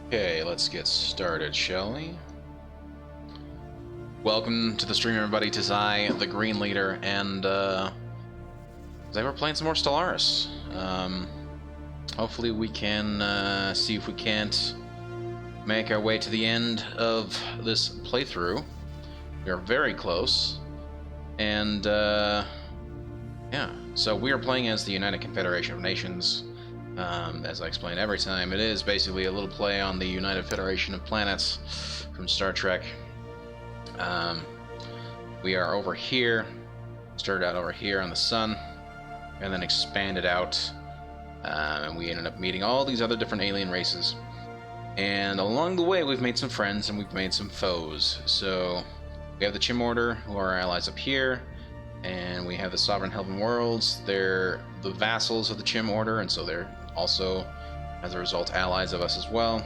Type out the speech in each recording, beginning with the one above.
Okay, let's get started, shall we? Welcome to the stream, everybody. Tis I, the Green Leader, and today we're playing some more Stellaris. Hopefully we can see if we can't make our way to the end of this playthrough. We are very close, and yeah. So we are playing as the United Confederation of Nations. As I explain every time, it is basically a little play on the United Federation of Planets from Star Trek. We are over here, started out over here on the sun, and then expanded out, and we ended up meeting all these other different alien races. And along the way, we've made some friends and we've made some foes. So we have the Chim Order, who are our allies up here, and we have the Sovereign Helping Worlds. They're the vassals of the Chim Order, and so they're also, as a result, allies of us as well.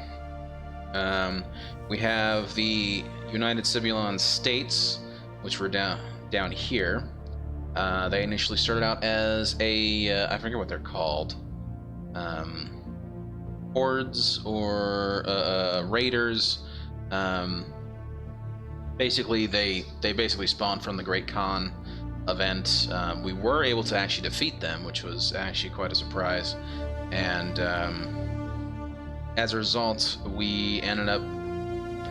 We have the United Sibulon States, which were down here. They initially started out as I forget what they're called, hordes or raiders. Basically, they basically spawned from the Great Khan event. We were able to actually defeat them, which was actually quite a surprise. And as a result, we ended up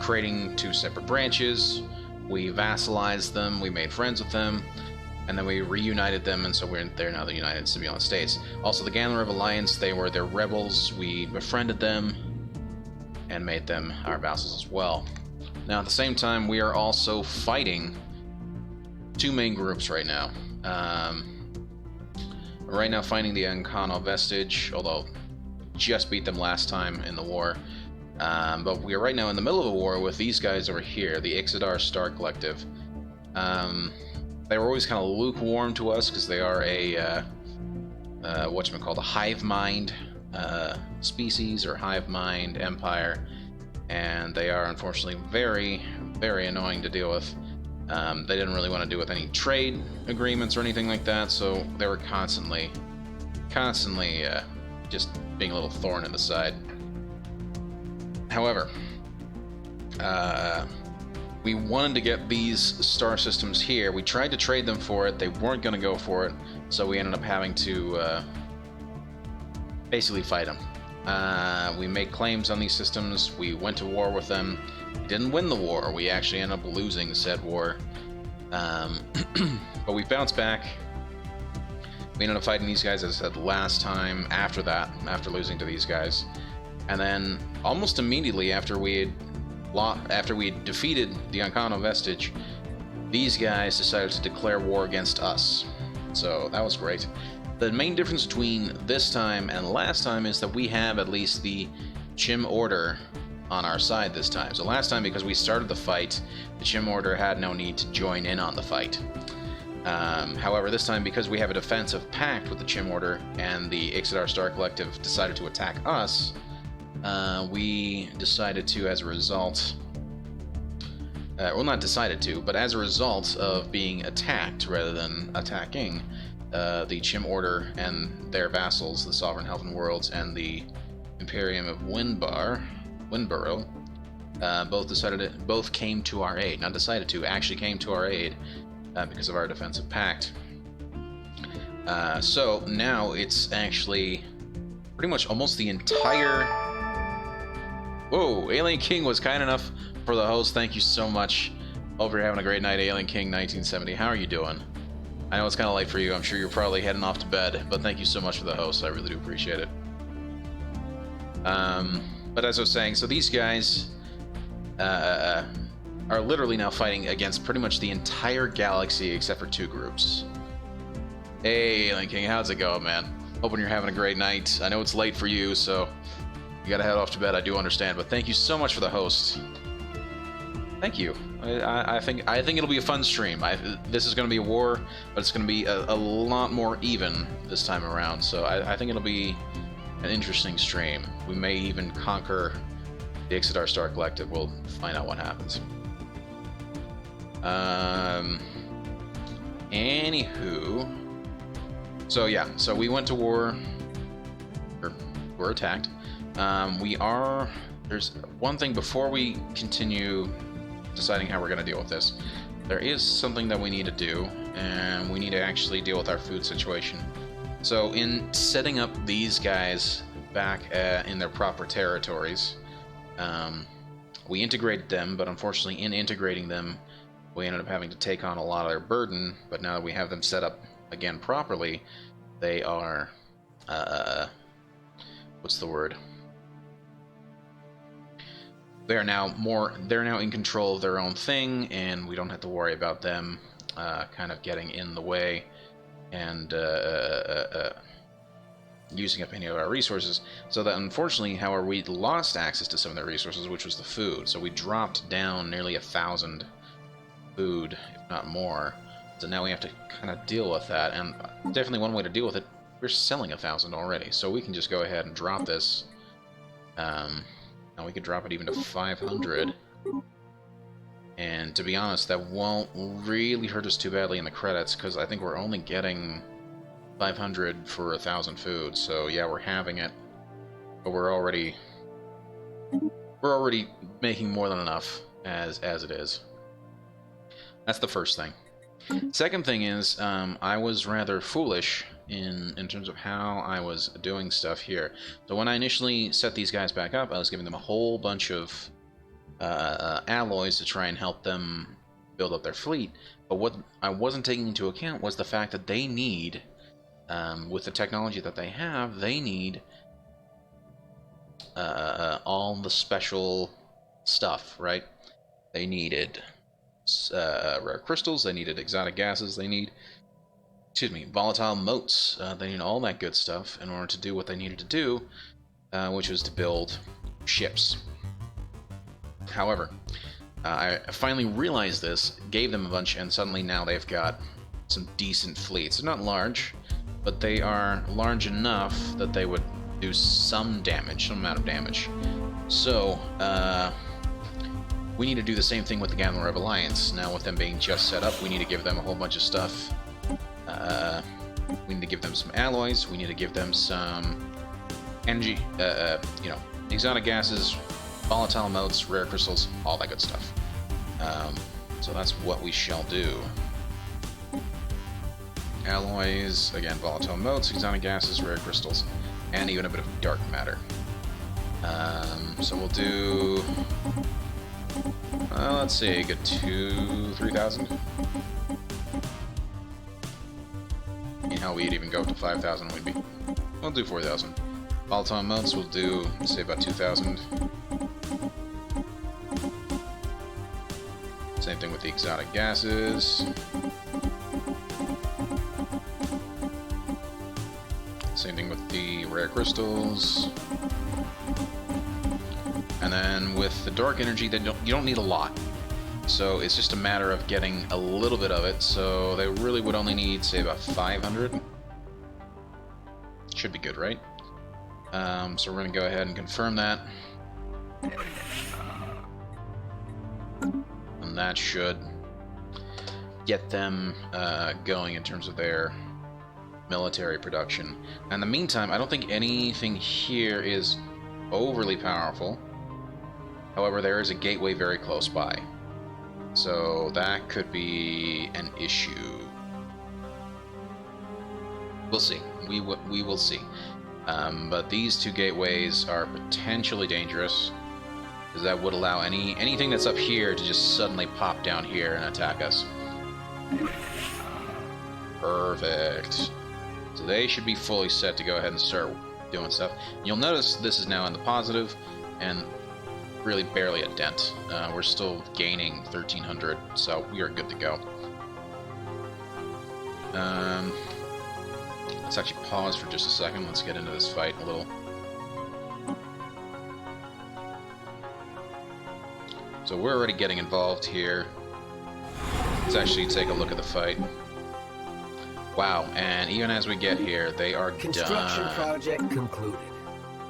creating two separate branches. We vassalized them, we made friends with them, and then we reunited them, and so they're now the United Sibulon States. Also, the Ganlarev Alliance, they're rebels. We befriended them and made them our vassals as well. Now, at the same time, we are also fighting two main groups right now. We're right now fighting the Ancano Vestige, although just beat them last time in the war. But we are right now in the middle of a war with these guys over here, the Ix'idar Star Collective. They were always kind of lukewarm to us because they are a whatchamacallit, a hive mind species or hive mind empire, and they are unfortunately very, very annoying to deal with. They didn't really want to do with any trade agreements or anything like that, so they were constantly just being a little thorn in the side. However, we wanted to get these star systems here. We tried to trade them for it. They weren't going to go for it, so we ended up having to basically fight them. We made claims on these systems. We went to war with them. We didn't win the war. We actually ended up losing said war. But we bounced back. We ended up fighting these guys, as I said, last time after that, after losing to these guys. And then almost immediately after we had defeated the Ancano Vestige, these guys decided to declare war against us. So that was great. The main difference between this time and last time is that we have at least the Chim Order on our side this time. So last time, because we started the fight, the Chim Order had no need to join in on the fight. However, this time, because we have a defensive pact with the Chim Order and the Ix'idar Star Collective decided to attack us, we decided to, as a result, well, not decided to, but as a result of being attacked rather than attacking, the Chim Order and their vassals, the Sovereign Helping Worlds and the Imperium of Windborough, both came to our aid. Not decided to, actually came to our aid because of our defensive pact. So now it's actually pretty much almost the entire... Whoa, Alien King was kind enough for the host. Thank you so much. Hope you're having a great night, Alien King 1970. How are you doing? I know it's kind of late for you. I'm sure you're probably heading off to bed, but thank you so much for the host. I really do appreciate it. But as I was saying, so these guys are literally now fighting against pretty much the entire galaxy except for two groups. Hey, Alien King, how's it going, man? Hoping you're having a great night. I know it's late for you, so you gotta head off to bed. I do understand, but thank you so much for the host. Thank you. I think it'll be a fun stream. This is going to be a war, but it's going to be a lot more even this time around. So I think it'll be an interesting stream. We may even conquer the Ix'idar Star Collective. We'll find out what happens. Anywho, so yeah, so we went to war. Or were attacked. We are there's one thing before we continue deciding how we're going to deal with this. There is something that we need to do, and we need to actually deal with our food situation. So in setting up these guys back in their proper territories, we integrated them, but unfortunately in integrating them, we ended up having to take on a lot of their burden. But now that we have them set up again properly, they are, what's the word? They're now in control of their own thing, and we don't have to worry about them kind of getting in the way and using up any of our resources. So that unfortunately, however, we lost access to some of their resources, which was the food. So we dropped down nearly 1,000 food, if not more. So now we have to kind of deal with that, and definitely one way to deal with it, we're selling 1,000 already, so we can just go ahead and drop this. Now we could drop it even to 500. And to be honest, that won't really hurt us too badly in the credits, because I think we're only getting 500 for 1,000 food. So yeah, we're having it, but we're already making more than enough as it is. That's the first thing. Second thing is, I was rather foolish in terms of how I was doing stuff here. So when I initially set these guys back up, I was giving them a whole bunch of alloys to try and help them build up their fleet. But what I wasn't taking into account was the fact that they need, with the technology that they have, they need all the special stuff, right? They needed rare crystals, they needed exotic gases, they need, volatile motes, they need all that good stuff in order to do what they needed to do, which was to build ships. However, I finally realized this, gave them a bunch, and suddenly now they've got some decent fleets. They're not large, but they are large enough that they would do some damage, some amount of damage. So, we need to do the same thing with the Gamma Rev Alliance. Now, with them being just set up, we need to give them a whole bunch of stuff. We need to give them some alloys. We need to give them some energy, exotic gases, volatile motes, rare crystals, all that good stuff. So that's what we shall do. Alloys, again, volatile motes, exotic gases, rare crystals, and even a bit of dark matter. So we'll do... let's see, good 3,000. Hell, we'd even go up to 5,000. We'll do 4,000. Volatile motes, we'll do, say, about 2,000. Same thing with the exotic gases. Same thing with the rare crystals. And then with the dark energy, you don't need a lot. So it's just a matter of getting a little bit of it. So they really would only need, say, about 500. Should be good, right? So we're going to go ahead and confirm that. And that should get them going in terms of their military production. In the meantime, I don't think anything here is overly powerful. However, there is a gateway very close by. So that could be an issue. We'll see. We will see. But these two gateways are potentially dangerous, because that would allow anything that's up here to just suddenly pop down here and attack us. Perfect. So they should be fully set to go ahead and start doing stuff. You'll notice this is now in the positive, and really barely a dent. We're still gaining 1,300, so we are good to go. Let's actually pause for just a second. Let's get into this fight a little. So we're already getting involved here. Let's actually take a look at the fight. Wow, and even as we get here, they are Construction done. project concluded.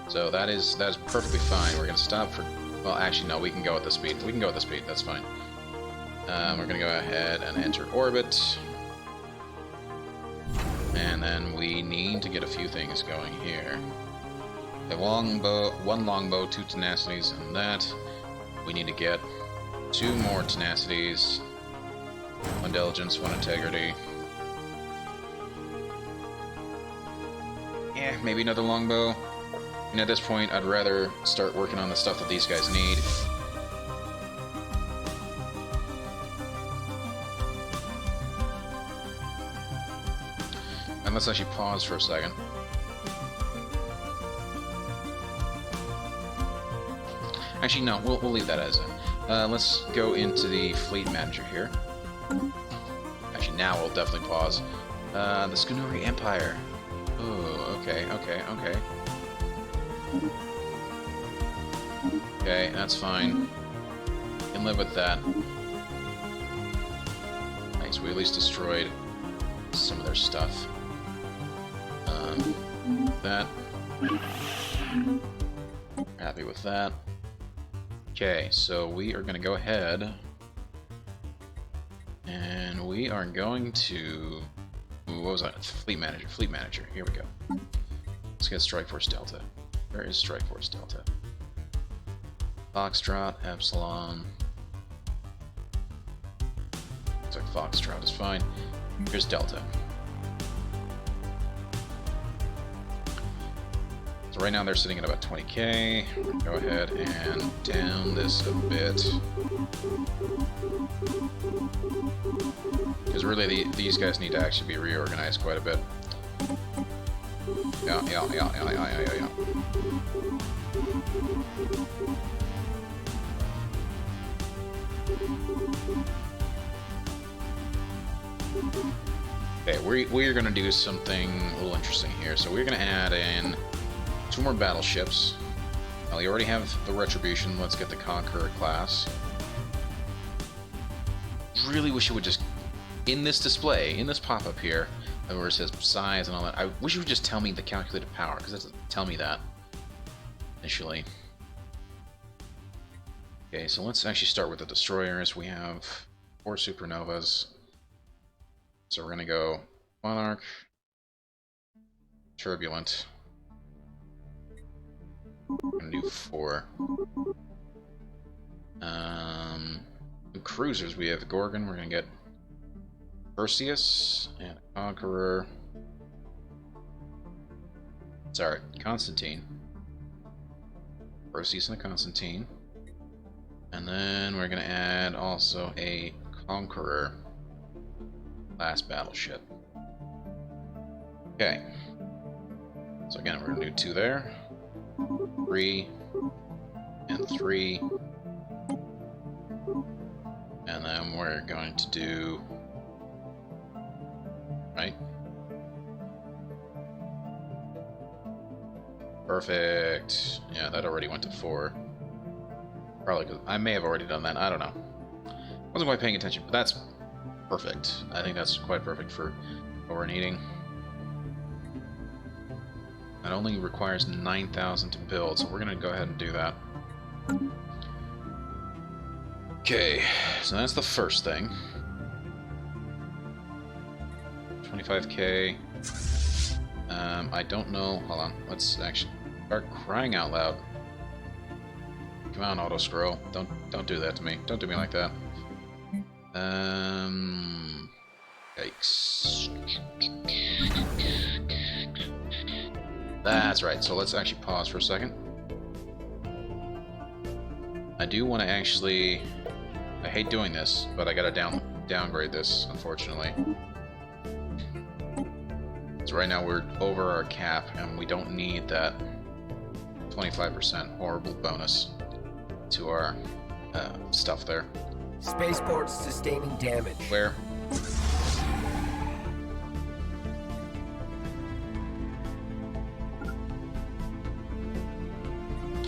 So that is perfectly fine. We're going to stop for... Well, actually, no, we can go at this speed. We can go at this speed, that's fine. We're going to go ahead and enter orbit. And then we need to get a few things going here. A longbow, 1 longbow, 2 tenacities, and that. We need to get 2 more tenacities, 1 diligence, 1 integrity. Yeah, maybe another longbow. And at this point, I'd rather start working on the stuff that these guys need. And let's actually pause for a second. Actually, no, we'll leave that as it. Let's go into the fleet manager here. Actually, now we'll definitely pause. The Skunuri Empire. Oh, okay. Okay, that's fine. Can live with that. Nice, we at least destroyed some of their stuff. That. Happy with that. Okay, so we are going to go ahead and we are going to... What was that? Fleet manager. Here we go. Let's get Strike Force Delta. Where is Strike Force Delta? Foxtrot, Epsilon. Looks like Foxtrot is fine. Here's Delta. So right now they're sitting at about 20k. Go ahead and down this a bit. Because really these guys need to actually be reorganized quite a bit. Yeah. Okay, we're going to do something a little interesting here. So we're going to add in 2 more battleships. Well, you already have the Retribution. Let's get the Conqueror class. Really wish it would just, in this display, in this pop-up here, where it says size and all that, I wish it would just tell me the calculated power, because it doesn't tell me that initially. Okay, so let's actually start with the destroyers. We have 4 supernovas. So we're going to go Monarch, Turbulent. We're going to do 4. Cruisers, we have Gorgon. We're going to get Perseus and a Conqueror. Sorry, Constantine. Perseus and a Constantine. And then we're going to add also a Conqueror. Last battleship. Okay. So again, we're going to do 2 there. 3. And 3. And then we're going to do... Right? Perfect. Yeah, that already went to 4. Probably because I may have already done that. I don't know. Wasn't quite paying attention, but that's perfect. I think that's quite perfect for what we're needing. It only requires 9,000 to build, so we're going to go ahead and do that. Okay, so that's the first thing. 25k. I don't know. Hold on. Let's actually start crying out loud. Come on, auto scroll. Don't do that to me. Don't do me like that. Yikes. That's right. So let's actually pause for a second. I do want to actually... I hate doing this, but I gotta downgrade this, unfortunately. So right now we're over our cap, and we don't need that 25% horrible bonus to our stuff there. Spaceport's sustaining damage. Where?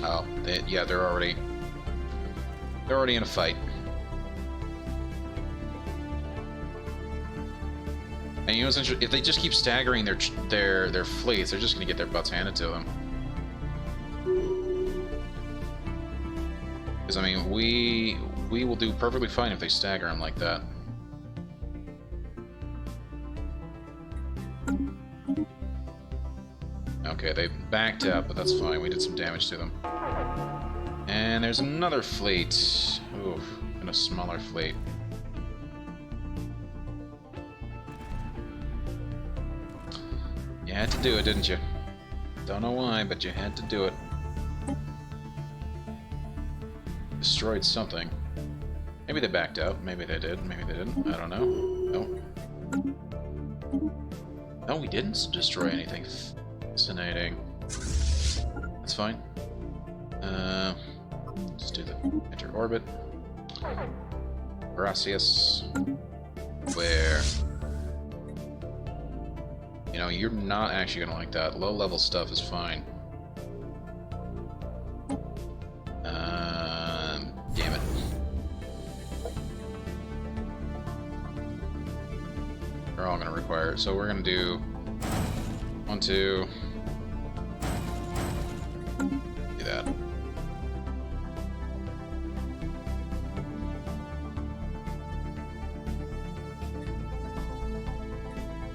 Oh, yeah, they're already in a fight. And you know what's interesting? If they just keep staggering their fleets, they're just gonna get their butts handed to them. Because I mean, we will do perfectly fine if they stagger them like that. Okay, they backed up, but that's fine. We did some damage to them. And there's another fleet. Oof, and a smaller fleet. You had to do it, didn't you? Don't know why, but you had to do it. Destroyed something. Maybe they backed out. Maybe they did. Maybe they didn't. I don't know. No. No, we didn't destroy anything. Fascinating. That's fine. Just do the enter orbit. Gracias. Where? You know, you're not actually gonna like that. Low level stuff is fine. Damn it. They're all gonna require it. So we're gonna do 1, 2. Do that.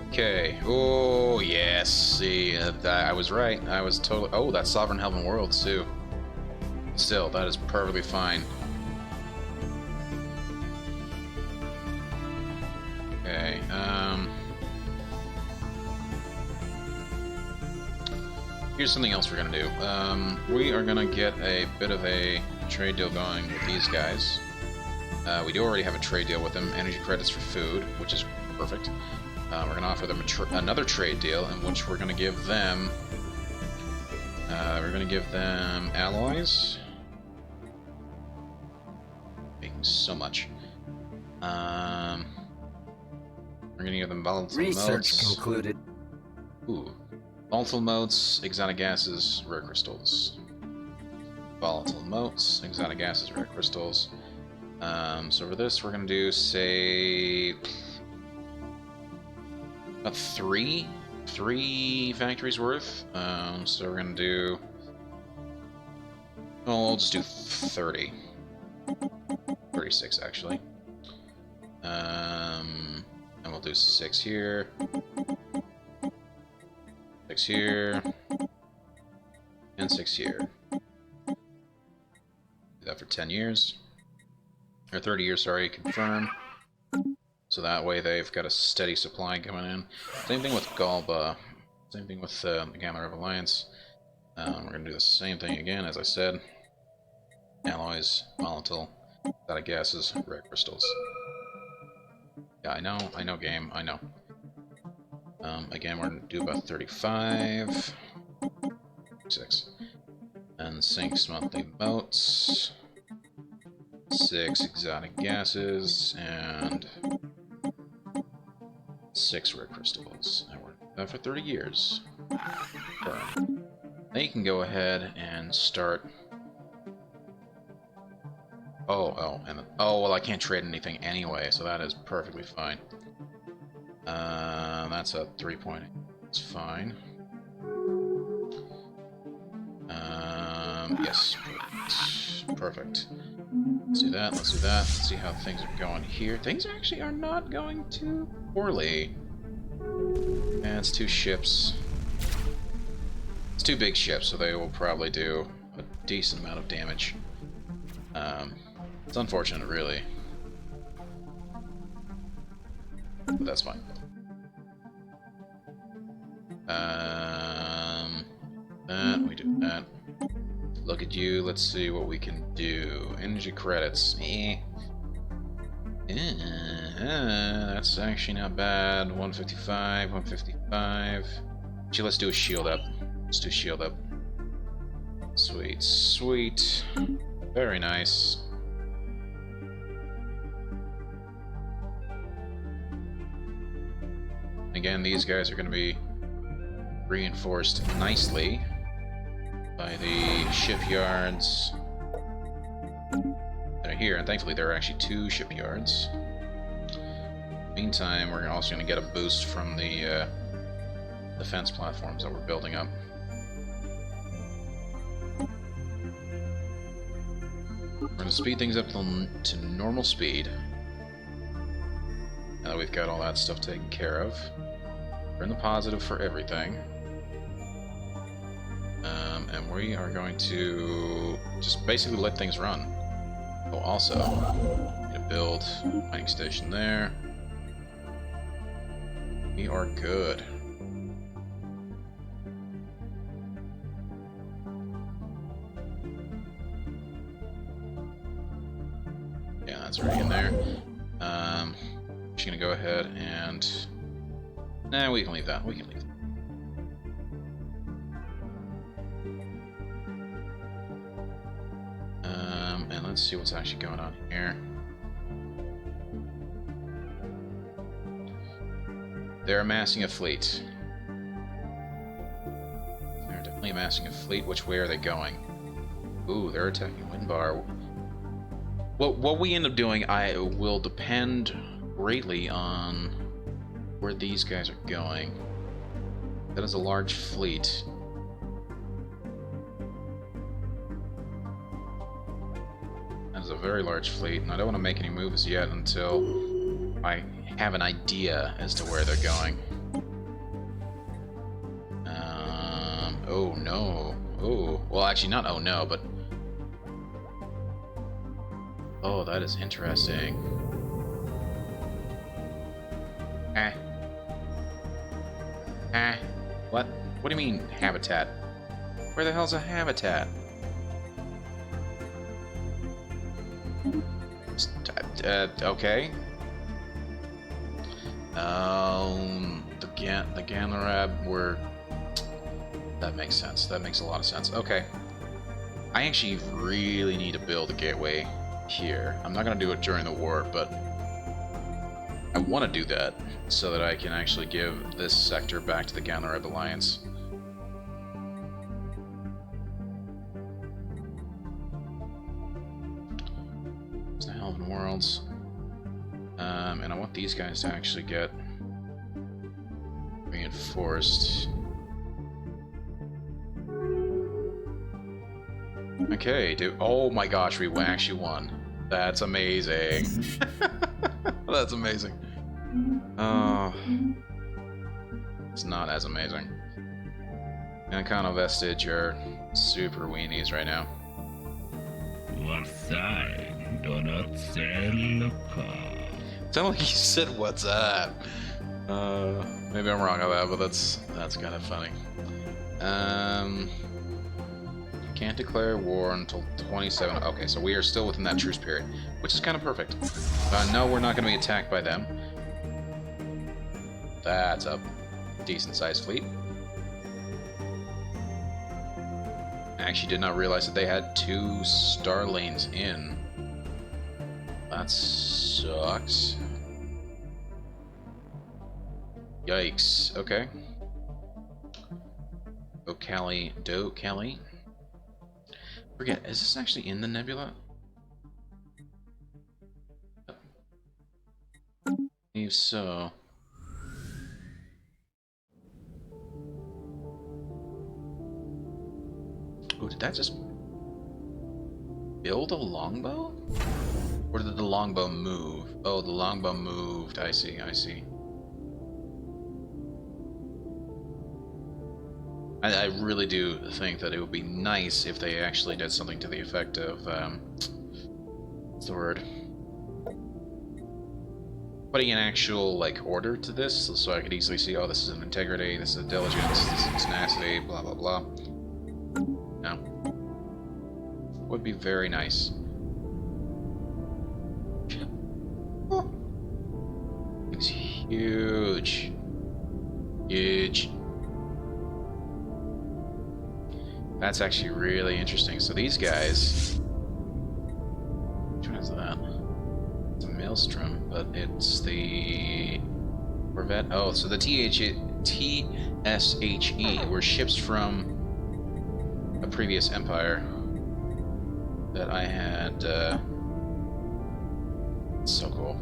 Okay. Oh yes. See, I was right. I was totally. Oh, that's Sovereign Helm Worlds too. Still, that is perfectly fine. Okay. Here's something else we're gonna do. We are gonna get a bit of a trade deal going with these guys. We do already have a trade deal with them. Energy credits for food, which is perfect. We're going to offer them another trade deal, in which we're going to give them alloys. Making so much. We're going to give them volatile Research motes. concluded. Ooh. Volatile motes, exotic gases, rare crystals. Volatile motes, exotic gases, rare crystals. So for this, we're going to do, say, about three factories worth. So we're gonna do. Well, we'll just do 30. 36 actually. And we'll do 6 here. 6 here. And 6 here. Do that for 10 years. Or 30 years, sorry, confirm. So that way they've got a steady supply coming in. Same thing with Galba. Same thing with the Gamma of Alliance. We're going to do the same thing again, as I said. Alloys, volatile, exotic gases, rare crystals. Yeah, I know game, I know. Again, we're going to do about 35. 6. And sinks monthly motes. 6 exotic gases, and 6 rare crystals. And we're doing that for 30 years. Burn. Then you can go ahead and start. Oh, well, I can't trade anything anyway, so that is perfectly fine. That's a 3.8. It's fine. Yes, perfect. Let's do that, let's do that. Let's see how things are going here. Things actually are not going too poorly. And it's 2 ships. It's 2 big ships, so they will probably do a decent amount of damage. It's unfortunate, really. But that's fine. That, we do that. Look at you, let's see what we can do. Energy credits. That's actually not bad. 155, 155. Actually, let's do a shield up. Let's do shield up. Sweet, sweet. Very nice. Again, these guys are going to be reinforced nicely by the shipyards that are here, and thankfully there are actually 2 shipyards. Meantime, we're also going to get a boost from the defense platforms that we're building up. We're going to speed things up to normal speed. Now that we've got all that stuff taken care of. We're in the positive for everything. And we are going to just basically let things run. Oh, also, need to build a mining station there. We are good. Yeah, that's already in there. Just gonna go ahead and... Nah, we can leave that. We can leave that. And let's see what's actually going on here. They're amassing a fleet. They're definitely amassing a fleet. Which way are they going? Ooh, they're attacking Windbar. What we end up doing, I will depend greatly on where these guys are going. That is a large fleet. That is a very large fleet, and I don't want to make any moves yet until I have an idea as to where they're going. Oh no. Oh, well, actually not oh no, but... Oh, that is interesting. What? What do you mean, habitat? Where the hell's a habitat? Okay. The Ganlarab were... That makes sense. That makes a lot of sense. Okay. I actually really need to build a gateway here. I'm not going to do it during the war, but I want to do that so that I can actually give this sector back to the Ganlarab Alliance. It's the Helven Worlds. And I want these guys to actually get reinforced. Okay, dude. Oh my gosh, we actually won. That's amazing. That's amazing. Oh. It's not as amazing. Nakano Vestige are super weenies right now. What's I do not sell car. Sound like you said what's up. Maybe I'm wrong on that, but that's kind of funny. Can't declare war until 27. Okay, so we are still within that truce period, which is kind of perfect. No, we're not going to be attacked by them. That's a decent-sized fleet. I actually did not realize that they had 2 star lanes in. That sucks. Yikes. Okay. Cali. Forget, is this actually in the nebula? If so... Oh, did that just build a longbow? Or did the longbow move? Oh, the longbow moved. I see. I really do think that it would be nice if they actually did something to the effect of, what's the word? Putting an actual, like, order to this, so I could easily see, oh, this is an integrity, this is a diligence, this is tenacity, blah, blah, blah. No. Would be very nice. Oh. It's huge. Huge. That's actually really interesting. So these guys... Which one is that? It's a Maelstrom, but it's the... Corvette? Oh, so the TSHE were ships from a previous empire that I had... so cool.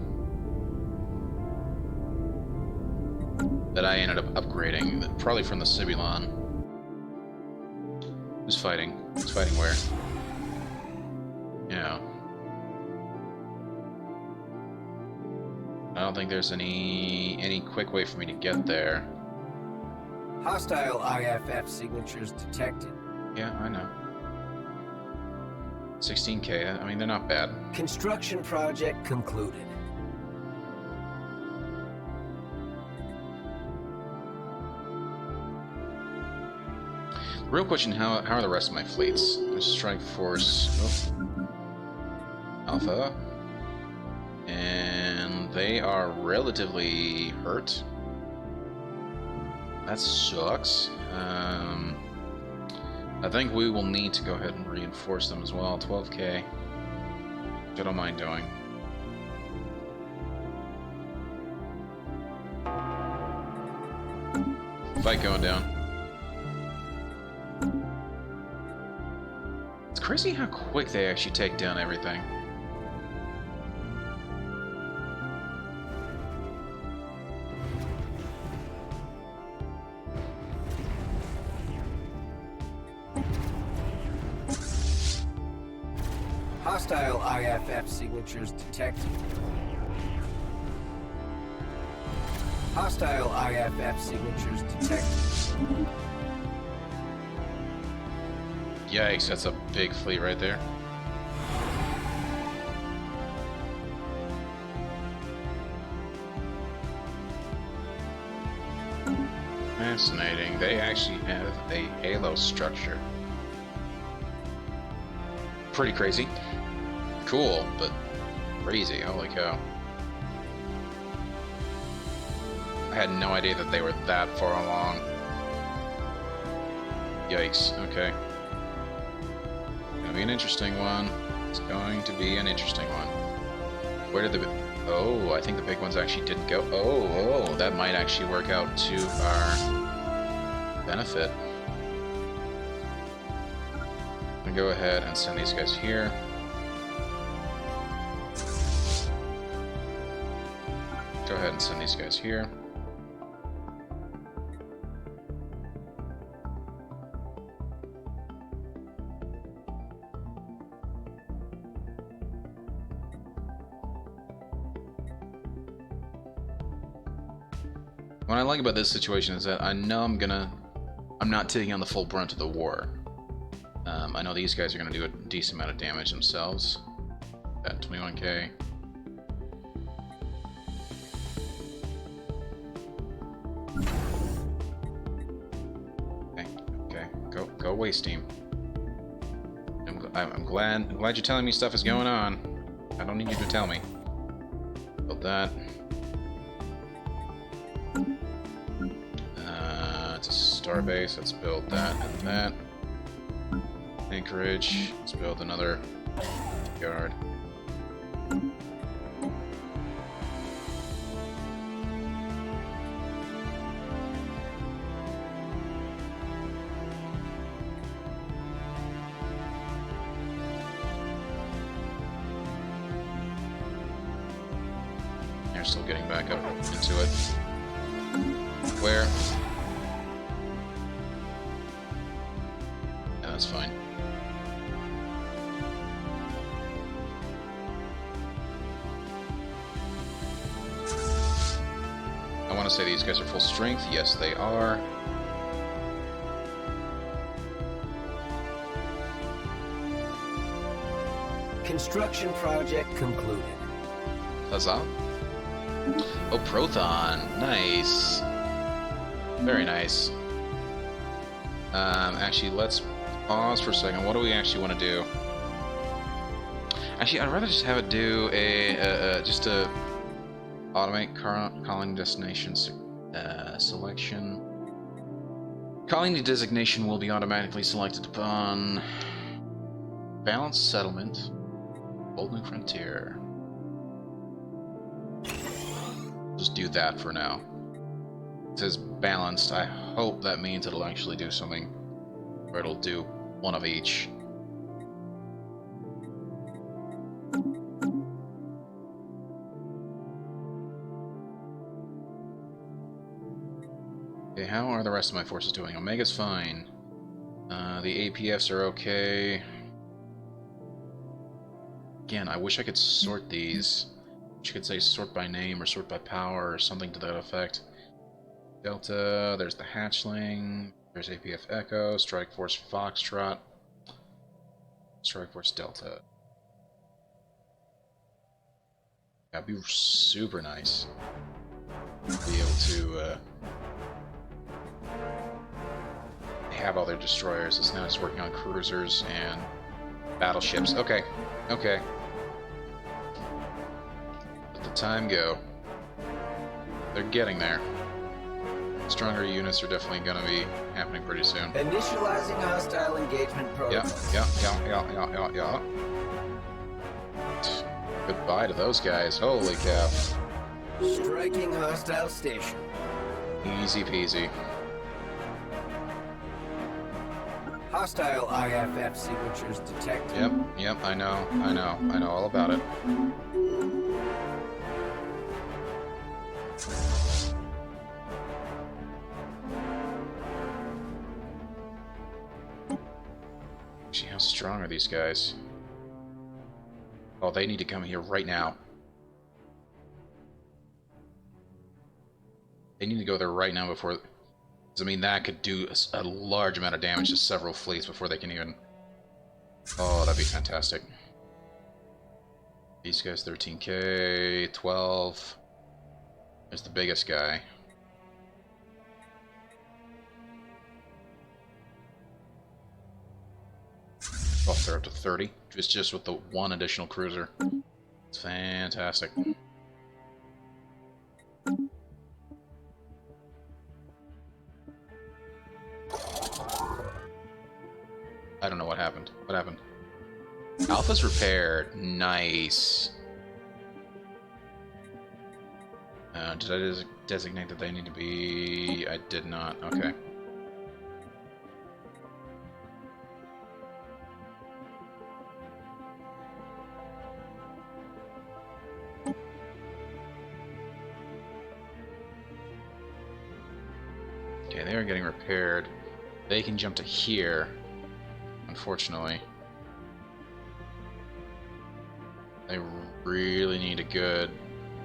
That I ended up upgrading, probably from the Sibylon. Who's fighting? Who's fighting where? Yeah. I don't think there's any quick way for me to get there. Hostile IFF signatures detected. Yeah, I know. 16K, I mean, they're not bad. Construction project concluded. Real question, how are the rest of my fleets? Strike Force... Oh. Alpha. And they are relatively hurt. That sucks. I think we will need to go ahead and reinforce them as well. 12K. Which I don't mind doing. Fight going down. It's crazy how quick they actually take down everything. Hostile IFF signatures detected. Hostile IFF signatures detected. Yikes, that's a big fleet right there. Fascinating. They actually have a halo structure. Pretty crazy. Cool, but crazy. Holy cow. I had no idea that they were that far along. Yikes. Okay. Gonna be an interesting one. It's going to be an interesting one. Where did the... Oh, I think the big ones actually didn't go. Oh, that might actually work out to our benefit. I'm gonna go ahead and send these guys here. Go ahead and send these guys here. What I like about this situation is that I know I'm not taking on the full brunt of the war. I know these guys are gonna do a decent amount of damage themselves. At 21K. Okay, go away, Steam. I'm glad you're telling me stuff is going on. I don't need you to tell me. Build that. It's a star base. Let's build that and that. Anchorage. Let's build another yard. They're still getting back up into it. Where? Yeah, that's fine. I want to say these guys are full strength. Yes, they are. Construction project concluded. Huzzah. Oh, Prothon. Nice. Very nice. Actually, let's pause for a second. What do we actually want to do? Actually, I'd rather just have it do just a automate calling destination selection. Calling the designation will be automatically selected upon balanced settlement. Bold New Frontier. Just do that for now. It says balanced. I hope that means it'll actually do something. Or it'll do one of each. Okay, how are the rest of my forces doing? Omega's fine. The APFs are okay. Again, I wish I could sort these. You could say sort by name or sort by power or something to that effect. Delta, there's the hatchling. There's APF Echo, Strike Force Foxtrot, Strike Force Delta. That'd be super nice to be able to have all their destroyers. It's now just working on cruisers and battleships. Okay, okay. Let the time go. They're getting there. Stronger units are definitely going to be happening pretty soon. Initializing hostile engagement protocol. Yeah. Goodbye to those guys. Holy cow. Striking hostile station. Easy peasy. Hostile IFF signatures detected. Yep, I know all about it. See how strong are these guys? Oh, they need to come here right now. They need to go there right now before... I mean, that could do a large amount of damage to several fleets before they can even... Oh, that'd be fantastic. These guys, 13k, 12... There's the biggest guy. Oh, they're up to 30. Just with the one additional cruiser. It's fantastic. I don't know what happened. What happened? Alpha's repaired. Nice. Did I designate that they need to be... I did not. Okay. Okay, they are getting repaired. They can jump to here, unfortunately. They really need a good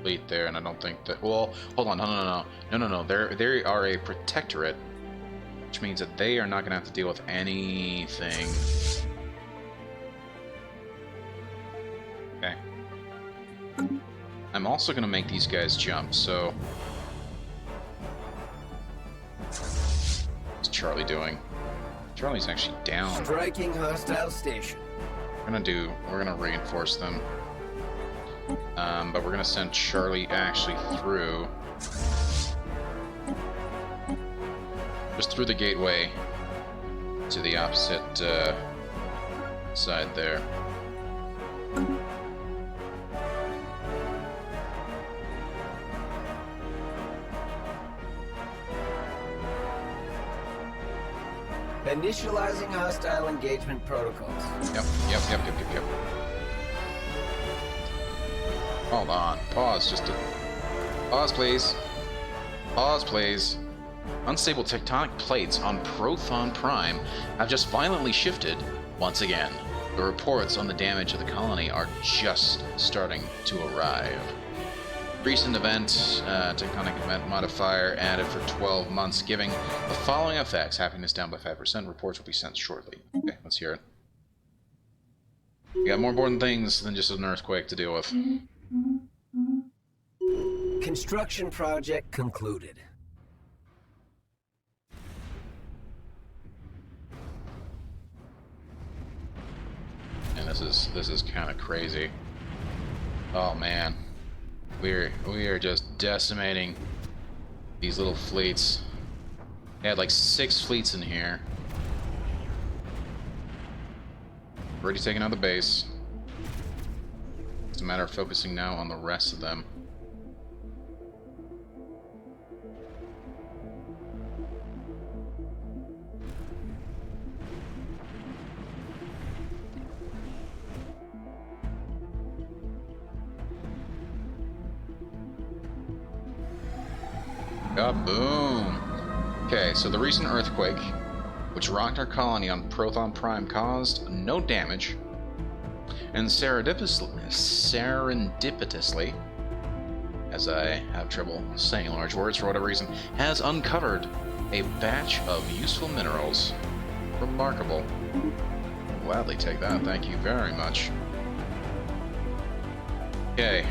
fleet there, and I don't think that... Well, hold on, no. They are a protectorate, which means that they are not going to have to deal with anything. Okay. I'm also going to make these guys jump, so... What's Charlie doing? Charlie's actually down. Striking hostile station. We're gonna reinforce them. But we're gonna send Charlie actually through. Just through the gateway to the opposite side there. Initializing hostile engagement protocols. Yep. Hold on. Pause. Pause, please. Pause, please. Unstable tectonic plates on Prothon Prime have just violently shifted once again. The reports on the damage of the colony are just starting to arrive. Recent event, tectonic event modifier added for 12 months, giving the following effects. Happiness down by 5%. Reports will be sent shortly. Okay, let's hear it. We got more important things than just an earthquake to deal with. Construction project concluded. And this is kind of crazy. Oh man. We are just decimating these little fleets. They had like 6 fleets in here. Already taken out the base. It's a matter of focusing now on the rest of them. Kaboom! Okay, so the recent earthquake, which rocked our colony on Prothon Prime, caused no damage, and serendipitously, as I have trouble saying large words for whatever reason, has uncovered A batch of useful minerals. Remarkable. I'll gladly take that, thank you very much. Okay.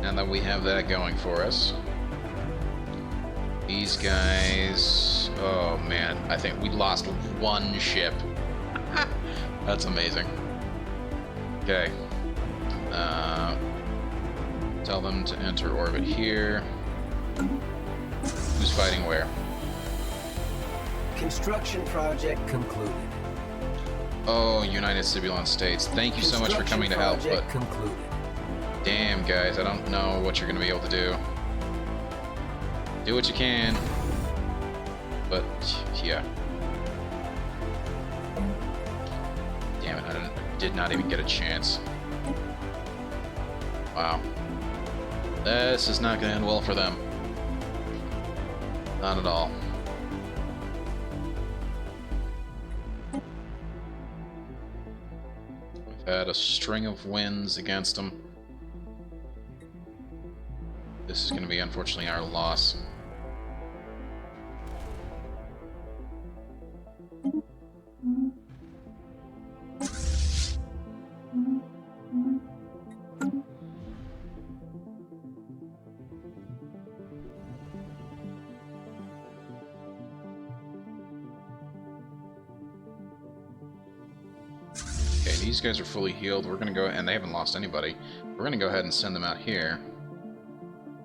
Now that we have that going for us, these guys... Oh man, I think we lost one ship. That's amazing. Okay. Tell them to enter orbit here. Who's fighting where? Construction project concluded. Oh, United Cibulon States. Thank you so much for coming to help, but... concluded. Damn, guys, I don't know what you're going to be able to do. Do what you can. But, yeah. Damn it, I did not even get a chance. Wow. This is not going to end well for them. Not at all. We've had a string of wins against them. This is going to be, unfortunately, our loss. Okay, these guys are fully healed. We're going to go, and they haven't lost anybody. We're going to go ahead and send them out here.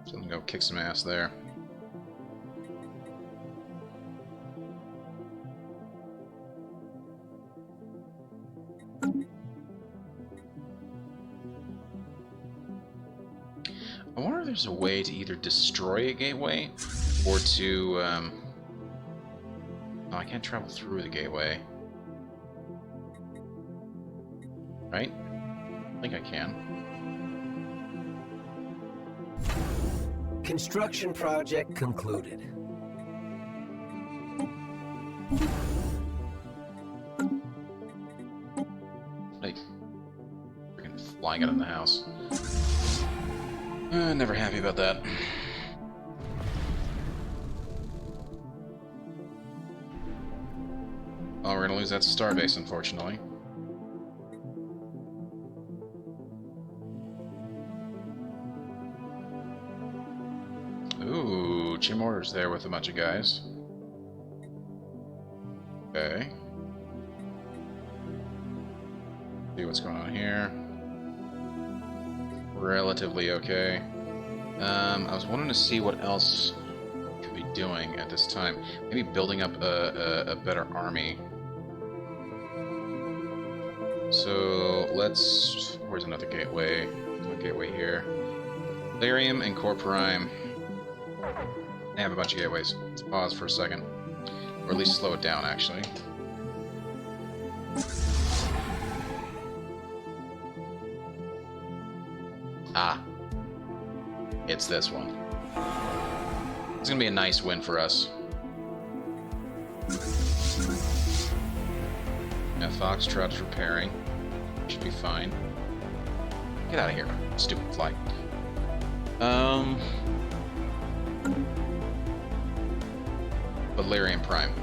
So I'm going to go kick some ass there. I wonder if there's a way to either destroy a gateway or to... Oh, I can't travel through the gateway. Right? I think I can. Construction project concluded. Like, freaking flying out of the house. Never happy about that. Oh, we're gonna lose that starbase, unfortunately. Ooh, Jim Order's there with a bunch of guys. Okay. See what's going on here. Relatively okay. I was wanting to see what else we could be doing at this time. Maybe building up a better army. So let's... Where's another gateway? There's a gateway here. Lyrium and Core Prime. They have a bunch of gateways. Let's pause for a second. Or at least slow it down, actually. Ah. It's this one. It's gonna be a nice win for us. Yeah, Foxtrot is repairing. Should be fine. Get out of here, stupid flight. Valerian Prime.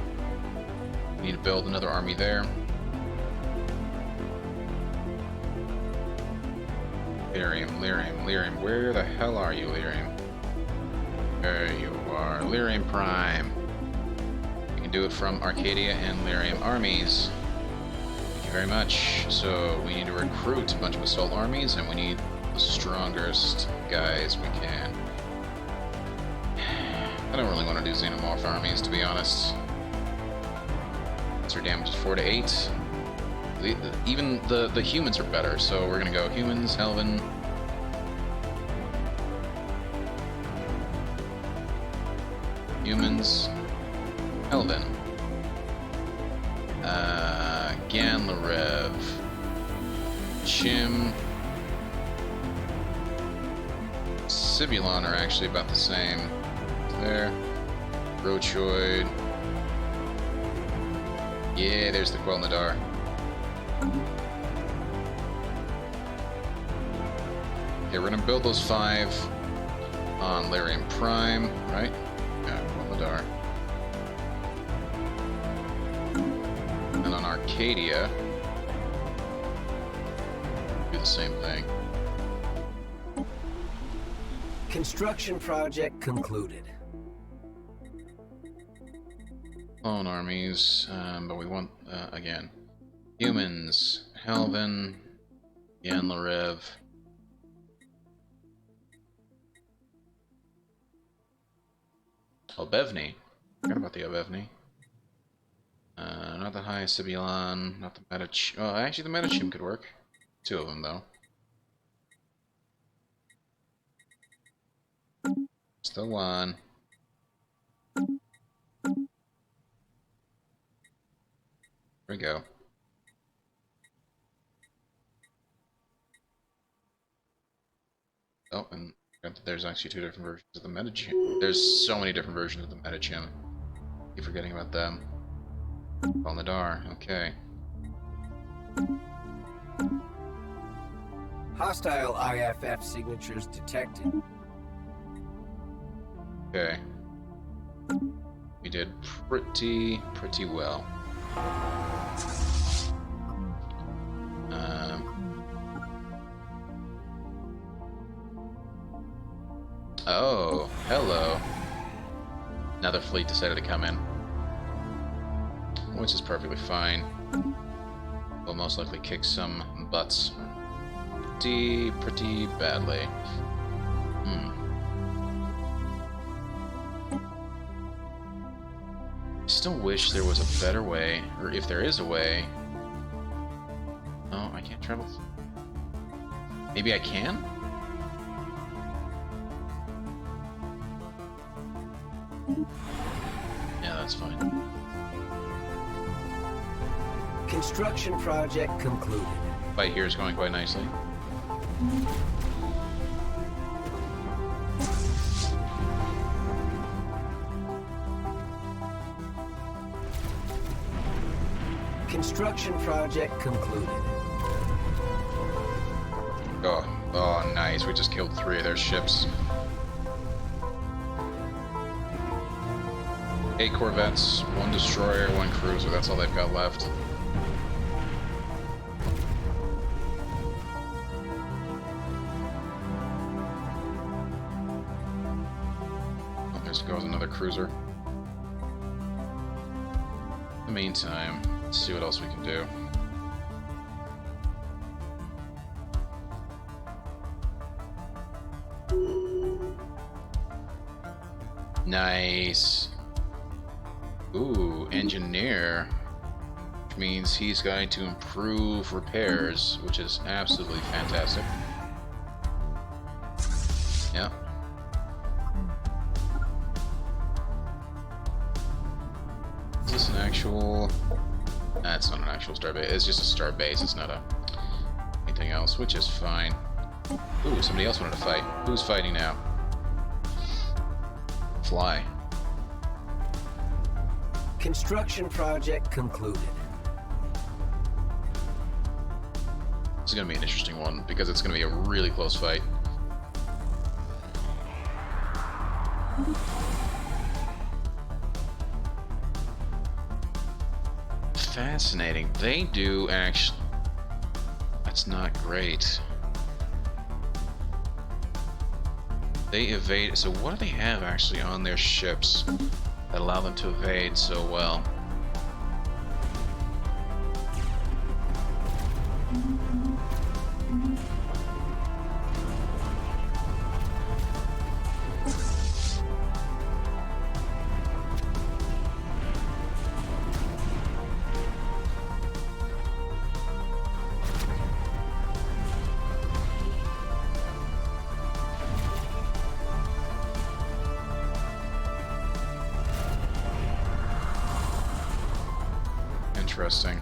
We need to build another army there. Lyrium. Where the hell are you, Lyrium? There you are. Lyrium Prime. You can do it from Arcadia and Lyrium armies. Thank you very much. So we need to recruit a bunch of assault armies, and we need the strongest guys we can. I don't really want to do xenomorph armies, to be honest. Their damage is 4 to 8. Even the humans are better, so we're gonna go humans, Helvin. Humans, Helvin. Ganlarev. Chim. Cibulon are actually about the same. There. Rochoid. Yeah, there's the Quelnadar. Okay, we're gonna build those 5 on Lyrium Prime, right? Yeah, on Ladar. And on Arcadia, do the same thing. Construction project concluded. Clone armies, but we want, again, humans, Helvin, Yanlarev. Obevny. Forgot about the Obevny. Not the High Sibulon, not the Metach. Oh, actually, the Metachim could work. 2 of them, though. Still 1. There we go. Oh, and there's actually 2 different versions of the Metachim. There's so many different versions of the Metachim. Keep forgetting about them. On the Dar, okay. Hostile IFF signatures detected. Okay. We did pretty well. Oh, hello. Another fleet decided to come in. Which is perfectly fine. We'll most likely kick some butts pretty badly. I still wish there was a better way, or if there is a way. No, I can't travel. Maybe I can? Yeah, that's fine. Construction project concluded. Fight here is going quite nicely. Construction project concluded. Oh, nice. We just killed 3 of their ships. 8 corvettes, 1 destroyer, 1 cruiser. That's all they've got left. Oh, there goes another cruiser. In the meantime, let's see what else we can do. Nice. Ooh, engineer. Which means he's going to improve repairs, which is absolutely fantastic. Yeah. Is this an actual... Nah, it's not an actual star base. It's just a star base. It's not anything else, which is fine. Ooh, somebody else wanted to fight. Who's fighting now? Fly. Construction project concluded. This is going to be an interesting one, because it's going to be a really close fight. Fascinating. They do actually... That's not great. They evade... So what do they have actually on their ships that allow them to evade so well? Interesting.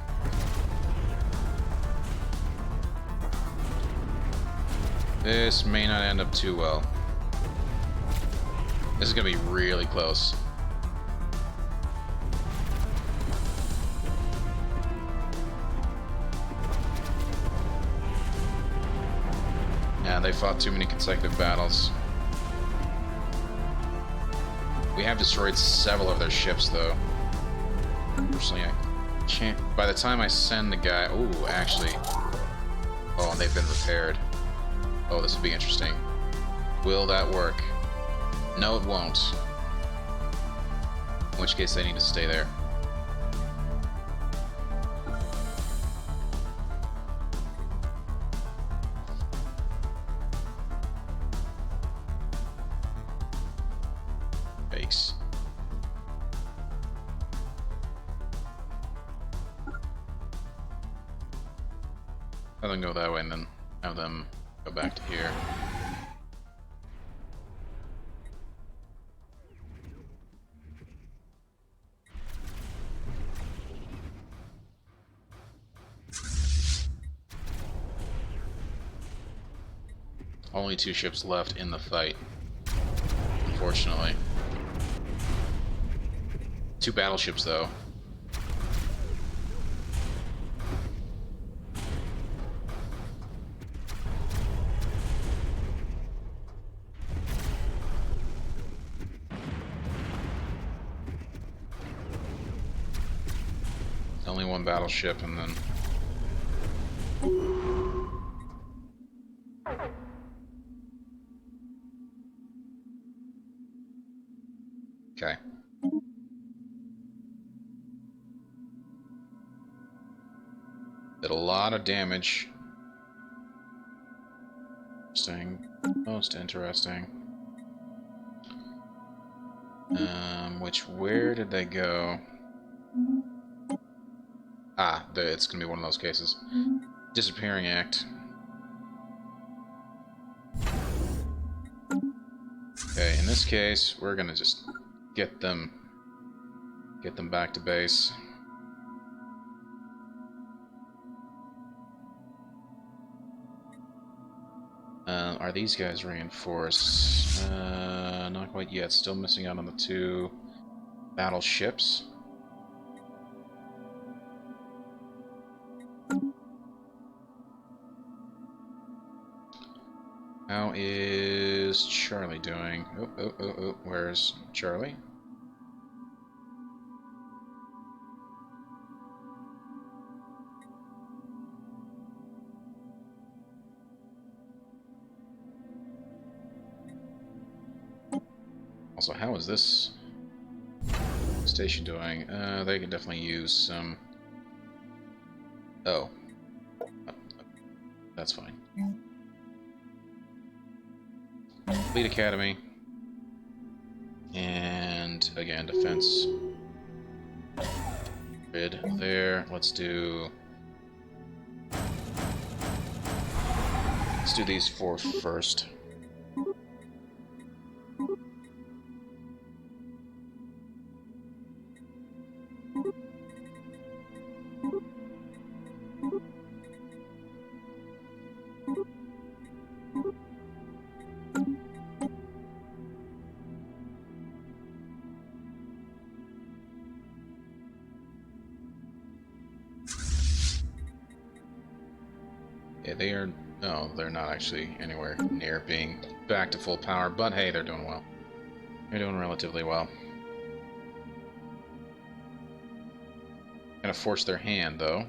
This may not end up too well. This is gonna be really close. Yeah, they fought too many consecutive battles. We have destroyed several of their ships, though. Unfortunately, I can't... By the time I send the guy... Ooh, actually... Oh, and they've been repaired. Oh, this would be interesting. Will that work? No, it won't. In which case, they need to stay there. Base. Have them go that way and then have them go back to here. Only 2 ships left in the fight, unfortunately. 2 battleships, though. Only 1 battleship, and then... Okay. Did a lot of damage. Interesting. Most interesting. Where did they go? Ah, it's gonna be one of those cases. Disappearing act. Okay, in this case, we're gonna just get them back to base. Are these guys reinforced? Not quite yet. Still missing out on the 2 battleships. How is Charlie doing? Oh, where's Charlie? Also, how is this station doing? They can definitely use some... Oh. That's fine. Fleet Academy. And, again, defense. Grid there. Let's do these 4 first. Yeah, they are... No, they're not actually anywhere near being back to full power, but hey, they're doing well. They're doing relatively well. Gonna force their hand, though.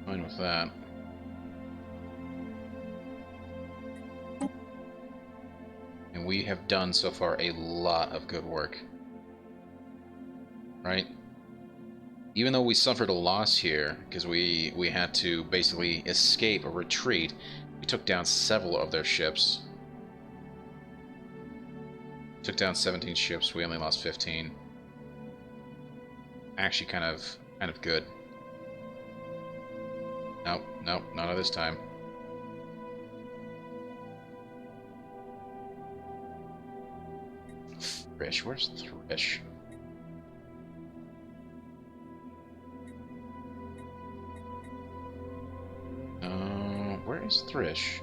Fine with that. And we have done so far a lot of good work. Right? Even though we suffered a loss here, because we had to basically escape or retreat, we took down several of their ships. Took down 17 ships, we only lost 15. Actually kind of good. Nope, not at this time. Thrish, where's Thrish? Where is Thrish?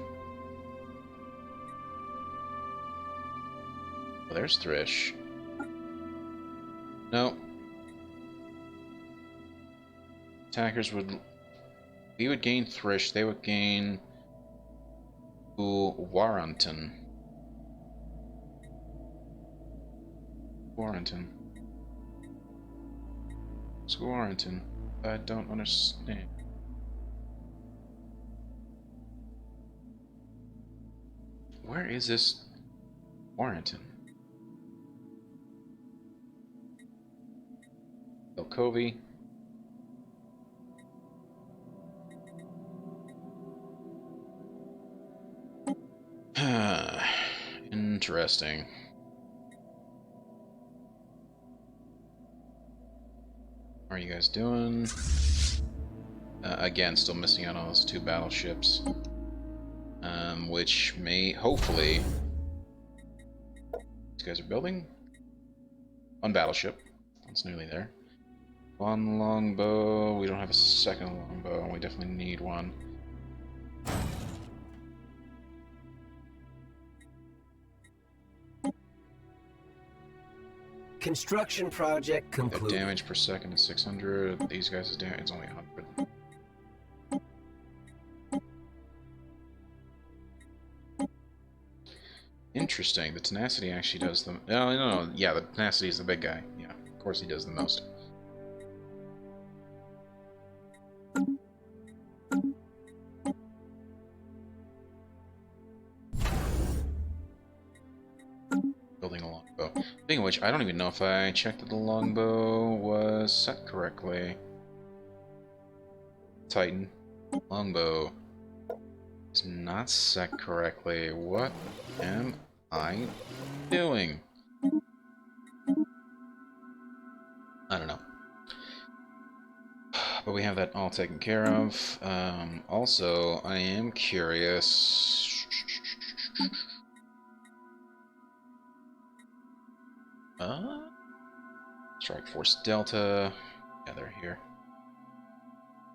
Oh, there's Thrish. No. Attackers would... We would gain Thrish, they would gain... Warrington. Warrington. What's Warrington? I don't understand. Where is this Warrington? Covey. Interesting. How are you guys doing? Again, still missing out on those 2 battleships. Which may, hopefully... These guys are building? 1 battleship. That's nearly there. 1 longbow. We don't have a second longbow. We definitely need one. Construction project Their concluded. damage per second is 600. These guys' damage is only 100. Interesting. The tenacity actually does the... No. Yeah, the tenacity is the big guy. Yeah, of course he does the most. Building a longbow. Speaking of which, I don't even know if I checked that the longbow was set correctly. Titan. Longbow. Is not set correctly. What am I doing? I don't know. But we have that all taken care of. Also, I am curious. Strike Force Delta. Yeah, they're here.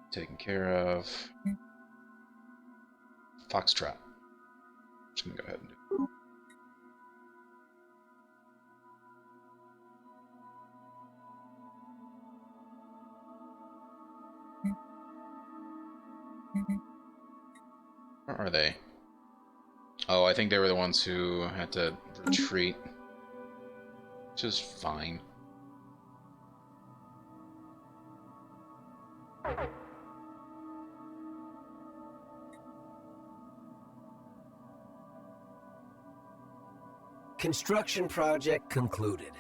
Taken care of. Foxtrot. Just gonna go ahead and do it. Where are they? Oh, I think they were the ones who had to retreat. Which is fine. Construction project concluded.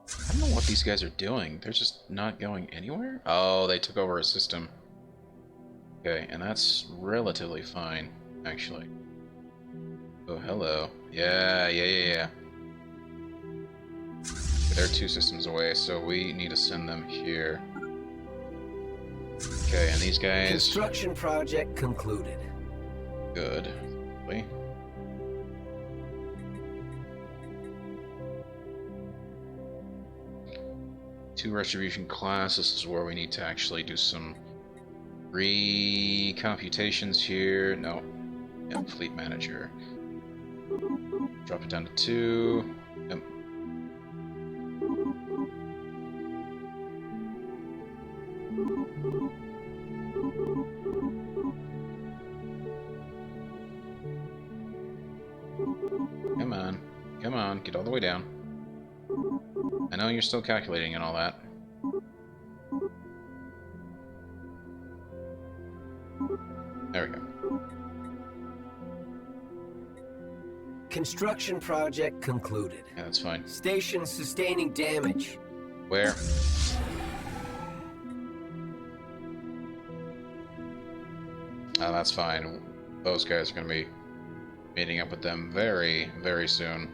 I don't know what these guys are doing. They're just not going anywhere? Oh, they took over a system. Okay, and that's relatively fine, actually. Oh, hello. Yeah. They're 2 systems away, so we need to send them here. Okay, and these guys... Construction project concluded. Good. Really? Two Retribution class. This is where we need to actually do some recomputations here. No. Yep, Fleet Manager. Drop it down to 2. Yep. Come on, get all the way down. I know you're still calculating and all that. There we go. Construction project concluded. Yeah, that's fine. Station sustaining damage. Where? Oh, that's fine. Those guys are going to be meeting up with them very, very soon.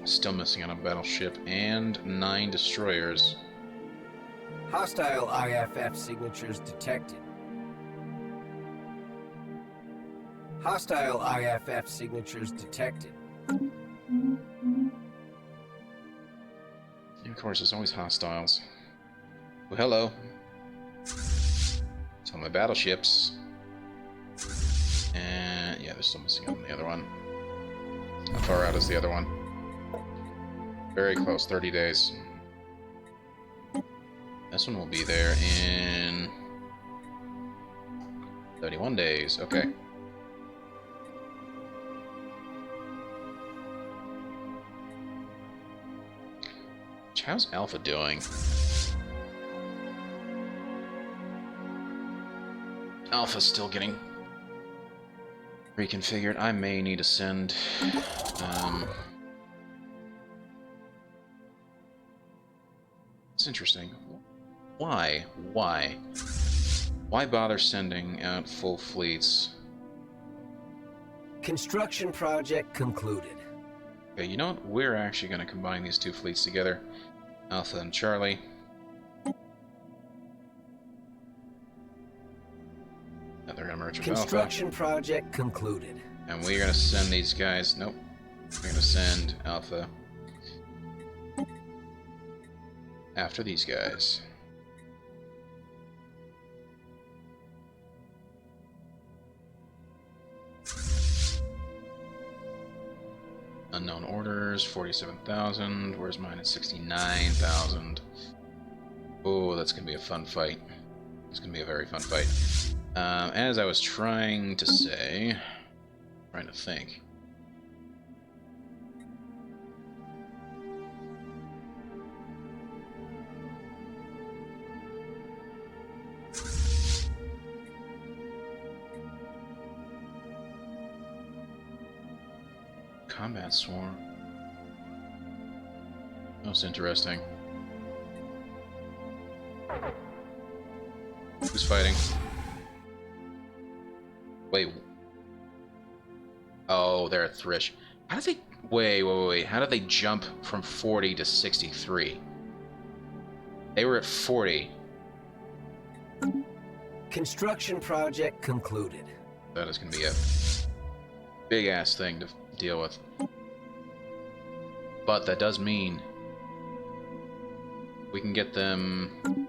Still missing on a battleship and 9 destroyers. Hostile IFF signatures detected. Hostile IFF signatures detected. And of course, there's always hostiles. Oh, hello. It's on my battleships. And yeah, they're still missing on the other one. How far out is the other one? Very close, 30 days. This one will be there in 31 days. Okay. How's Alpha doing? Alpha's still getting reconfigured. I may need to send... It's interesting. Why? Why? Why bother sending out full fleets? Construction project concluded. Okay, you know what? We're actually going to combine these two fleets together. Alpha and Charlie. They're going to merge with Alpha. Construction project concluded. And we're going to send these guys... Nope. We're going to send Alpha after these guys. Unknown orders, 47,000. Where's mine at 69,000? Oh, that's going to be a fun fight. It's going to be a very fun fight. As I was trying to say... Trying to think. Combat swarm. Most interesting. Who's fighting? Wait. Oh, they're at Thrish. How did they... Wait. How did they jump from 40 to 63? They were at 40. Construction project concluded. That is going to be a big-ass thing to deal with. But that does mean we can get them...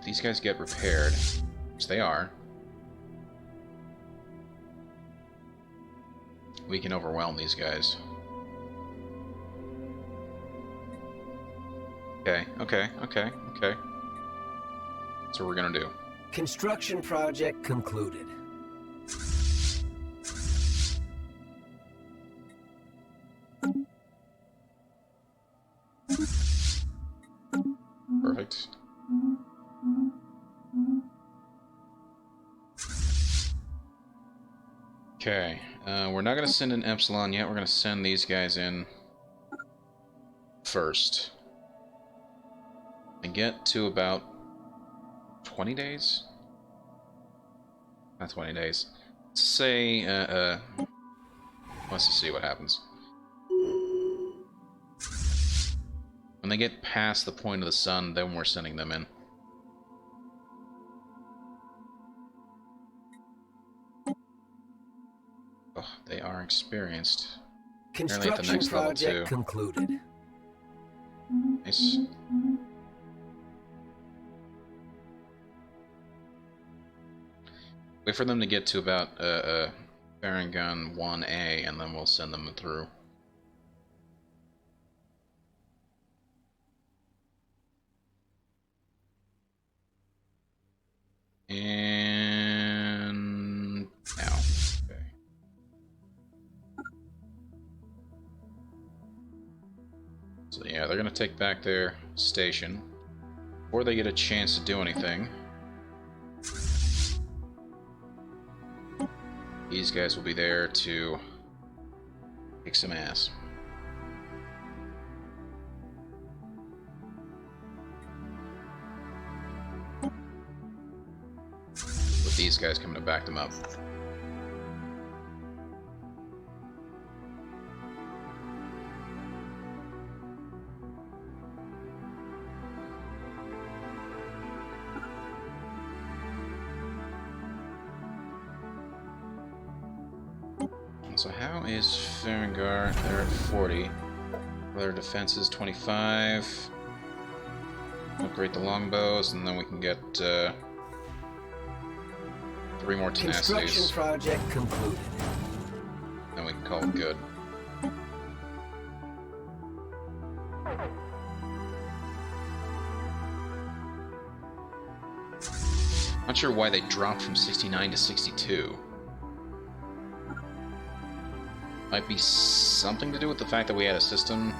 These guys get repaired, which they are. We can overwhelm these guys. Okay. That's what we're gonna do. Construction project concluded. Perfect. Okay, we're not going to send an Epsilon yet. We're going to send these guys in first. And get to about 20 days? Not 20 days. Let's say, let's just see what happens. When they get past the point of the sun, then we're sending them in. Oh, they are experienced. Apparently at the next level too. Concluded. Nice. Wait for them to get to about Farangun 1A, and then we'll send them through. And now. Okay. So yeah, they're gonna take back their station before they get a chance to do anything. These guys will be there to kick some ass. With these guys coming to back them up. So how is Farangar? They're at 40. Their defense is 25. Upgrade the longbows, and then we can get 3 more tenacities. Construction project concluded. Then we can call it good. Not sure why they dropped from 69 to 62. Might be something to do with the fact that we had a system,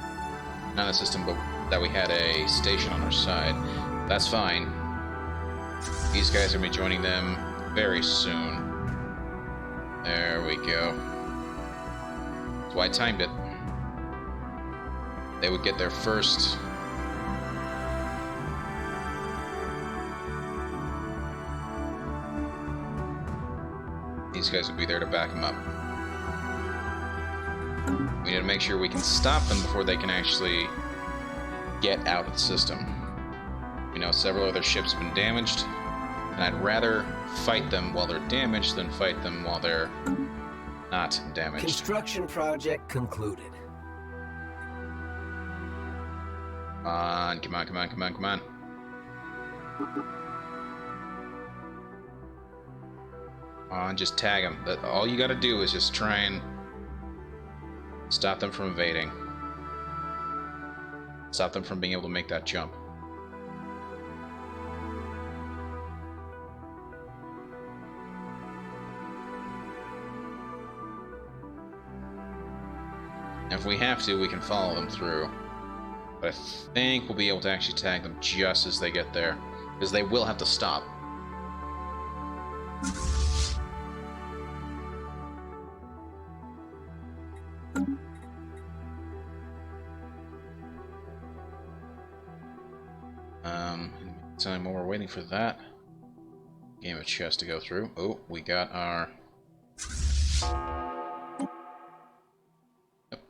not a system, but that we had a station on our side. That's fine. These guys are going to be joining them very soon. There we go. That's why I timed it. They would get their first... These guys would be there to back them up. We need to make sure we can stop them before they can actually get out of the system. We know several other ships have been damaged, and I'd rather fight them while they're damaged than fight them while they're not damaged. Construction project concluded. Come on, come on, come on, come on, come on. Come on, just tag them. All you gotta do is just try and stop them from invading. Stop them from being able to make that jump. If we have to, we can follow them through. But I think we'll be able to actually tag them just as they get there. Because they will have to stop. In the meantime, while we're waiting for that game of chess to go through, oh, we got our... Yep.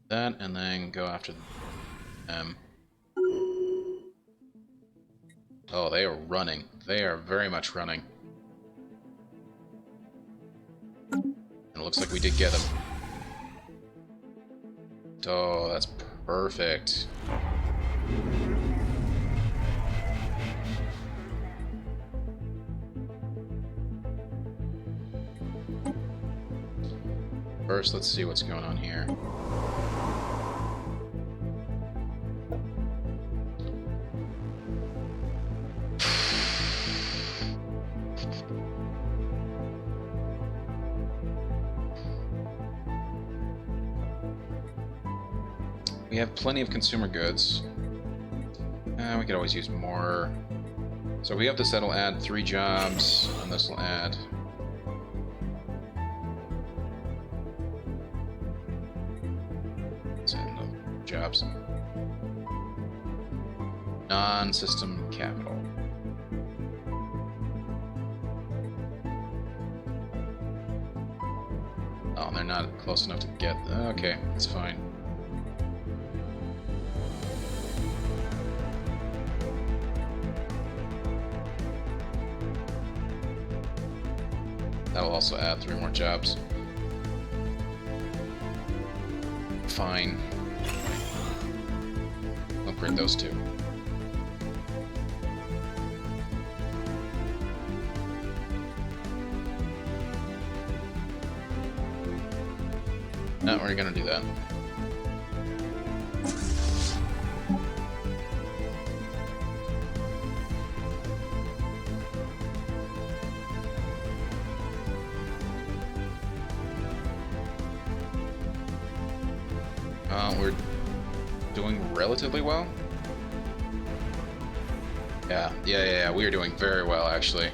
That, and then go after them. Oh, they are running. They are very much running. And it looks like we did get them. Oh, that's perfect. First, let's see what's going on here. We have plenty of consumer goods. We could always use more. So we have this, that'll add 3 jobs, and this will add... Let's add another jobs. Non-system capital. Oh, they're not close enough to get... Okay, that's fine. That'll also add 3 more jobs. Fine. Upgrade those 2. No, we're gonna do that. We're doing relatively well. Yeah, we are doing very well, actually.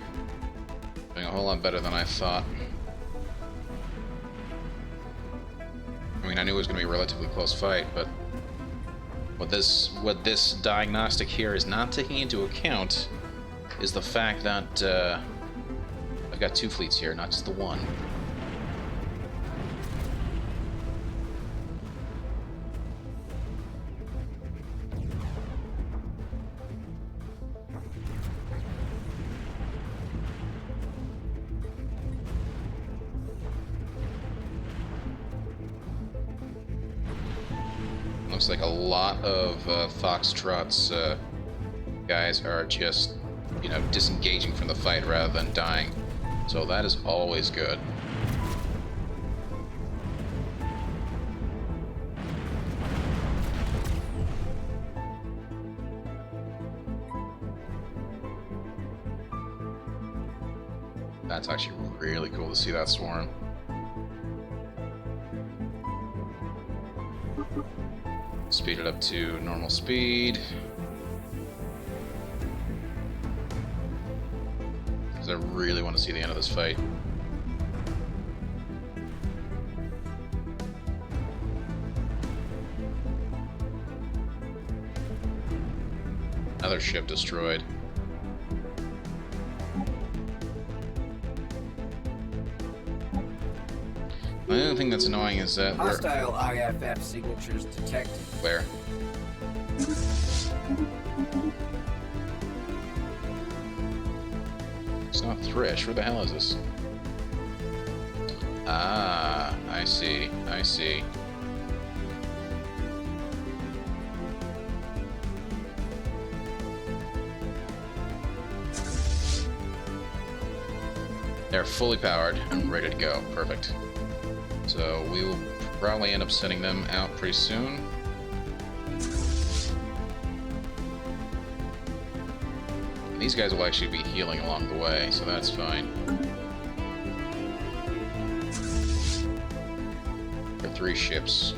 Doing a whole lot better than I thought. I mean, I knew it was going to be a relatively close fight, but what this diagnostic here is not taking into account is the fact that I've got 2 fleets here, not just the one. Looks like a lot of Foxtrot's guys are just, disengaging from the fight rather than dying. So that is always good. That's actually really cool to see that swarm. Speed it up to normal speed. Because I really want to see the end of this fight. Another ship destroyed. The only thing that's annoying is that Hostile IFF signatures detected. Where? It's not Thrish. Where the hell is this? Ah, I see. I see. They're fully powered and ready to go. Perfect. So we will probably end up sending them out pretty soon. And these guys will actually be healing along the way, so that's fine. There are 3 ships.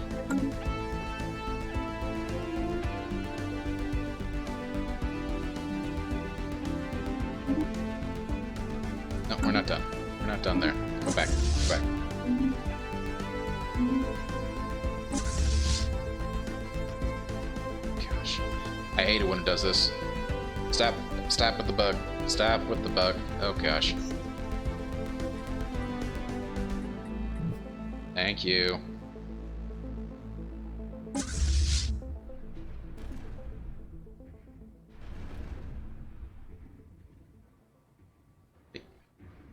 No, we're not done. We're not done there. Go back. Go back. Gosh. I hate it when it does this. Stop. Stop with the bug. Stop with the bug. Oh gosh. Thank you.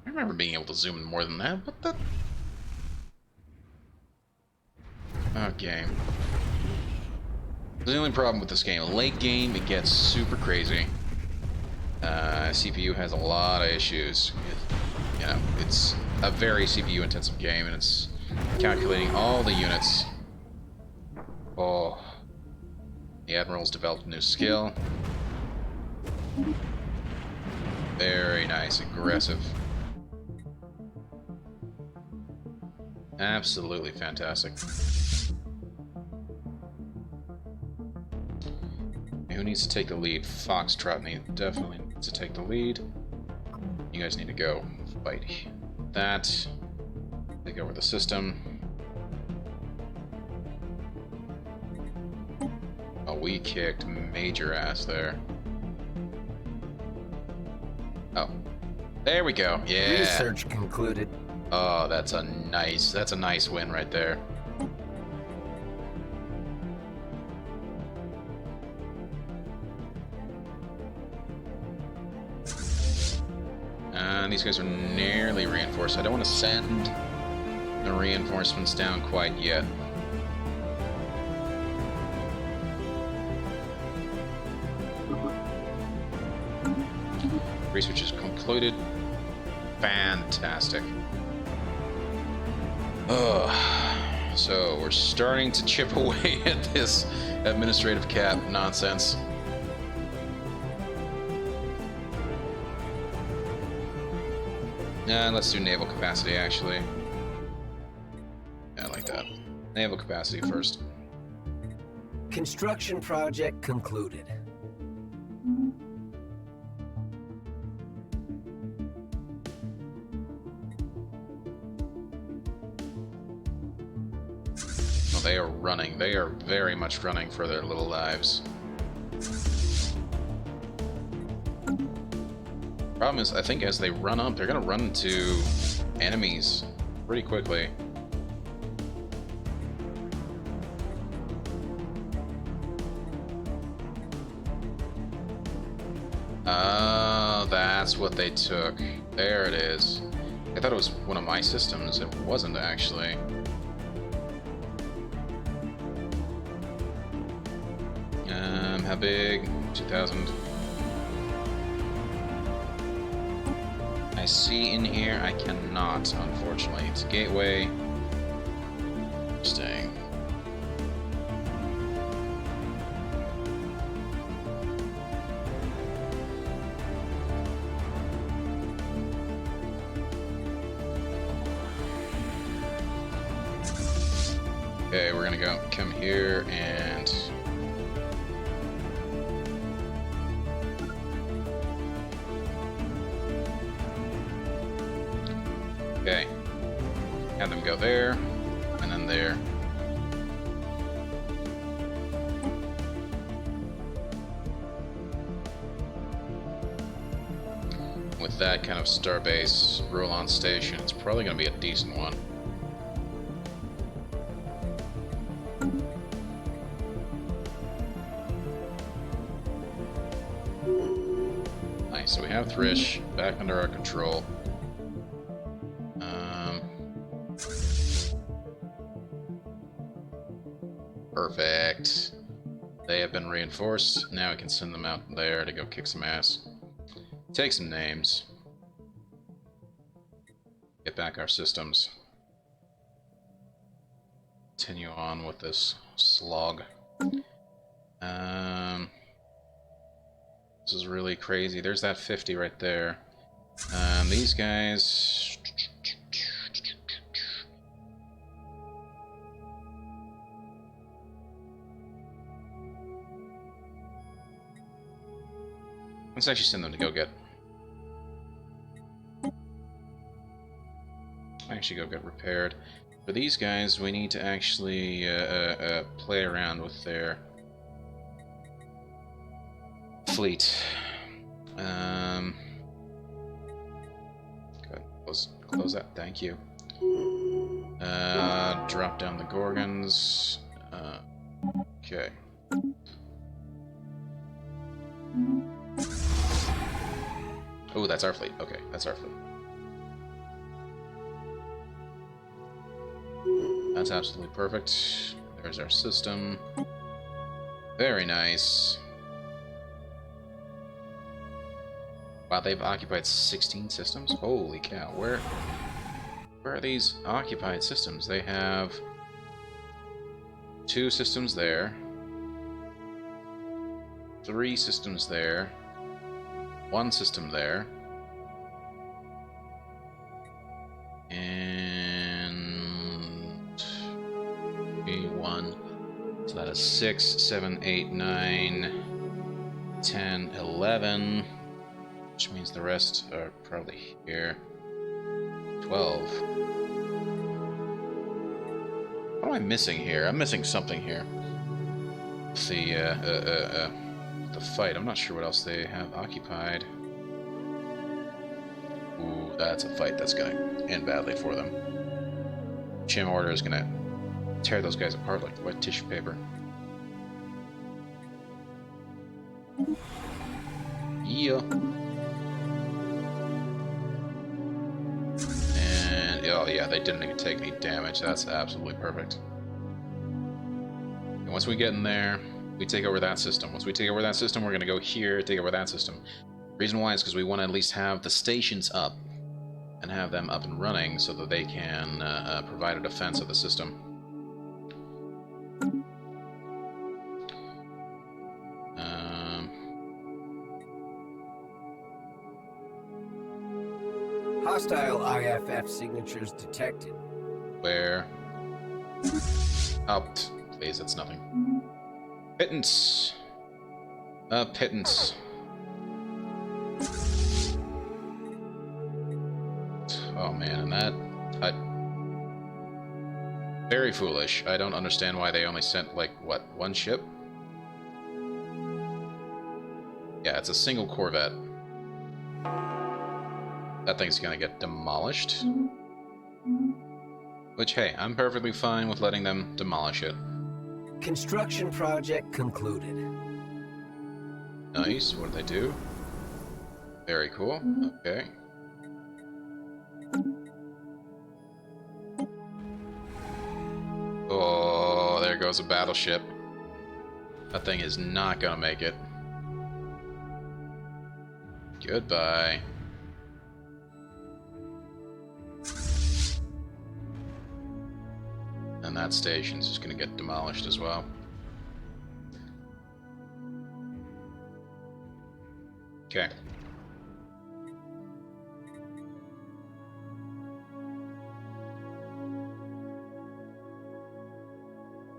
I remember being able to zoom in more than that. What the? Okay. The only problem with this game, late game, it gets super crazy. CPU has a lot of issues. You know, it's a very CPU intensive game, and it's calculating all the units. Oh. The Admiral's developed a new skill. Very nice, aggressive. Absolutely fantastic. Who needs to take the lead? Foxtrot definitely needs to take the lead. You guys need to go fight that. Take over the system. Oh, we kicked major ass there. Oh, there we go. Yeah. Research concluded. Oh, that's a nice win right there. And these guys are nearly reinforced. I don't want to send the reinforcements down quite yet. Research is concluded. Fantastic. So we're starting to chip away at this administrative cap nonsense. Let's do naval capacity, actually. Yeah, I like that. Naval capacity first. Construction project concluded. Well, they are running. They are very much running for their little lives. Problem is, I think as they run up, they're gonna run into enemies pretty quickly. Oh, that's what they took. There it is. I thought it was one of my systems. It wasn't actually. How big? 2,000. I see in here. I cannot, unfortunately. It's a gateway. Interesting. Okay, we're gonna come here and okay, have them go there and then there. With that kind of starbase roll-on station, it's probably going to be a decent one. Nice, so we have Thrish back under our control. Perfect. They have been reinforced. Now we can send them out there to go kick some ass. Take some names. Get back our systems. Continue on with this slog. This is really crazy. There's that 50 right there. These guys... Let's actually send them to go get... repaired. For these guys, we need to actually play around with their fleet. Good. Close that. Thank you. Drop down the Gorgons. Okay. Oh, that's our fleet. Okay, that's our fleet. That's absolutely perfect. There's our system. Very nice. Wow, they've occupied 16 systems? Holy cow. Where are these occupied systems? They have 2 systems there. 3 systems there. 1 system there. And 1. So that is 6, 7, 8, 9, 10, 11. Which means the rest are probably here. 12. What am I missing here? I'm missing something here. The fight. I'm not sure what else they have occupied. Ooh, that's a fight that's going to end badly for them. Chim Order is going to tear those guys apart like wet tissue paper. Yeah. And, oh yeah, they didn't even take any damage. That's absolutely perfect. And once we get in there, we take over that system. Once we take over that system, we're going to go here, take over that system. Reason why is because we want to at least have the stations up and have them up and running so that they can provide a defense of the system. Hostile IFF signatures detected. Where? Oh, please, it's nothing. Pittance. Pittance. Oh man, and that... very foolish. I don't understand why they only sent, like, what, 1 ship? Yeah, it's a single Corvette. That thing's gonna get demolished. Which, hey, I'm perfectly fine with letting them demolish it. Construction project concluded. Nice, what did they do? Very cool, okay. Oh, there goes a battleship. That thing is not gonna make it. Goodbye. And that station's just gonna get demolished as well. Okay.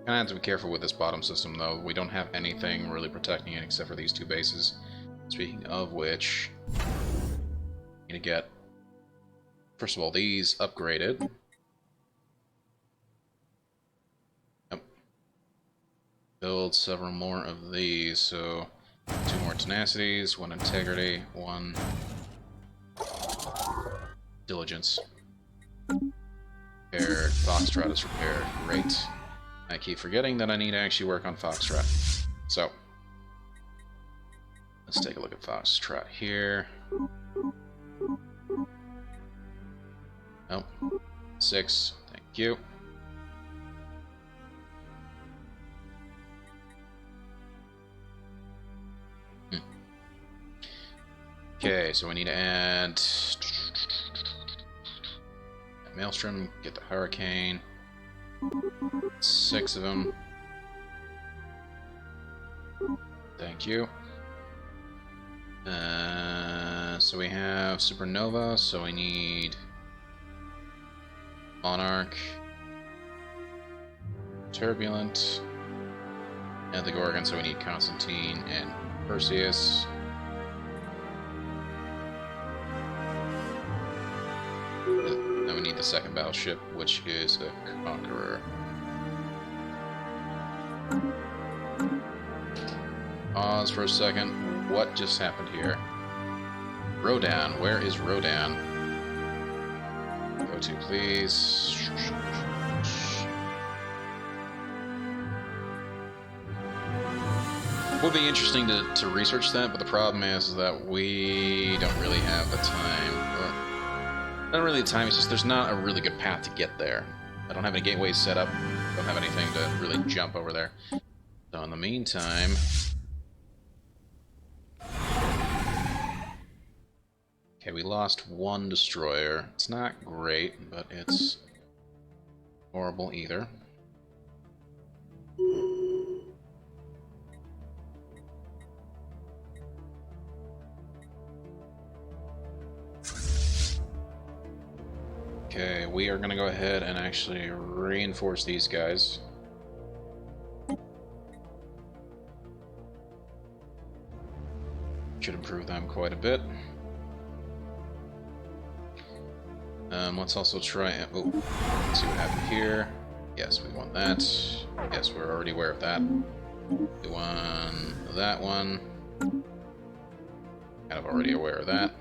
Gonna have to be careful with this bottom system, though. We don't have anything really protecting it except for these two bases. Speaking of which, need to get, first of all, these upgraded. Yep. Build several more of these, so 2 more tenacities, 1 integrity, 1 diligence. Repaired. Foxtrot is repaired. Great. I keep forgetting that I need to actually work on Foxtrot. So, let's take a look at Foxtrot here. Oh, 6. Thank you. Okay, so we need to add Maelstrom, get the Hurricane. 6 of them. Thank you. So we have Supernova, so we need Monarch, Turbulent, and the Gorgon, so we need Constantine and Perseus. Then we need the second battleship, which is the Conqueror. Pause for a second. What just happened here? Rodan. Where is Rodan? Go to, please. Would be interesting to research that, but the problem is that we don't really have the time. Not really the time, it's just there's not a really good path to get there. I don't have any gateways set up. Don't have anything to really jump over there. So in the meantime... Okay, we lost 1 destroyer. It's not great, but it's horrible either. Okay, we are going to go ahead and actually reinforce these guys. Should improve them quite a bit. Let's also try and... Oh, let's see what happened here. Yes, we want that. Yes, we're already aware of that. We want that one. Kind of already aware of that.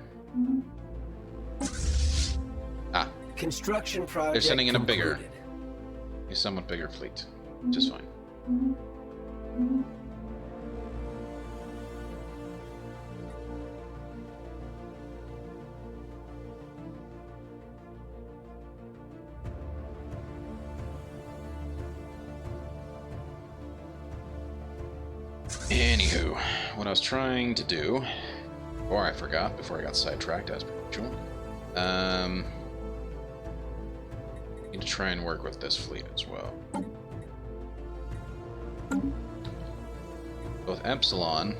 Ah. Construction project They're sending in a concluded. somewhat bigger fleet, which is fine. Anywho, what I was trying to do, or I forgot before I got sidetracked as per usual, need to try and work with this fleet as well. Both Epsilon,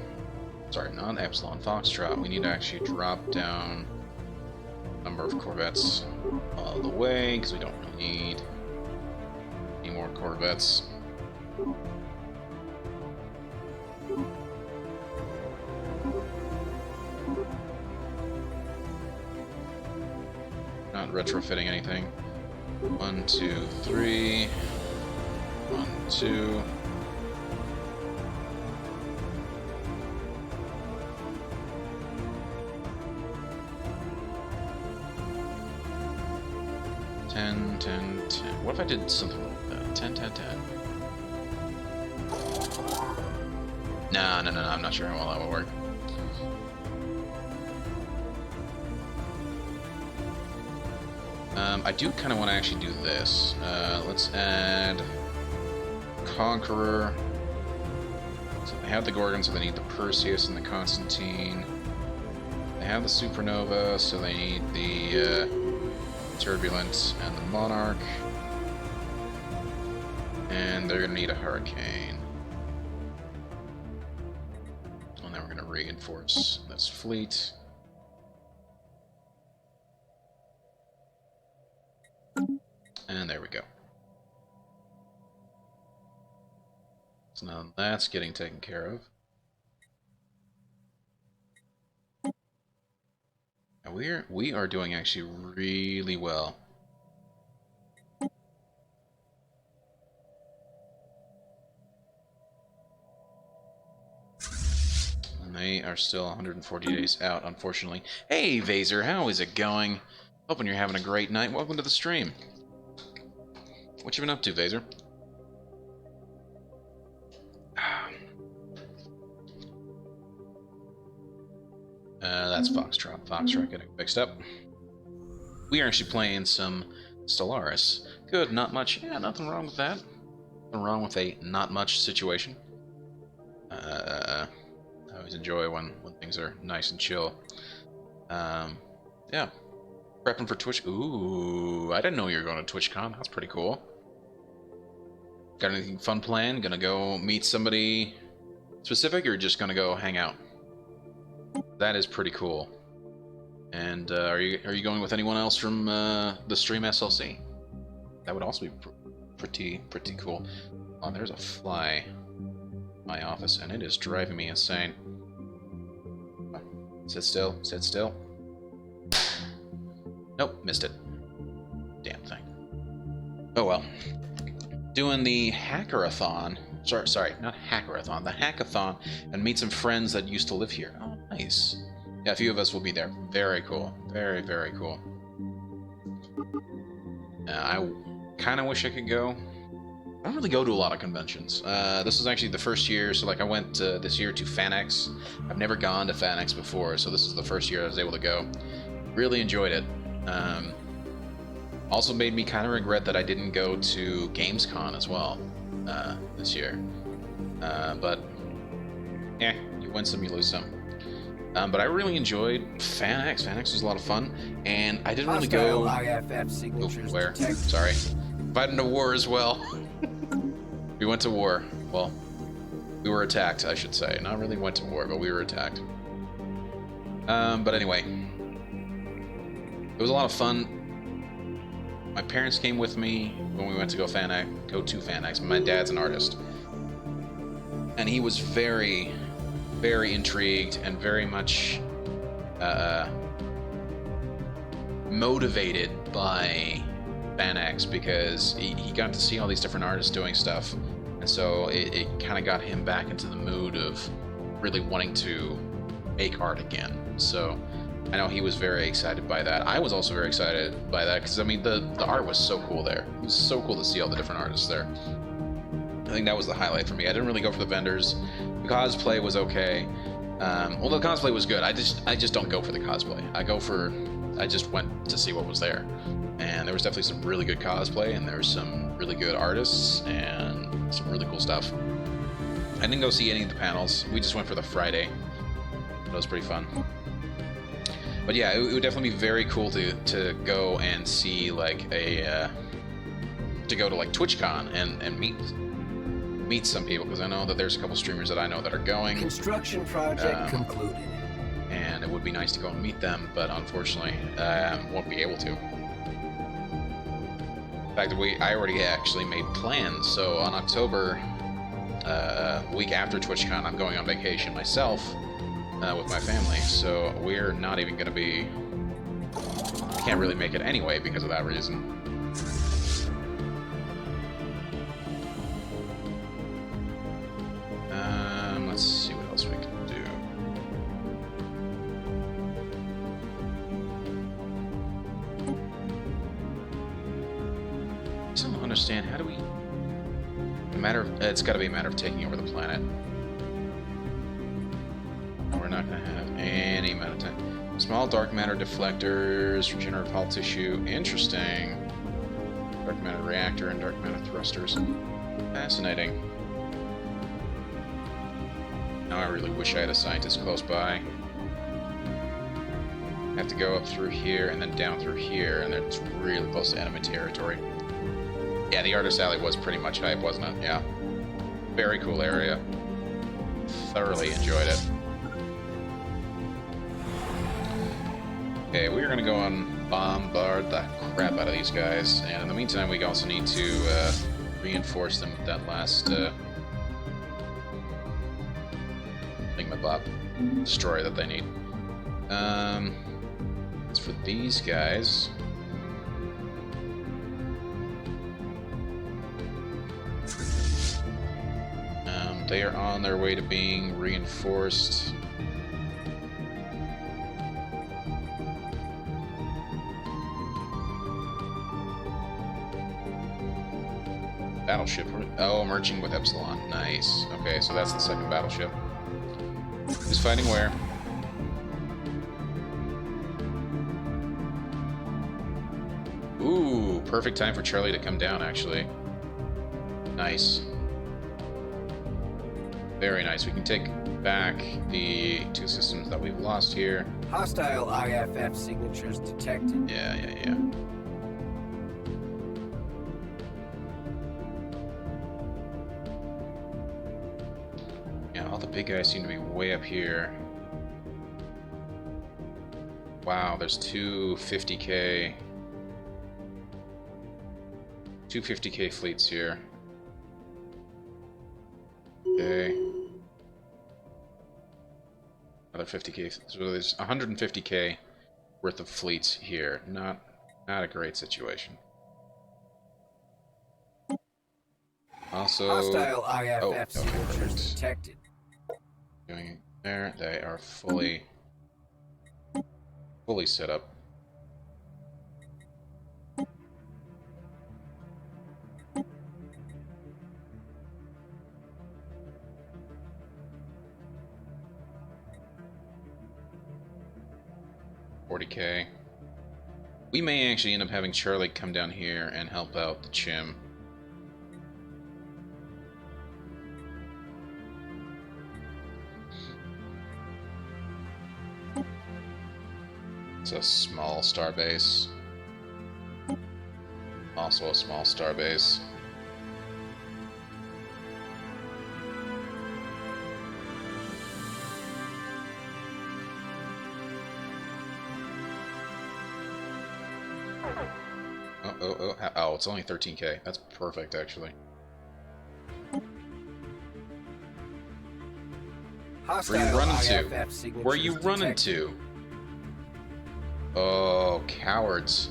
sorry, not Epsilon, Foxtrot, we need to actually drop down number of Corvettes all the way, because we don't really need any more Corvettes. Not retrofitting anything. 1, 2, 3. 1, 2. What if I did something like that? 10, 10, 10. No, I'm not sure how well that will work. I do kind of want to actually do this. Let's add Conqueror. So they have the Gorgon, so they need the Perseus and the Constantine. They have the Supernova, so they need the Turbulent and the Monarch. And they're going to need a Hurricane. And then we're going to reinforce this fleet. And there we go. So now that's getting taken care of. And we are doing actually really well. And they are still 140 days out, unfortunately. Hey, Vaser, how is it going? Hoping you're having a great night. Welcome to the stream. What you been up to, Vaser? That's Foxtrot. Foxtrot getting fixed up. We are actually playing some Stellaris. Good, not much. Yeah, nothing wrong with that. Nothing wrong with a not much situation. I always enjoy when things are nice and chill. Yeah. Prepping for Twitch. Ooh, I didn't know you were going to TwitchCon. That's pretty cool. Got anything fun planned? Gonna go meet somebody specific, or just gonna go hang out? That is pretty cool. And are you going with anyone else from the stream SLC? That would also be pretty cool. Oh, there's a fly in my office, and it is driving me insane. Sit still. Sit still. Nope, missed it. Damn thing. Oh well. Doing the hackerathon. Sorry, not hackerathon. The hackathon, and meet some friends that used to live here. Oh, nice. Yeah, a few of us will be there. Very cool. Very, very cool. I kind of wish I could go. I don't really go to a lot of conventions. This is actually the first year, so like I went this year to FanX. I've never gone to FanX before, so this is the first year I was able to go. Really enjoyed it. Also made me kind of regret that I didn't go to Gamescom as well this year. But yeah, you win some, you lose some. But I really enjoyed FanX. FanX was a lot of fun, and I didn't really go. IFF signatures where? detected. Sorry, fighting a war as well. We went to war. Well, we were attacked, I should say. Not really went to war, but we were attacked. But anyway, it was a lot of fun. My parents came with me when we went to go to FanX. My dad's an artist, and he was very, very intrigued and very much motivated by FanX because he got to see all these different artists doing stuff, and so it kind of got him back into the mood of really wanting to make art again. So I know he was very excited by that. I was also very excited by that because I mean the art was so cool there. It was so cool to see all the different artists there. I think that was the highlight for me. I didn't really go for the vendors. The cosplay was okay. Well, the cosplay was good. I just don't go for the cosplay. I just went to see what was there, and there was definitely some really good cosplay, and there were some really good artists and some really cool stuff. I didn't go see any of the panels. We just went for the Friday. That was pretty fun. But yeah, it would definitely be very cool to go and see like to go to like TwitchCon and meet some people, because I know that there's a couple streamers that I know that are going. Construction project concluded. And it would be nice to go and meet them, but unfortunately, won't be able to. In fact, I already actually made plans. So on October, week after TwitchCon, I'm going on vacation myself with my family. So we're not even going to be. I can't really make it anyway because of that reason. Let's see what else we can do. I still don't understand. How do we? It's got to be a matter of taking over the planet. We're not going to have any amount of time. Small dark matter deflectors, regenerative hull tissue. Interesting. Dark matter reactor and dark matter thrusters. Fascinating. Now I really wish I had a scientist close by. I have to go up through here and then down through here, and it's really close to enemy territory. Yeah, the Artist Alley was pretty much hype, wasn't it? Yeah. Very cool area. Thoroughly enjoyed it. Okay, we're gonna go and bombard the crap out of these guys, and in the meantime we also need to reinforce them with that last thingamabob destroyer that they need. As for these guys, they are on their way to being reinforced. Battleship. Oh, merging with Epsilon. Nice. Okay, so that's the second battleship. Who's fighting where? Ooh, perfect time for Charlie to come down, actually. Nice. Very nice. We can take back the two systems that we've lost here. Hostile IFF signatures detected. Yeah. All the big guys seem to be way up here. Wow, there's two 50K fleets here. Okay. Another 50K. So there's 150K worth of fleets here. Not a great situation. Also, Hostile IFF okay, signatures perfect. detected. Going there, they are fully set up. $40K. We may actually end up having Charlie come down here and help out the Chim. It's a small starbase. Also a small starbase. Oh, it's only 13K. That's perfect, actually. Where you running to? Where you running to? Oh, cowards.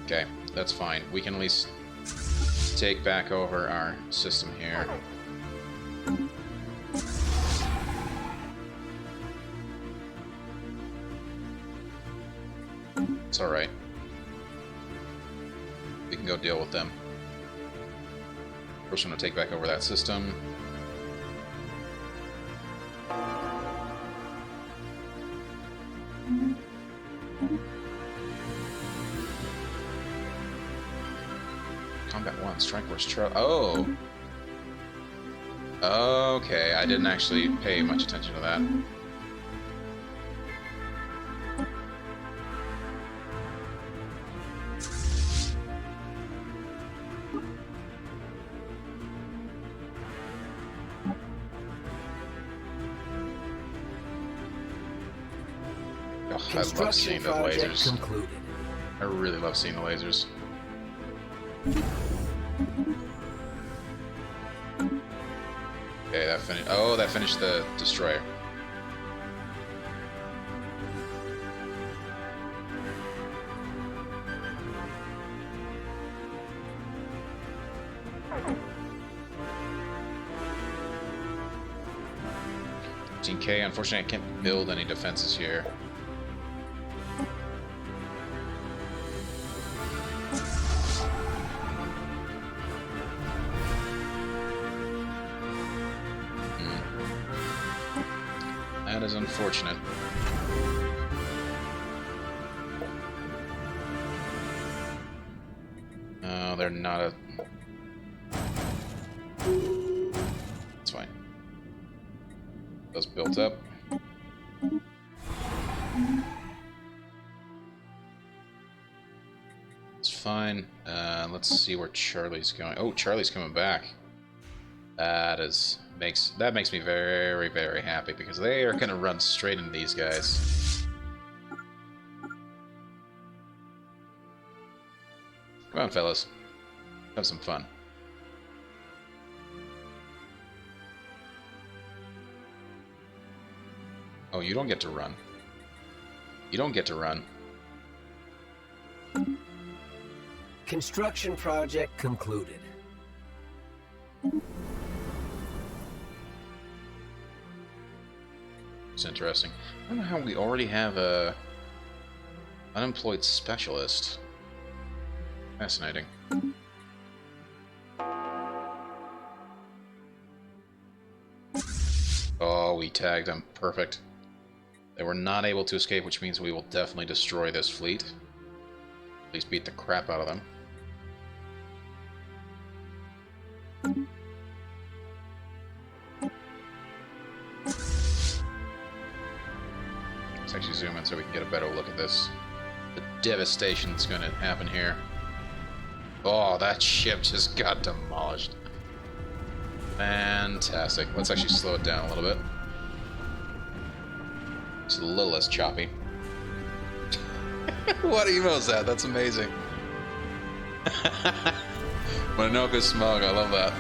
Okay, that's fine. We can at least take back over our system here. It's alright. We can go deal with them. First, I'm going to take back over that system. Combat 1, Strike Force Charlie. Oh! Okay, I didn't actually pay much attention to that. I love seeing the lasers. Concluded. I really love seeing the lasers. Okay, that finished. Oh, that finished the destroyer. $15K. Unfortunately, I can't build any defenses here. That is unfortunate. Oh, they're not a... It's fine. Those built up. It's fine. Let's see where Charlie's going. Oh, Charlie's coming back. That makes me very, very happy because they are going to run straight into these guys. Come on, fellas. Have some fun. Oh, you don't get to run. You don't get to run. Construction project concluded. It's interesting. I don't know how we already have a unemployed specialist. Fascinating. Oh, we tagged them. Perfect. They were not able to escape, which means we will definitely destroy this fleet. At least beat the crap out of them. Let's actually zoom in so we can get a better look at this. The devastation that's going to happen here. Oh, that ship just got demolished. Fantastic. Let's actually slow it down a little bit. It's a little less choppy. What emo is that? That's amazing. Mononoke Smug, I love that.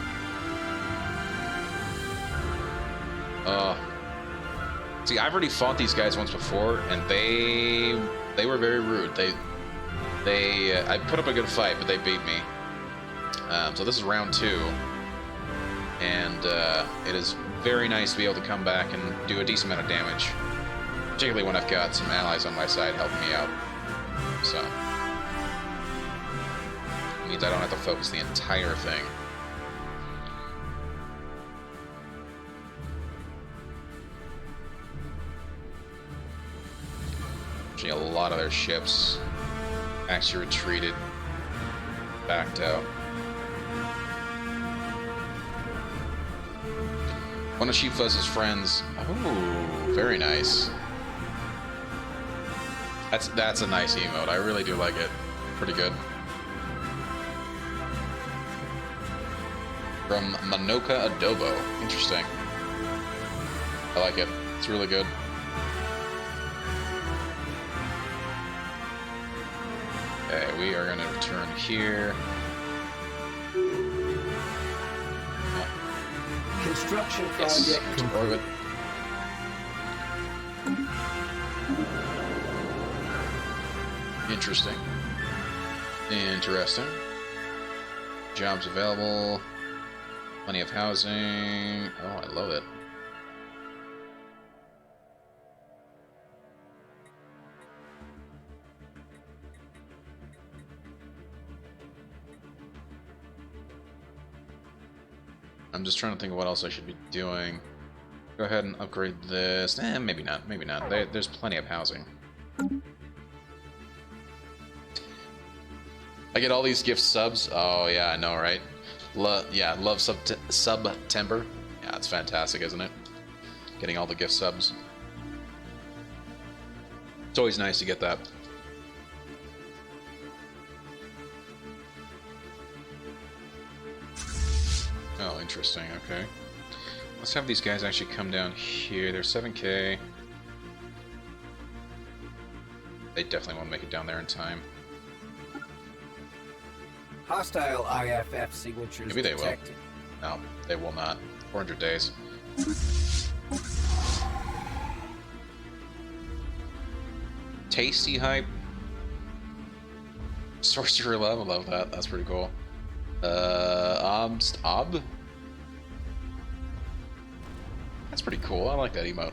See, I've already fought these guys once before, and they were very rude. I put up a good fight, but they beat me. So this is round 2, and it is very nice to be able to come back and do a decent amount of damage, particularly when I've got some allies on my side helping me out. So it means I don't have to focus the entire thing. Actually, a lot of their ships actually retreated, backed out. One of Sheepfuzz's friends. Oh, very nice. That's a nice emote. I really do like it. Pretty good. From Manoka Adobo. Interesting. I like it. It's really good. Okay, we are going to return here. Construction Yes, project to orbit. Interesting. Interesting. Jobs available. Plenty of housing. Oh, I love it. I'm just trying to think of what else I should be doing. Go ahead and upgrade this. Maybe not. Maybe not. There's plenty of housing. I get all these gift subs. Oh yeah, I know, right? Love September. Yeah, it's fantastic, isn't it? Getting all the gift subs. It's always nice to get that. Oh, interesting. Okay. Let's have these guys actually come down here. They're 7K. They definitely won't make it down there in time. Hostile IFF signatures Maybe they detected. will. No, they will not. 400 days. Tasty hype. Sorcerer Love, I love that. That's pretty cool. Ob? That's pretty cool. I like that emote.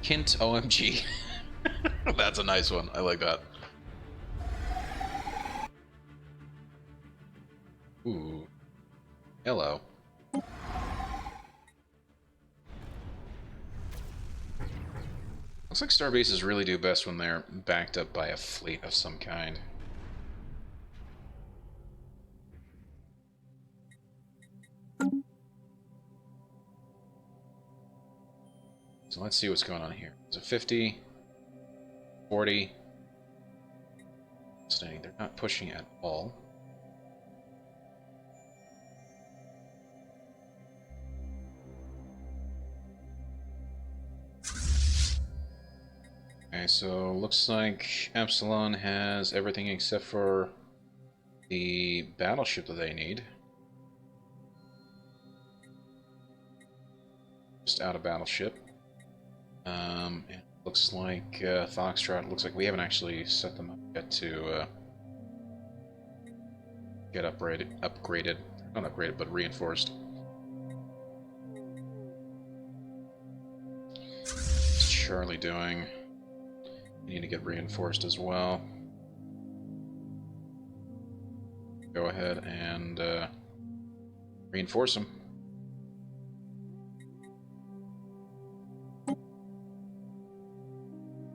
Kint OMG. That's a nice one. I like that. Ooh. Hello. Looks like starbases really do best when they're backed up by a fleet of some kind. So let's see what's going on here. Is it 50? 40? Standing. They're not pushing at all. Okay, so looks like Epsilon has everything except for the battleship that they need. Just out of battleship. It looks like Foxtrot. Looks like we haven't actually set them up yet to get upgraded. Not upgraded, but reinforced. What's Charlie doing? You need to get reinforced as well. Go ahead and reinforce them.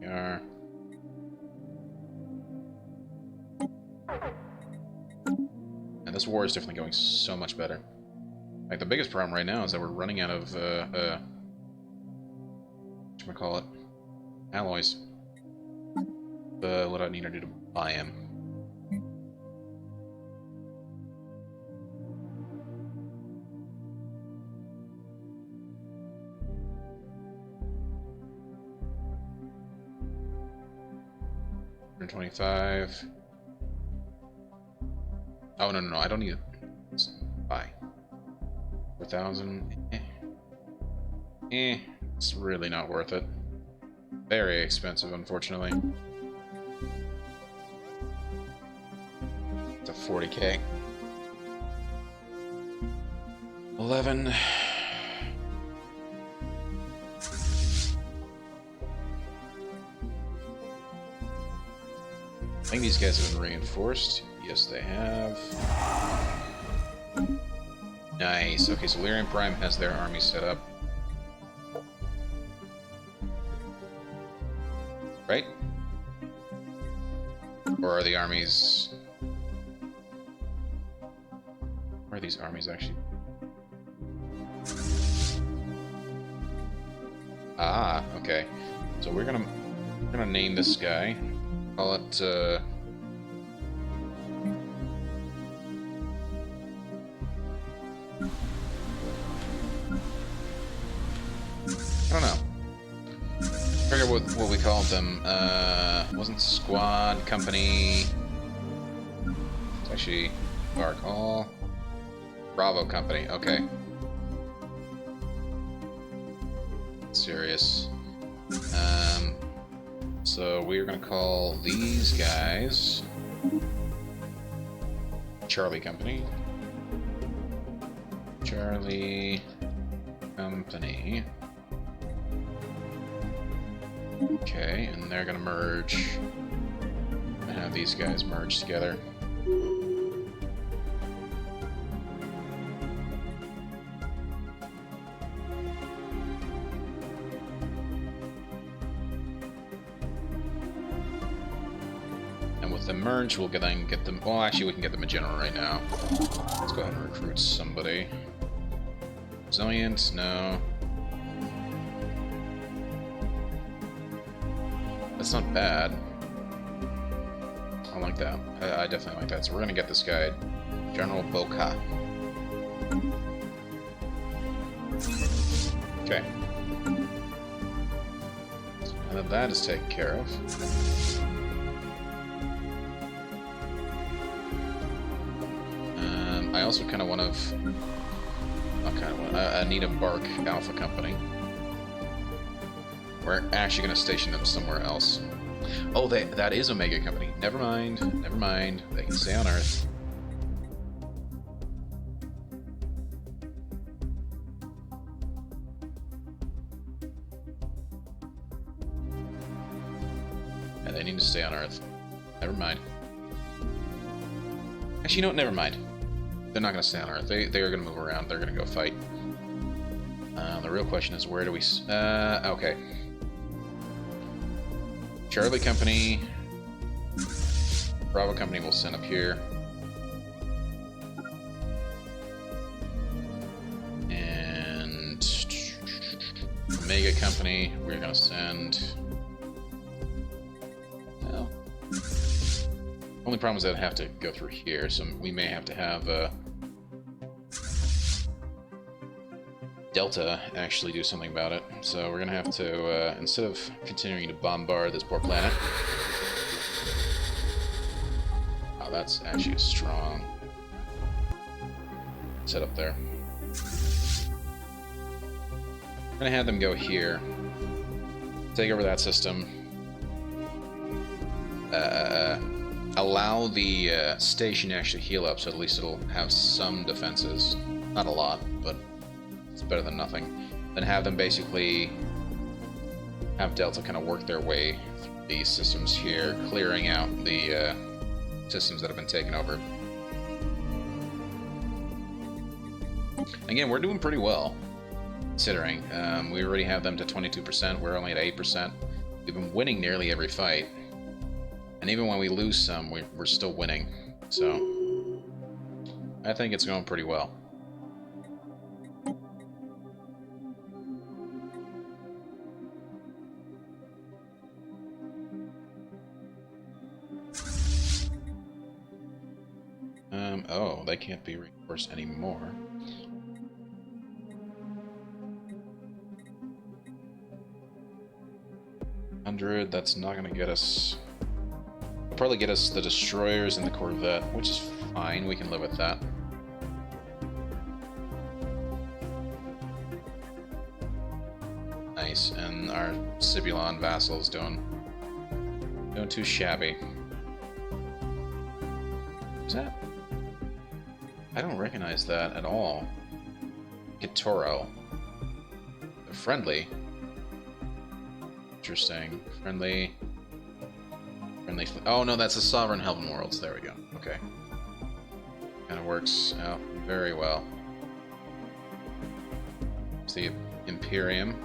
We are. And this war is definitely going so much better. Like, the biggest problem right now is that we're running out of whatchamacallit, alloys. What I need to do to buy him. $125. Oh, no, I don't need it. Buy. 4,000. It's really not worth it. Very expensive, unfortunately. It's a 40k. 11. I think these guys have been reinforced. Yes, they have. Nice. Okay, so Lyrian Prime has their army set up. Right? Or are the armies... Where are these armies actually? Ah, okay. So we're gonna name this guy. Call it I don't know. I forget what we called them. Wasn't Squad Company. It's actually Call. Bravo Company, okay. Serious. So we're gonna call these guys Charlie Company. Charlie Company. Okay, and they're gonna merge and have these guys merge together. The merge, we'll then get them. Well, actually, we can get them a general right now. Let's go ahead and recruit somebody. Resilient? No. That's not bad. I like that. I definitely like that. So we're gonna get this guy, General Boca. Okay. And then that is taken care of. I also kind of want to... Not kind of want... I need a Bark Alpha Company. We're actually going to station them somewhere else. Oh, that is Omega Company. Never mind. Never mind. They can stay on Earth. Yeah, they need to stay on Earth. Never mind. Actually, you know what? Never mind. They're not going to stay on Earth. They are going to move around. They're going to go fight. The real question is, where do we... okay. Charlie Company. Bravo Company will send up here. And... Omega Company, we're going to send... Well... Only problem is that I have to go through here, so we may have to have Delta actually do something about it. So we're gonna have to, instead of continuing to bombard this poor planet... Oh, that's actually strong. Set up there. I'm gonna have them go here. Take over that system. Allow the station to actually heal up, so at least it'll have some defenses. Not a lot, but it's better than nothing. Then have them basically have Delta kind of work their way through these systems here, clearing out the systems that have been taken over. Again, we're doing pretty well, considering. We already have them to 22%, we're only at 8%. We've been winning nearly every fight. And even when we lose some, we're still winning. So, I think it's going pretty well. Oh, they can't be reinforced anymore. That's not gonna get us. It'll probably get us the destroyers and the Corvette, which is fine. We can live with that. Nice, and our Sibulon vassal's doing too shabby. Who's that? I don't recognize that at all. Gitoro. They're friendly. Interesting. Friendly. Oh no, that's the Sovereign Heaven Worlds. There we go. Okay. Kind of works out very well. It's the Imperium.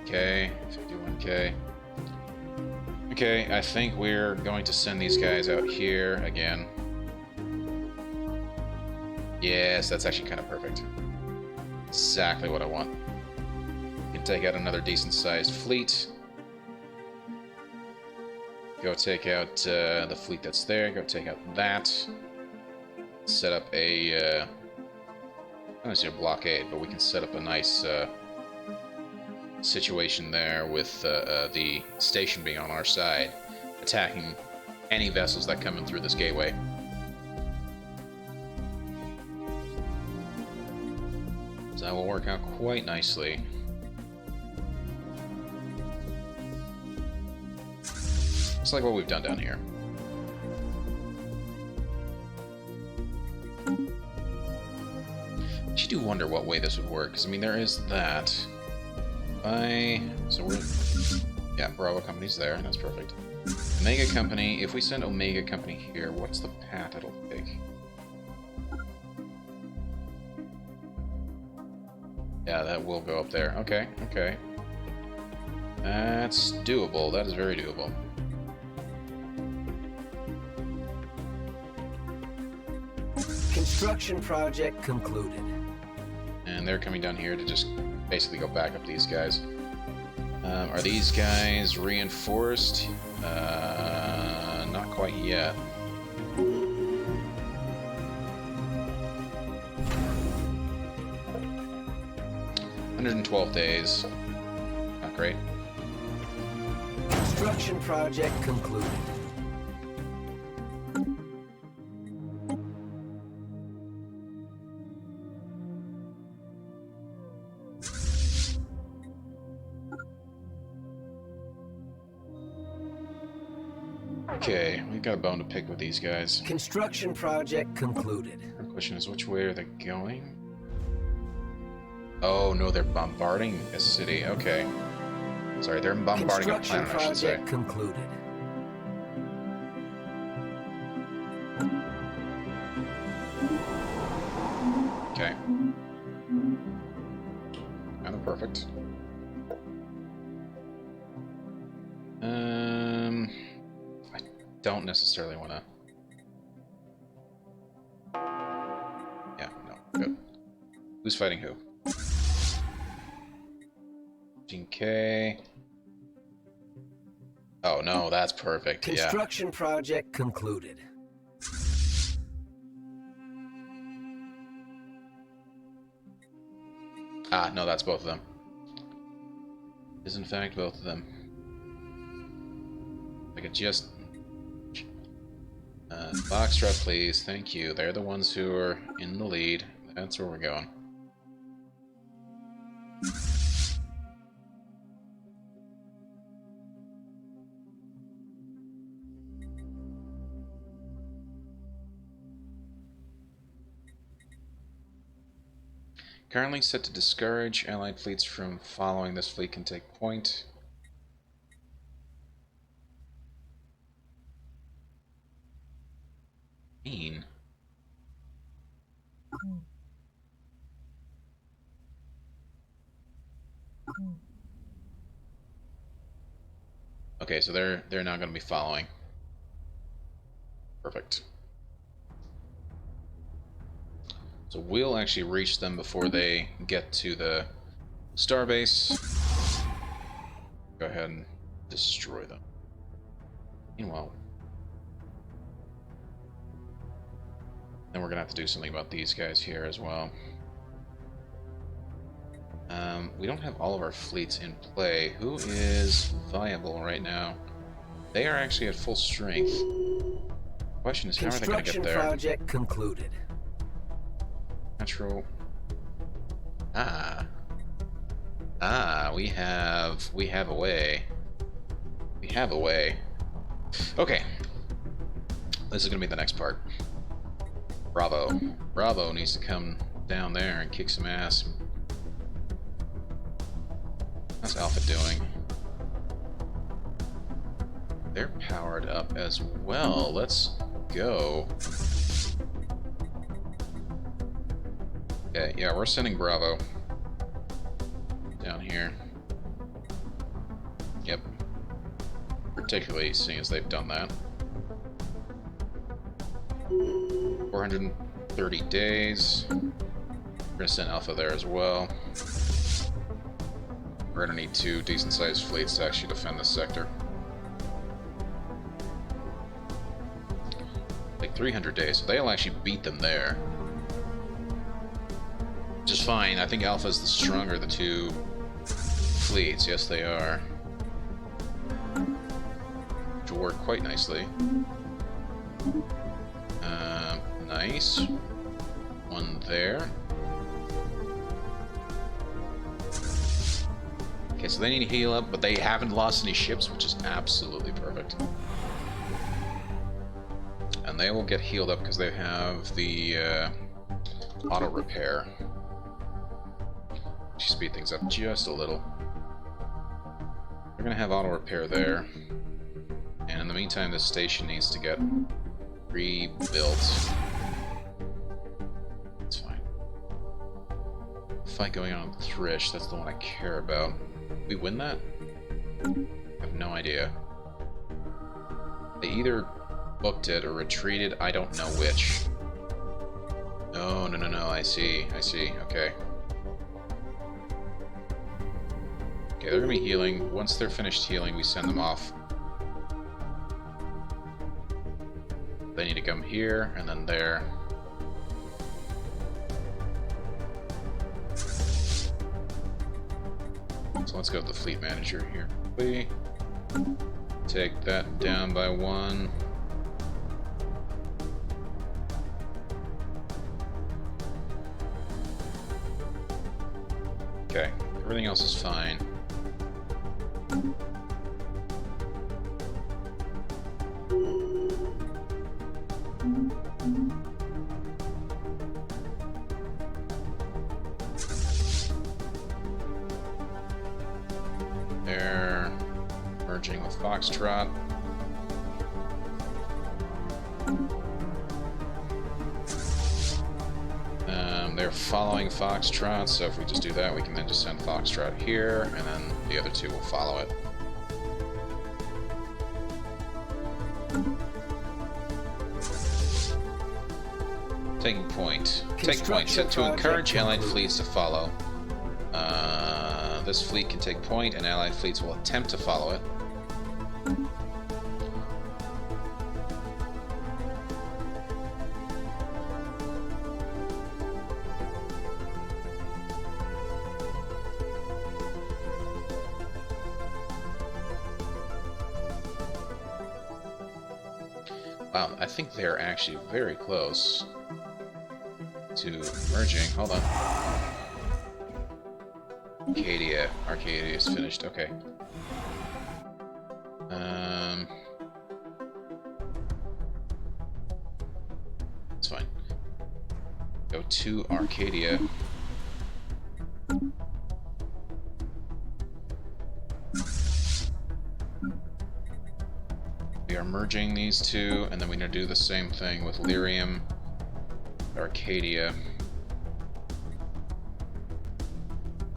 Okay, 51k. Okay, I think we're going to send these guys out here again. Yes, that's actually kind of perfect. Exactly what I want. We can take out another decent-sized fleet. Go take out the fleet that's there. Go take out that. Set up a... I don't necessarily a blockade, but we can set up a nice situation there with the station being on our side, attacking any vessels that come in through this gateway. So that will work out quite nicely. It's like what we've done down here. I do wonder what way this would work, because I mean there is that. So we're... Yeah, Bravo Company's there, that's perfect. Omega Company, if we send Omega Company here, what's the path it'll take? Yeah, that will go up there. Okay, okay. That's doable, that is very doable. Construction project concluded. And they're coming down here to just basically go back up these guys. Are these guys reinforced? Not quite yet. $112 days. Not great. Construction project concluded. Okay, we've got a bone to pick with these guys. Construction project concluded. The question is, which way are they going? Oh no, they're bombarding a city. Okay. Sorry, they're bombarding a planet, I should say. Construction project concluded. Okay. Kind of perfect. I don't necessarily want to... Yeah, no, good. Who's fighting who? 15k. Oh no, that's perfect. Construction project concluded. Ah, no, that's both of them. Is in fact both of them. I could just... Foxtrot, please. Thank you. They're the ones who are in the lead. That's where we're going. Currently set to discourage allied fleets from following. This fleet can take point. Mean. Okay, so they're not going to be following. Perfect. So we'll actually reach them before they get to the starbase. Go ahead and destroy them. Meanwhile, then we're gonna have to do something about these guys here as well. We don't have all of our fleets in play. Who is viable right now? They are actually at full strength. Question is, how are they gonna get there? Construction project concluded. Natural. We have a way. We have a way. Okay. This is gonna be the next part. Bravo. Bravo needs to come down there and kick some ass. How's Alpha doing? They're powered up as well. Let's go. Okay, yeah, we're sending Bravo down here. Yep. Particularly seeing as they've done that. 430 days. We're gonna send Alpha there as well. We're gonna need 2 decent-sized fleets to actually defend this sector. Like 300 days, so they'll actually beat them there. Which is fine. I think Alpha's the stronger of the 2 fleets. Yes, they are. Which will work quite nicely. Nice. One there. Okay, so they need to heal up, but they haven't lost any ships, which is absolutely perfect. And they will get healed up because they have the auto repair. Speed things up just a little. They're gonna have auto repair there. And in the meantime, this station needs to get rebuilt. That's fine. Fight going on with Thrish, that's the one I care about. We win that? I have no idea. They either booked it or retreated, I don't know which. No, I see, okay. Okay, they're gonna be healing. Once they're finished healing, we send them off. They need to come here, and then there. So let's go with the fleet manager here. We take that down by 1. Okay, everything else is fine. They're merging with Foxtrot. They're following Foxtrot, so if we just do that, we can then just send Foxtrot here, and then the other 2 will follow it. Taking point. Take point. Set to encourage allied fleets to follow. This fleet can take point, and allied fleets will attempt to follow it. Wow, I think they're actually very close to merging. Hold on. Arcadia is finished. Okay. It's fine. Go to Arcadia. We are merging these two, and then we're going to do the same thing with Lyrium, Arcadia.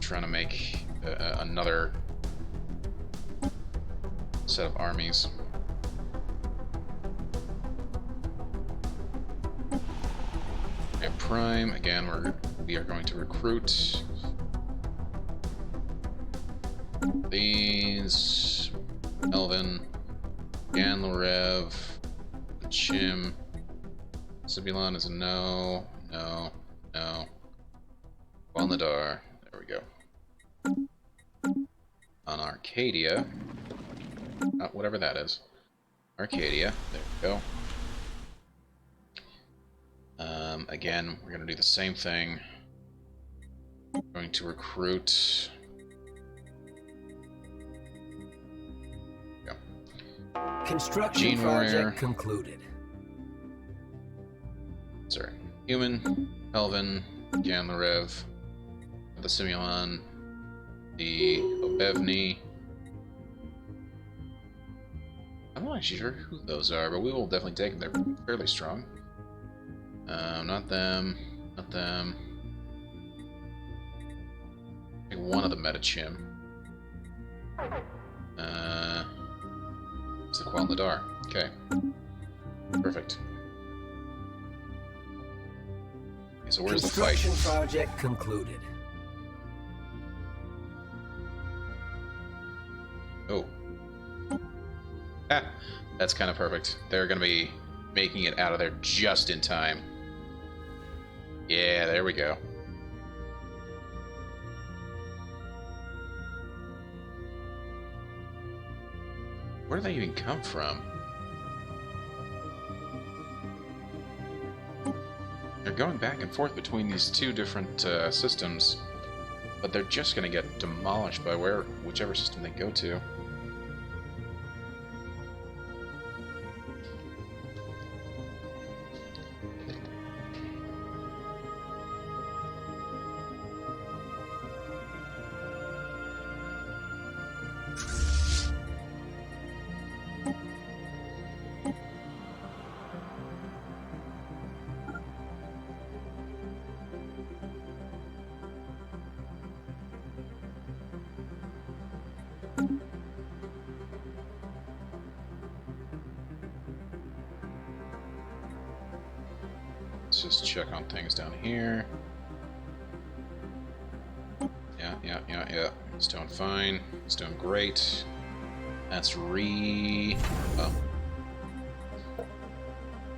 Trying to make another set of armies. And Prime, again, we are going to recruit these, Elvin, Ganlarev, Chim, Sibulon is a no, no, no. Walnadar, there we go. On Arcadia, whatever that is. Arcadia, there we go. Again, we're going to do the same thing. We're going to recruit... Construction Gene project Warrior. concluded. Sorry. Human, Elvin, Ganlarev, the Simulon, the Obevni. I'm not actually sure who those are, but we will definitely take them. They're fairly strong. Not them. Not them. I think one of the Metachim. It's the Qual Nadar. Okay. Perfect. Okay, so where's the fight? Construction project concluded. Oh. Ah, that's kind of perfect. They're going to be making it out of there just in time. Yeah, there we go. Where do they even come from? They're going back and forth between these two different systems, but they're just going to get demolished by whichever system they go to. Let's just check on things down here. Yeah. It's doing fine. It's doing great. That's oh.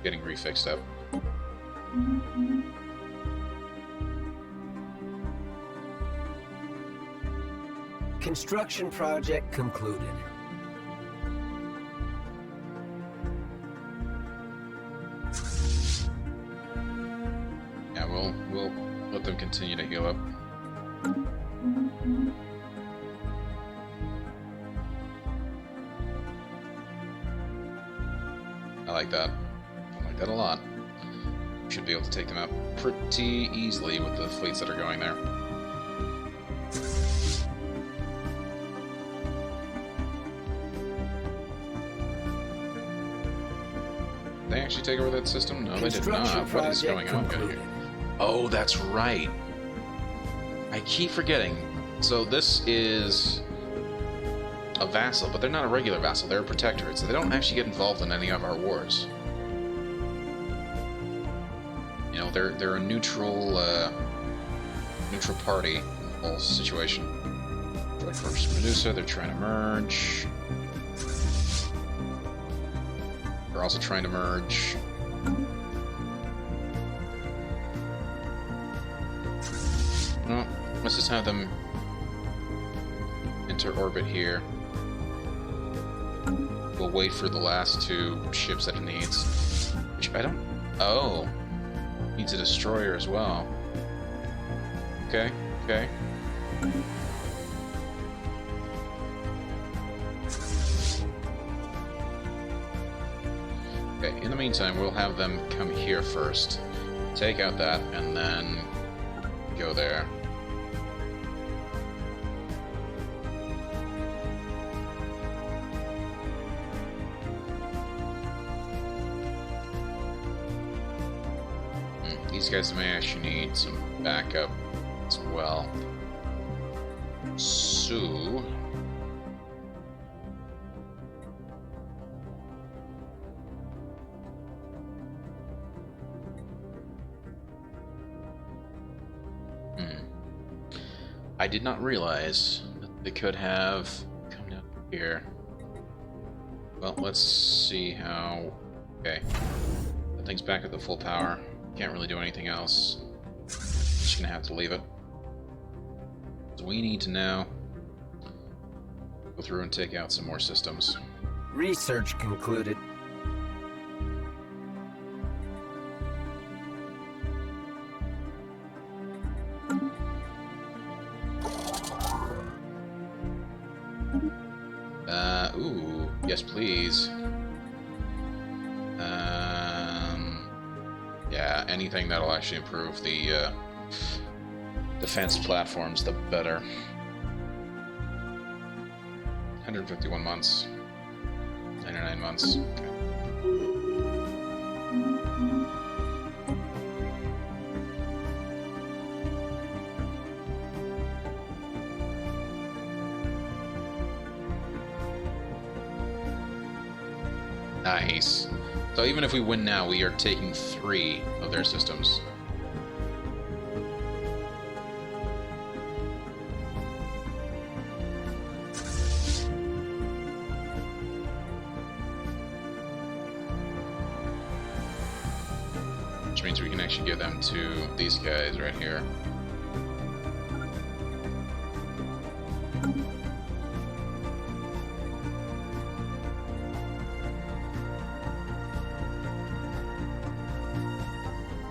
Getting refixed up. Construction project concluded. Yeah, we'll let them continue to heal up. I like that. I like that a lot. Should be able to take them out pretty easily with the fleets that are going there. Did they actually take over that system? No, they did not. What is going on here? Oh, that's right. I keep forgetting. So this is a vassal, but they're not a regular vassal. They're a protectorate, so they don't actually get involved in any of our wars. You know, they're a neutral party in the whole situation. Like first Medusa, they're trying to merge. They're also trying to merge. Well, let's just have them enter orbit here. we'll wait for the last 2 ships that it needs. Which I don't... Oh. Needs a destroyer as well. Okay, okay. Okay, in the meantime, we'll have them come here first. Take out that, and then go there. These guys may actually need some backup as well. So... I did not realize that they could have come down here. Well, let's see how... Okay. That thing's back at the full power. Can't really do anything else. Just gonna have to leave it. So we need to now go through and take out some more systems. Research concluded. Ooh, yes please. Yeah, anything that'll actually improve the defense platforms, the better. 151 months. 99 months. Okay. Nice. So even if we win now, we are taking 3 of their systems. Which means we can actually give them to these guys right here.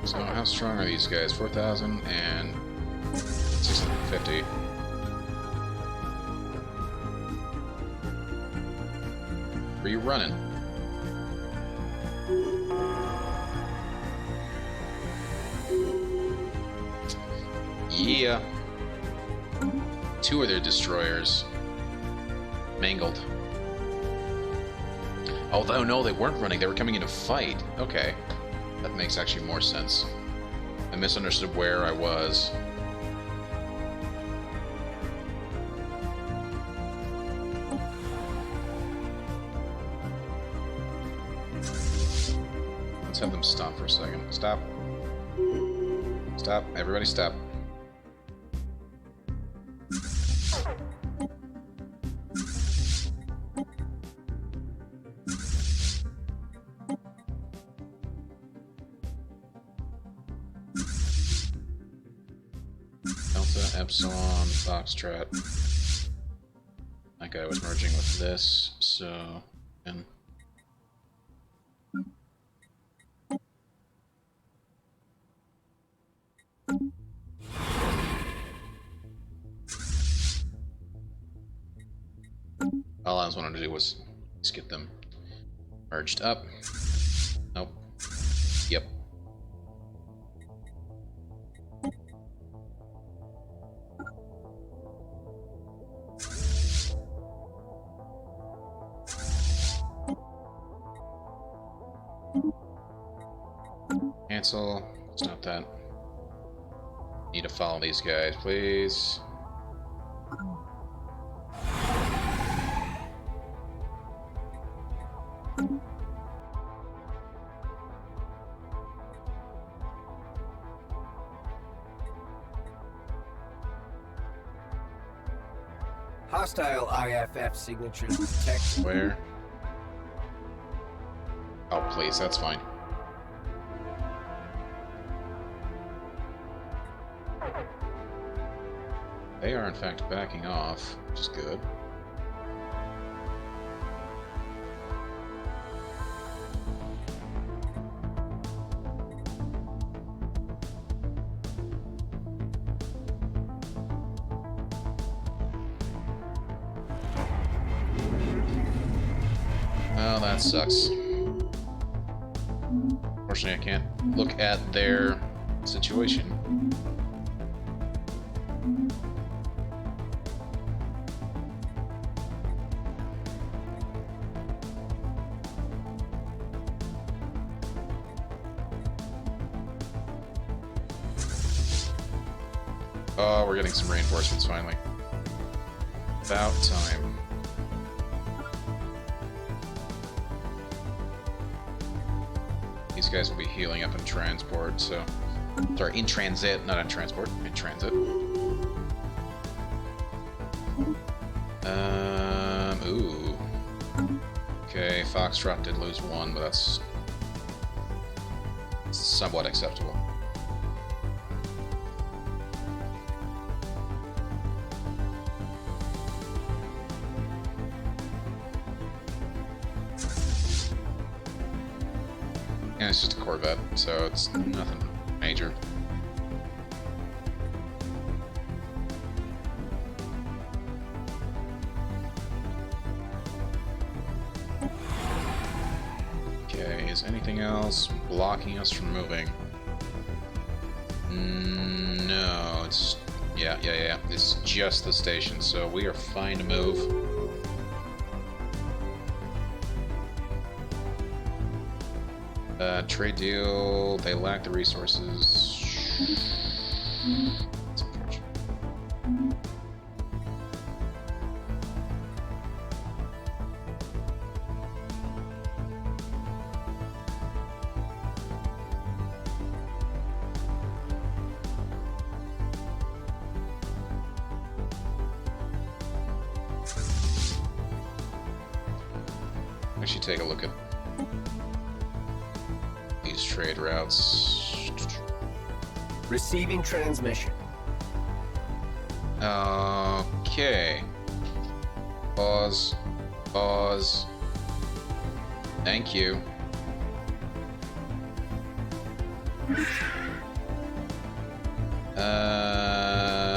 So how strong are these guys? 4,000 and 650. Where are you running? Yeah. 2 of their destroyers mangled. Although no, they weren't running. They were coming in to fight. Okay. That makes actually more sense. I misunderstood where I was. Let's have them stop for a second. Stop. Stop. Everybody stop. Epsilon, Foxtrot. That guy was merging with this, so... And... all I was wanting to do was just get them merged up. Nope. Yep. Cancel. Stop that. Need to follow these guys, please. Hostile IFF signatures detected. Where? Oh, please, that's fine. They are, in fact, backing off, which is good. Well, that sucks. Unfortunately, I can't look at their situation. Oh, we're getting some reinforcements finally. About time. These guys will be healing up in transport, so... Sorry, in transit, not in transport, in transit. Ooh. Okay, Foxtrot did lose one, but that's... somewhat acceptable. Yeah, it's just a Corvette, so it's nothing major. Okay, is anything else blocking us from moving? No, it's... Yeah. It's just the station, so we are fine to move. Trade deal, they lack the resources. It's unfortunate. I should take a look at these trade routes. Receiving transmission. Okay. Pause. Pause. Thank you.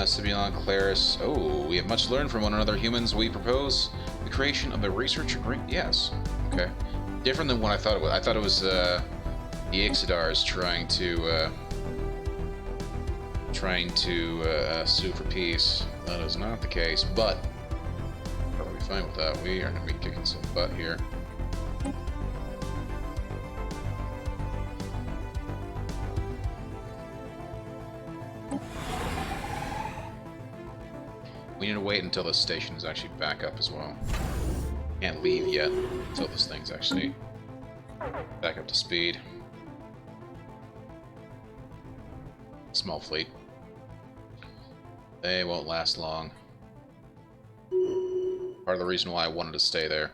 Sibilan, Claris. Oh, we have much learned from one another. Humans, we propose the creation of a research agreement. Yes. Okay. Different than what I thought it was. I thought it was, the Ix'idars trying to sue for peace. That is not the case, but probably fine with that. We are going to be kicking some butt here. We need to wait until the station is actually back up as well. Can't leave yet until this thing's actually back up to speed. Small fleet. They won't last long. Part of the reason why I wanted to stay there.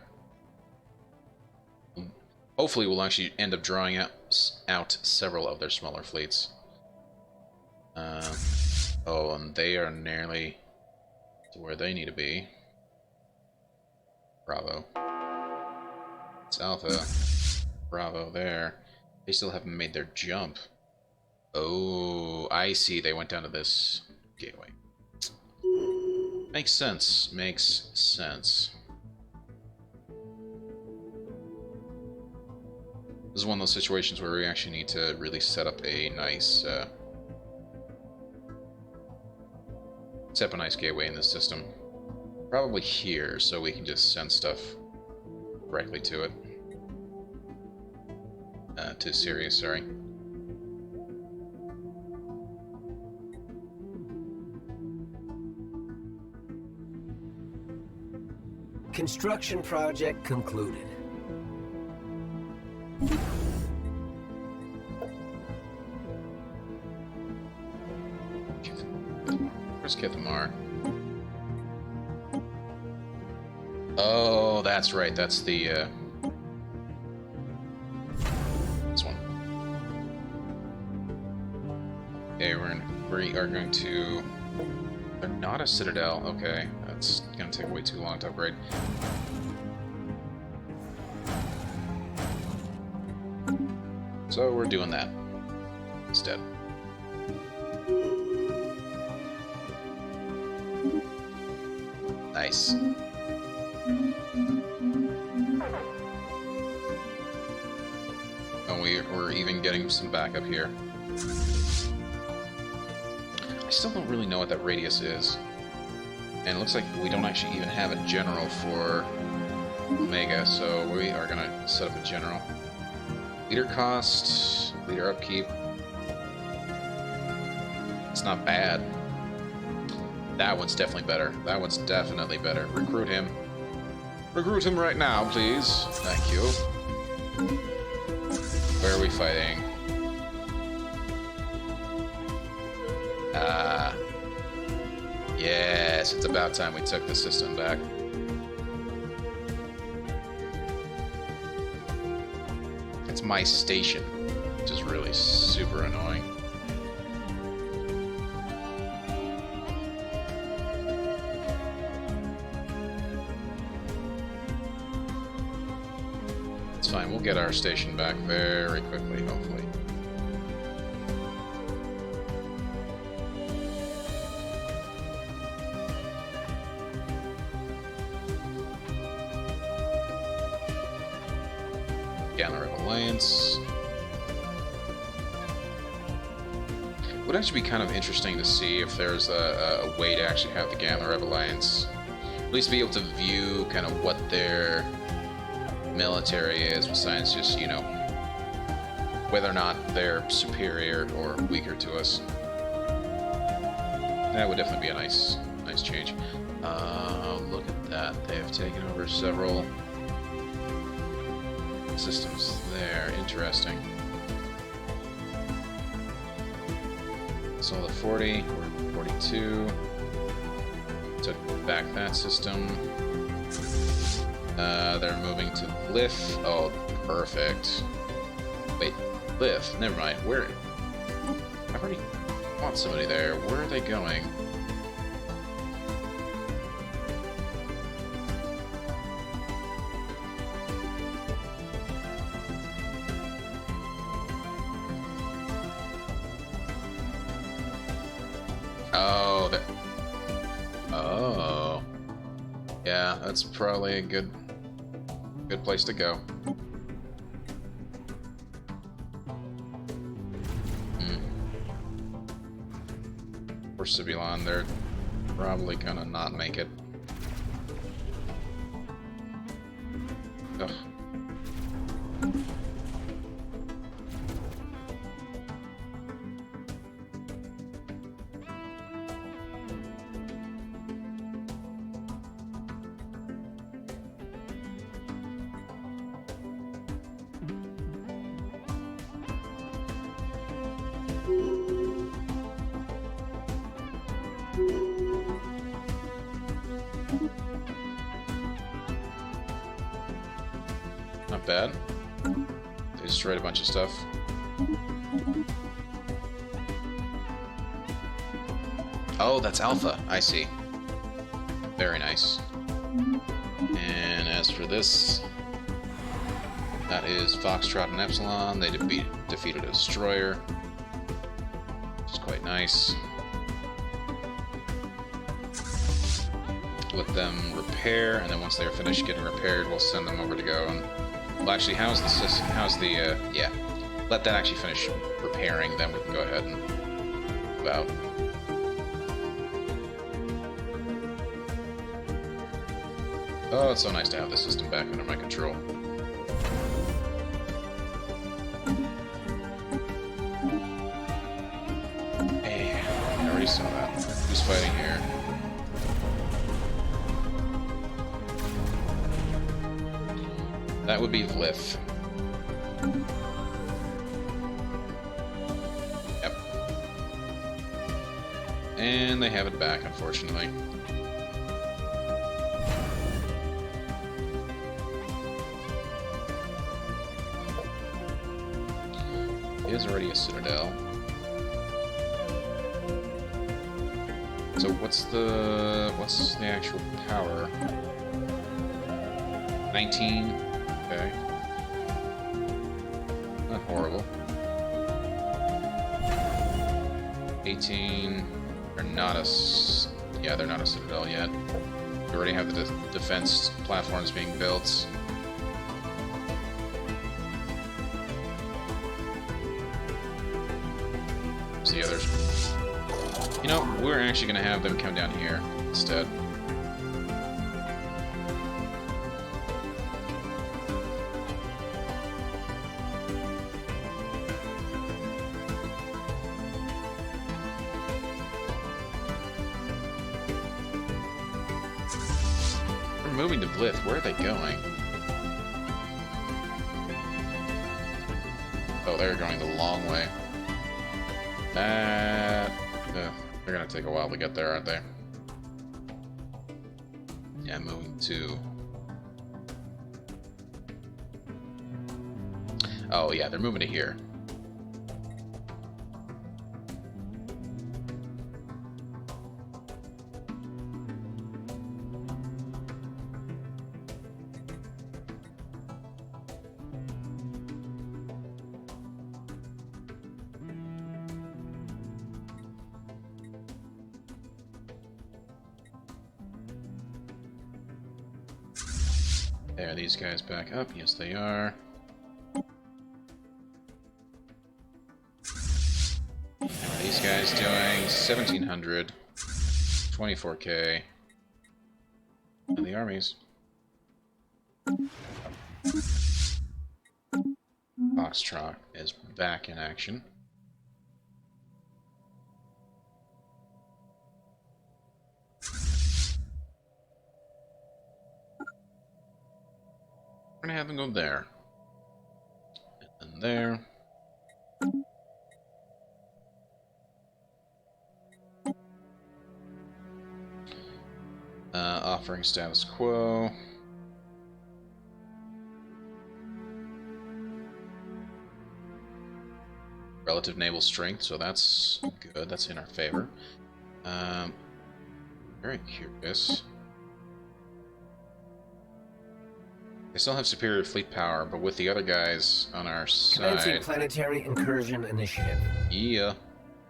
Hopefully we'll actually end up drawing out several of their smaller fleets. Oh, and they are nearly to where they need to be. Bravo. It's Alpha. Bravo there. They still haven't made their jump. Oh, I see. They went down to this gateway. Makes sense. Makes sense. This is one of those situations where we actually need to really set up a nice gateway in this system. Probably here, so we can just send stuff directly to it. To Sirius, sorry. Construction project concluded. Where's Kithamar? Oh, that's right. That's the this one. Okay, we are going to. They're not a citadel. Okay, that's gonna take way too long to upgrade. So we're doing that instead. Nice. Oh, we're even getting some backup here. I still don't really know what that radius is. And it looks like we don't actually even have a general for Omega, so we are going to set up a general. Leader cost, leader upkeep. It's not bad. That one's definitely better. That one's definitely better. Recruit him. Recruit him right now, please. Thank you. Where are we fighting? Yes, it's about time we took the system back. It's my station, which is really super annoying. It's fine, we'll get our station back very quickly, hopefully. Alliance. Would actually be kind of interesting to see if there's a way to actually have the Gamma Rev Alliance at least be able to view kind of what their military is, besides just, you know, whether or not they're superior or weaker to us. That would definitely be a nice change. Look at that. They have taken over several systems there. Interesting. So the 40, we're 42. Took back that system. They're moving to Lith. Oh, perfect. Wait, Lith. Never mind. Where? I've already fought somebody there. Where are they going? Oh, oh, yeah, that's probably a good place to go. For Sibylon, they're probably gonna not make it. Ugh. Not bad. They destroyed a bunch of stuff. Oh, that's Alpha. I see. Very nice. And as for this, that is Foxtrot and Epsilon. They defeated a destroyer, which is quite nice. Let them repair, and then once they're finished getting repaired, we'll send them over to go and... Well, actually, how's the system? How's the, yeah. Let that actually finish repairing, then we can go ahead and move out. Oh, it's so nice to have the system back under my control. Hey, I already saw that. Who's fighting here? That would be Vlith. Yep. And they have it back, unfortunately. It is already a citadel. So what's the actual power? 19. Okay. Not horrible. 18. They're not a... Yeah, they're not a citadel yet. We already have the defense platforms being built. there's... You know, we're actually going to have them come down here instead. We're moving to Blith. Where are they going? Oh, they're going the long way. They're gonna take a while to get there, aren't they? Yeah, moving to... Oh, yeah, they're moving to here. There, are these guys back up? Yes, they are. And what are these guys doing? 1,700. 24k. And the armies. Foxtrot is back in action. We're gonna have them go there. And there. Offering status quo. Relative naval strength, so that's good. That's in our favor. Very curious. They still have superior fleet power, but with the other guys on our Commencing side... planetary incursion initiative. Yeah.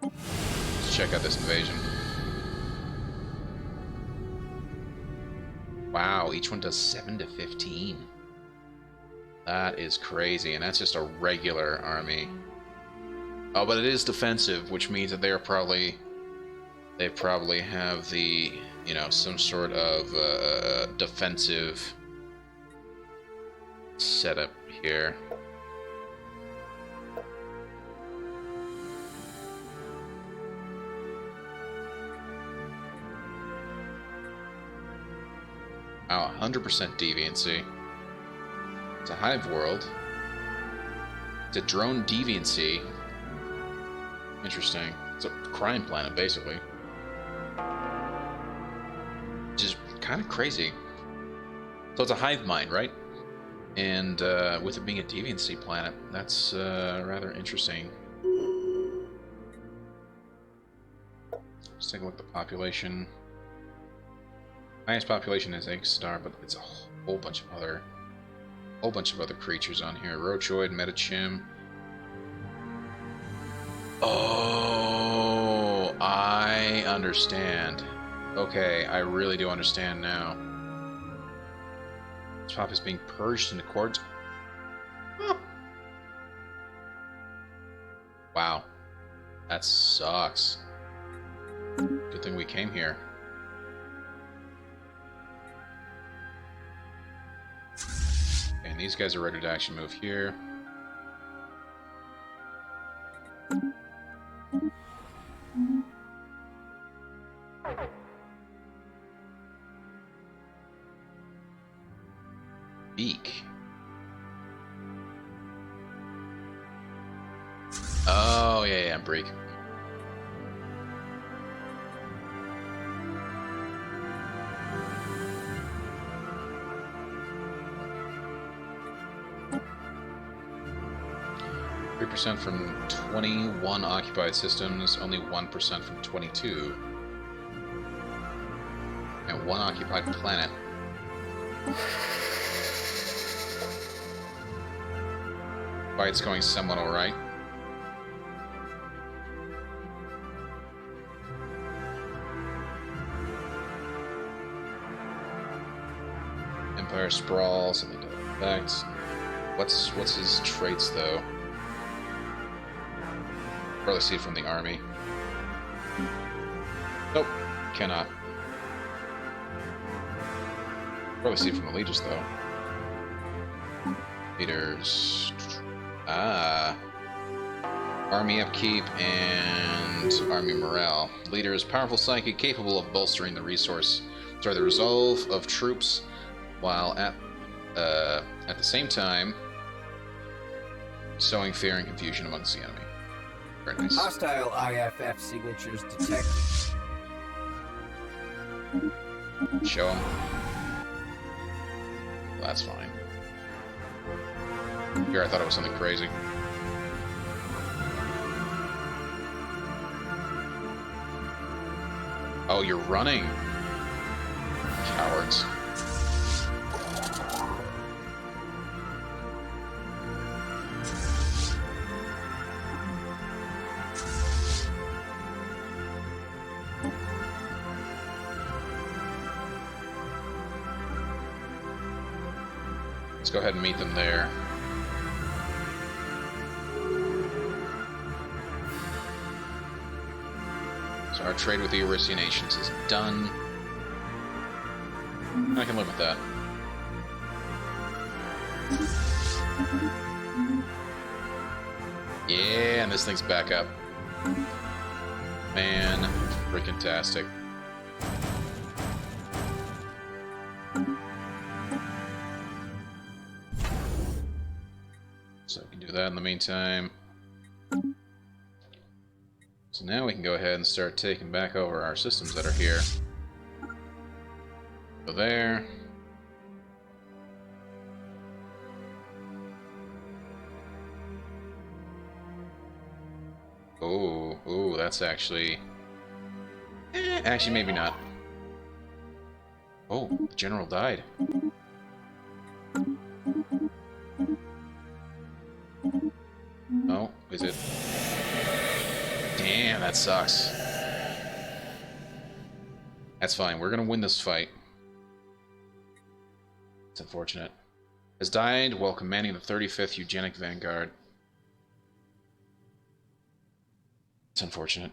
Let's check out this invasion. Wow, each one does 7 to 15. That is crazy, and that's just a regular army. Oh, but it is defensive, which means that they probably have the, you know, some sort of defensive setup here. Wow, 100% deviancy. It's a hive world. It's a drone deviancy. Interesting. It's a crime planet, basically. Which is kind of crazy. So it's a hive mind, right? And with it being a deviancy planet, that's rather interesting. Let's take a look at the population. Highest population is Ix'idar, but it's a whole bunch of other creatures on here. Rochoid, Metachim. Oh, I understand. Okay, I really do understand now. This pop is being purged into quartz. Huh. Wow, that sucks. Good thing we came here. And these guys are ready to actually move here. Beak. Oh, yeah, Break. From 21 occupied systems, only 1% from 22. And 1 occupied planet. Fight's going somewhat alright. Empire sprawl, something to effect. What's his traits though? Probably see it from the army. Nope, cannot. Probably see it from the Legis, though. Leaders. Ah. Army upkeep and army morale. Leaders, powerful psychic, capable of bolstering the the resolve of troops, while at the same time sowing fear and confusion amongst the enemy. Very nice. Hostile IFF signatures detected. Show them. Well, that's fine. Here, I thought it was something crazy. Oh, you're running. Cowards. Let's go ahead and meet them there. So our trade with the Eurasian nations is done. I can live with that. Yeah, and this thing's back up. Man, freaking tastic. So we can do that in the meantime. So now we can go ahead and start taking back over our systems that are here. Go there. Oh, that's actually... actually, maybe not. Oh, the general died. Oh, is it? Damn, that sucks. That's fine, we're gonna win this fight. It's unfortunate. Has died while commanding the 35th Eugenic Vanguard. It's unfortunate.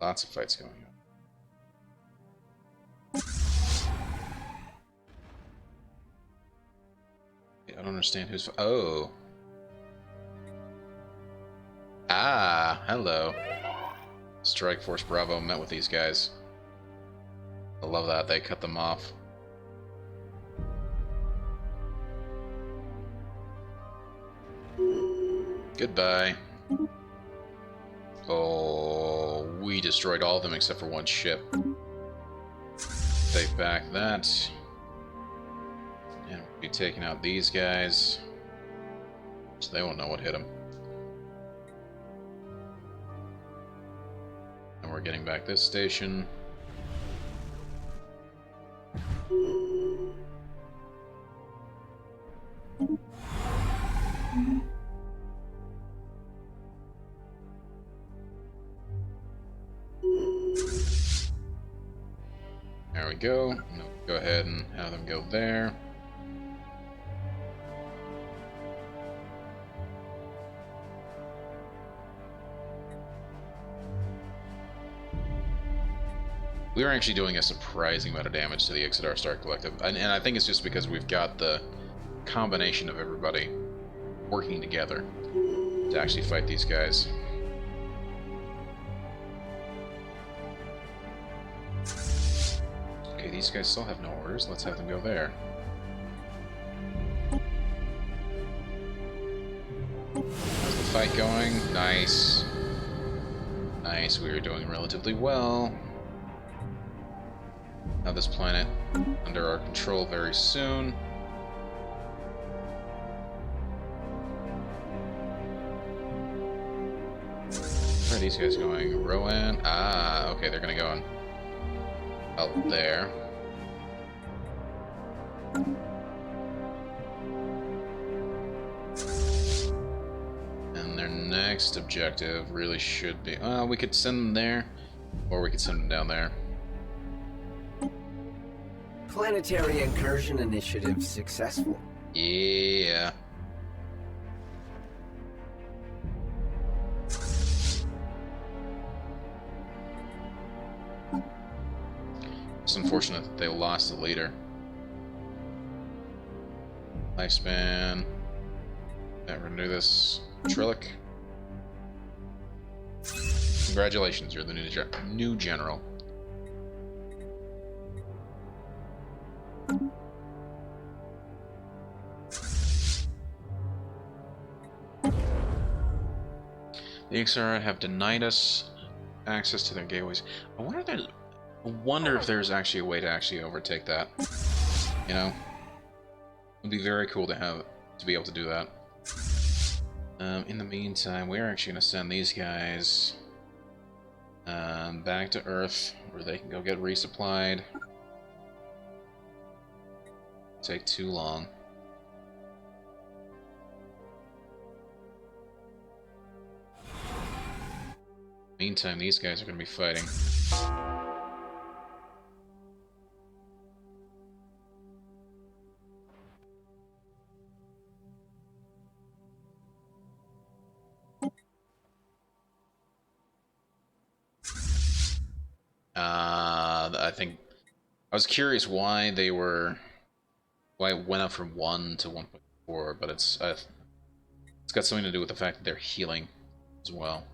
Lots of fights going on. I don't understand who's... Oh. Ah, hello. Strike Force Bravo met with these guys. I love that. They cut them off. Goodbye. Oh, we destroyed all of them except for one ship. Take back that. And we'll be taking out these guys. So they won't know what hit them. And we're getting back this station. There we go. Go ahead and have them go there. We are actually doing a surprising amount of damage to the Ix'idar Star Collective, and I think it's just because we've got the combination of everybody working together to actually fight these guys. Okay, these guys still have no orders. Let's have them go there. How's the fight going? Nice. Nice, we are doing relatively well. Have this planet under our control very soon. Where are these guys going? Rowan? Ah, okay, they're gonna go on out there. And their next objective really should be... we could send them there, or we could send them down there. Planetary incursion initiative successful. Yeah. unfortunate that they lost the leader. Lifespan. Renew this. Trillic. Congratulations, you're the new general. The Ix'idar have denied us access to their gateways. I wonder if there's actually a way to actually overtake that. You know, it'd be very cool to be able to do that. In the meantime, we're actually going to send these guys back to Earth, where they can go get resupplied. Take too long. Meantime, these guys are going to be fighting. I think I was curious why it went up from 1 to 1.4, but it's got something to do with the fact that they're healing as well.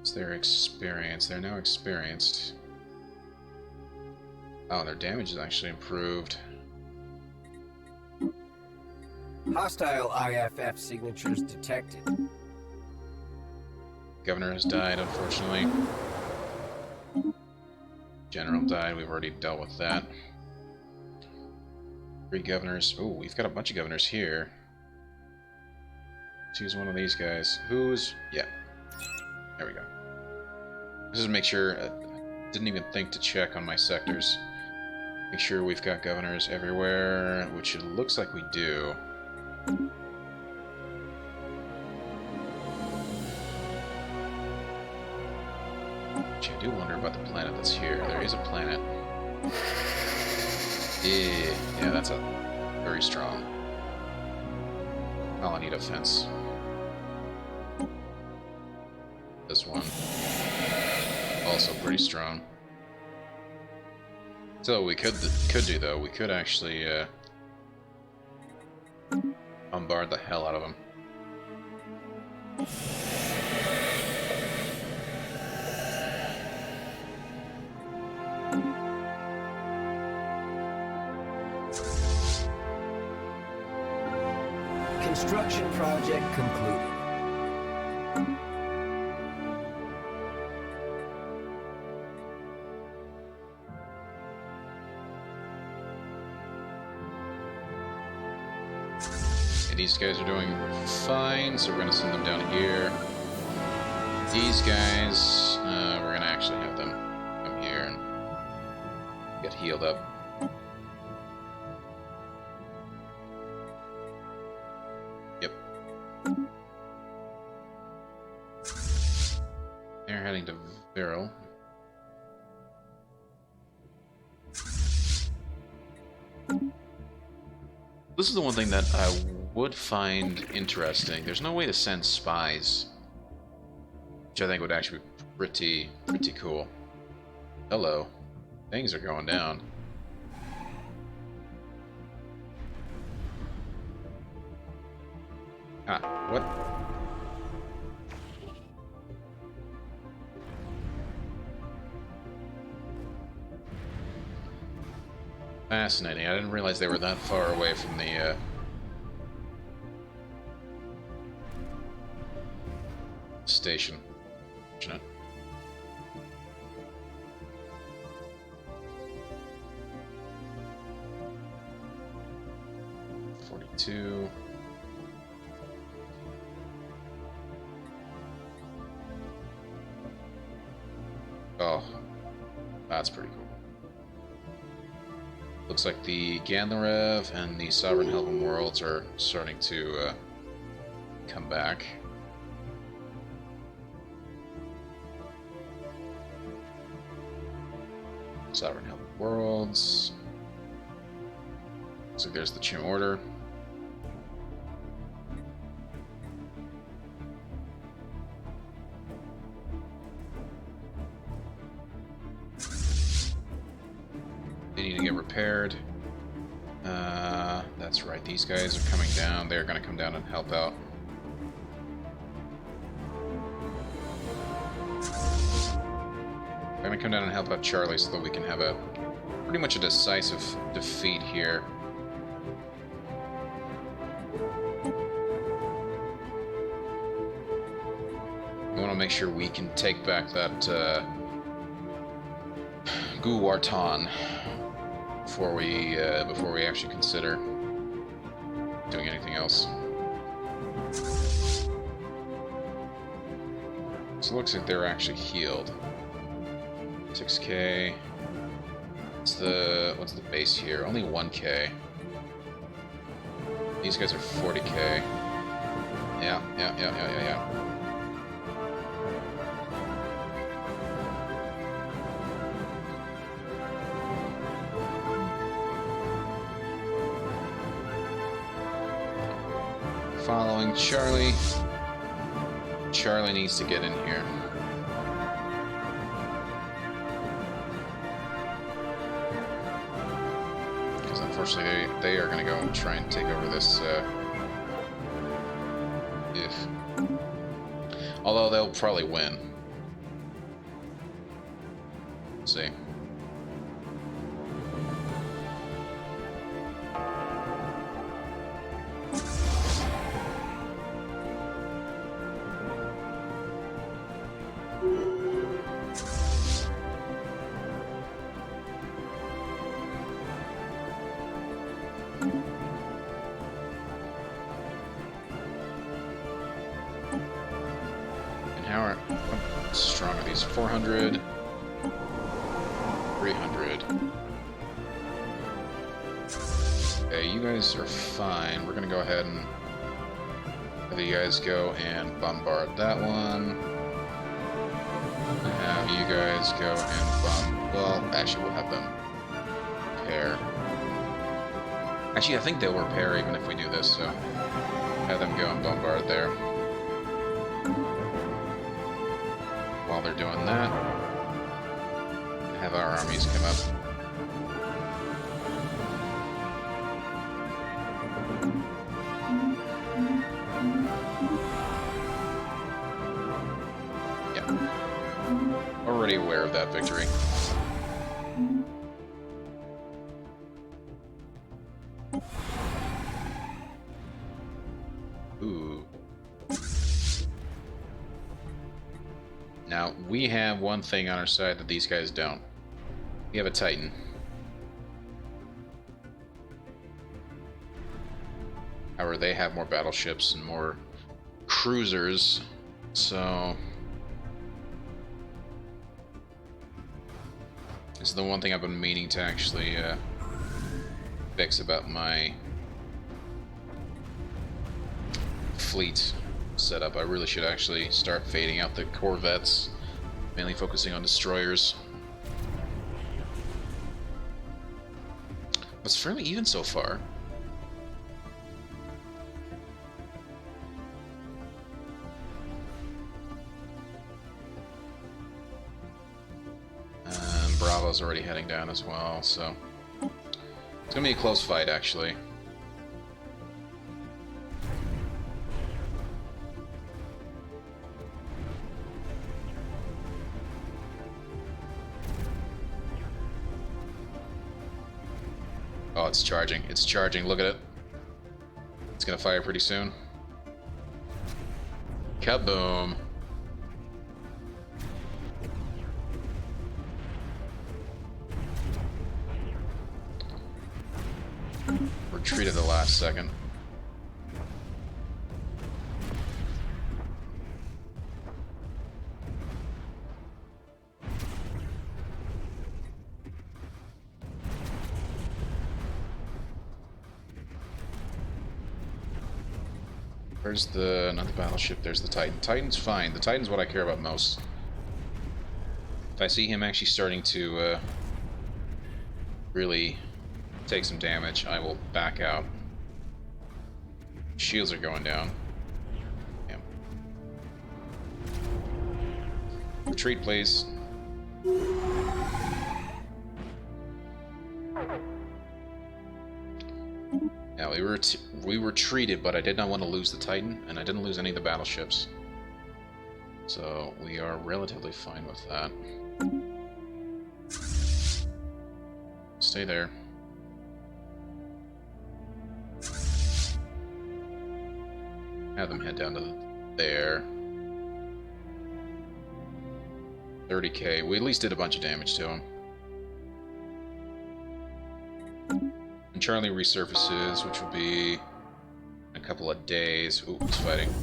It's their experience. They're now experienced. Oh, their damage is actually improved. Hostile IFF signatures detected. Governor has died, unfortunately. General died. We've already dealt with that. 3 governors. Oh, we've got a bunch of governors here. Choose one of these guys. Yeah. There we go. Just to make sure. Didn't even think to check on my sectors. Make sure we've got governors everywhere, which it looks like we do. Actually, I do wonder about the planet that's here. There is a planet. Yeah, that's very strong. Oh, I need a fence. This one. Also pretty strong. So we could do though, we could actually bombard the hell out of them. Construction project concluded. These guys are doing fine, so we're going to send them down here. These guys, we're going to actually have them come here and get healed up. Yep. They're heading to Viral. This is the one thing that I would find interesting. There's no way to send spies, which I think would actually be pretty cool. Hello. Things are going down. Ah, what? Fascinating. I didn't realize they were that far away from the station. Fortunate. $42. Oh, that's pretty cool. Looks like the Gandlarev and the Sovereign Helping Worlds are starting to come back. Sovereign Helping Worlds. Looks like there's the Chim Order. prepared. That's right, these guys are coming down. They're going to come down and help out. They're going to come down and help out Charlie so that we can have a pretty much a decisive defeat here. We want to make sure we can take back that Guwartan before we actually consider doing anything else. So it looks like they're actually healed. 6k. What's the base here? Only 1k. These guys are 40k. Yeah. Following Charlie. Charlie needs to get in here. Because unfortunately they are going to go and try and take over this. Although they'll probably win. Let's see. How strong are these? 400, 300. Okay, you guys are fine. We're gonna go ahead and have you guys go and bombard that one. Have you guys go and well, actually, we'll have them repair. Actually, I think they'll repair even if we do this, so have them go and bombard there. While they're doing that, have our armies come up. Yeah. Already aware of that victory. Ooh. Now, we have one thing on our side that these guys don't. We have a Titan. However, they have more battleships and more cruisers, so... This is the one thing I've been meaning to actually fix about my fleet setup. I really should actually start fading out the corvettes, mainly focusing on destroyers. It's fairly even so far. And Bravo's already heading down as well, so it's gonna be a close fight, actually. Oh, it's charging. It's charging. Look at it. It's gonna fire pretty soon. Kaboom. Retreat at the last second. Where's the another battleship? There's the Titan. Titan's fine. The Titan's what I care about most. If I see him actually starting to really take some damage, I will back out. Shields are going down. Damn. Retreat, please. we retreated, but I did not want to lose the Titan, and I didn't lose any of the battleships. So we are relatively fine with that. Stay there. Have them head down to there. 30k. We at least did a bunch of damage to him. And Charlie resurfaces, which will be in a couple of days. Ooh, he's fighting.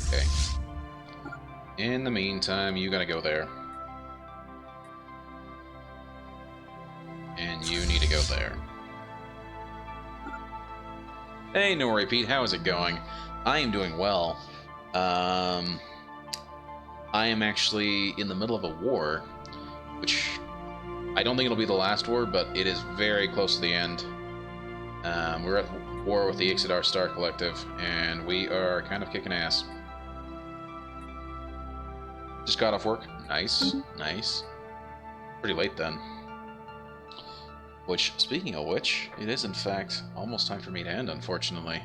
Okay. In the meantime, you gotta go there. And you need to go there. Hey, no worry, Pete. How is it going? I am doing well. I am actually in the middle of a war, which I don't think it'll be the last war, but it is very close to the end. We're at war with the Ix'idar Star Collective, and we are kind of kicking ass. Just got off work. Nice, nice. Pretty late then. Which, speaking of which, it is in fact almost time for me to end, unfortunately.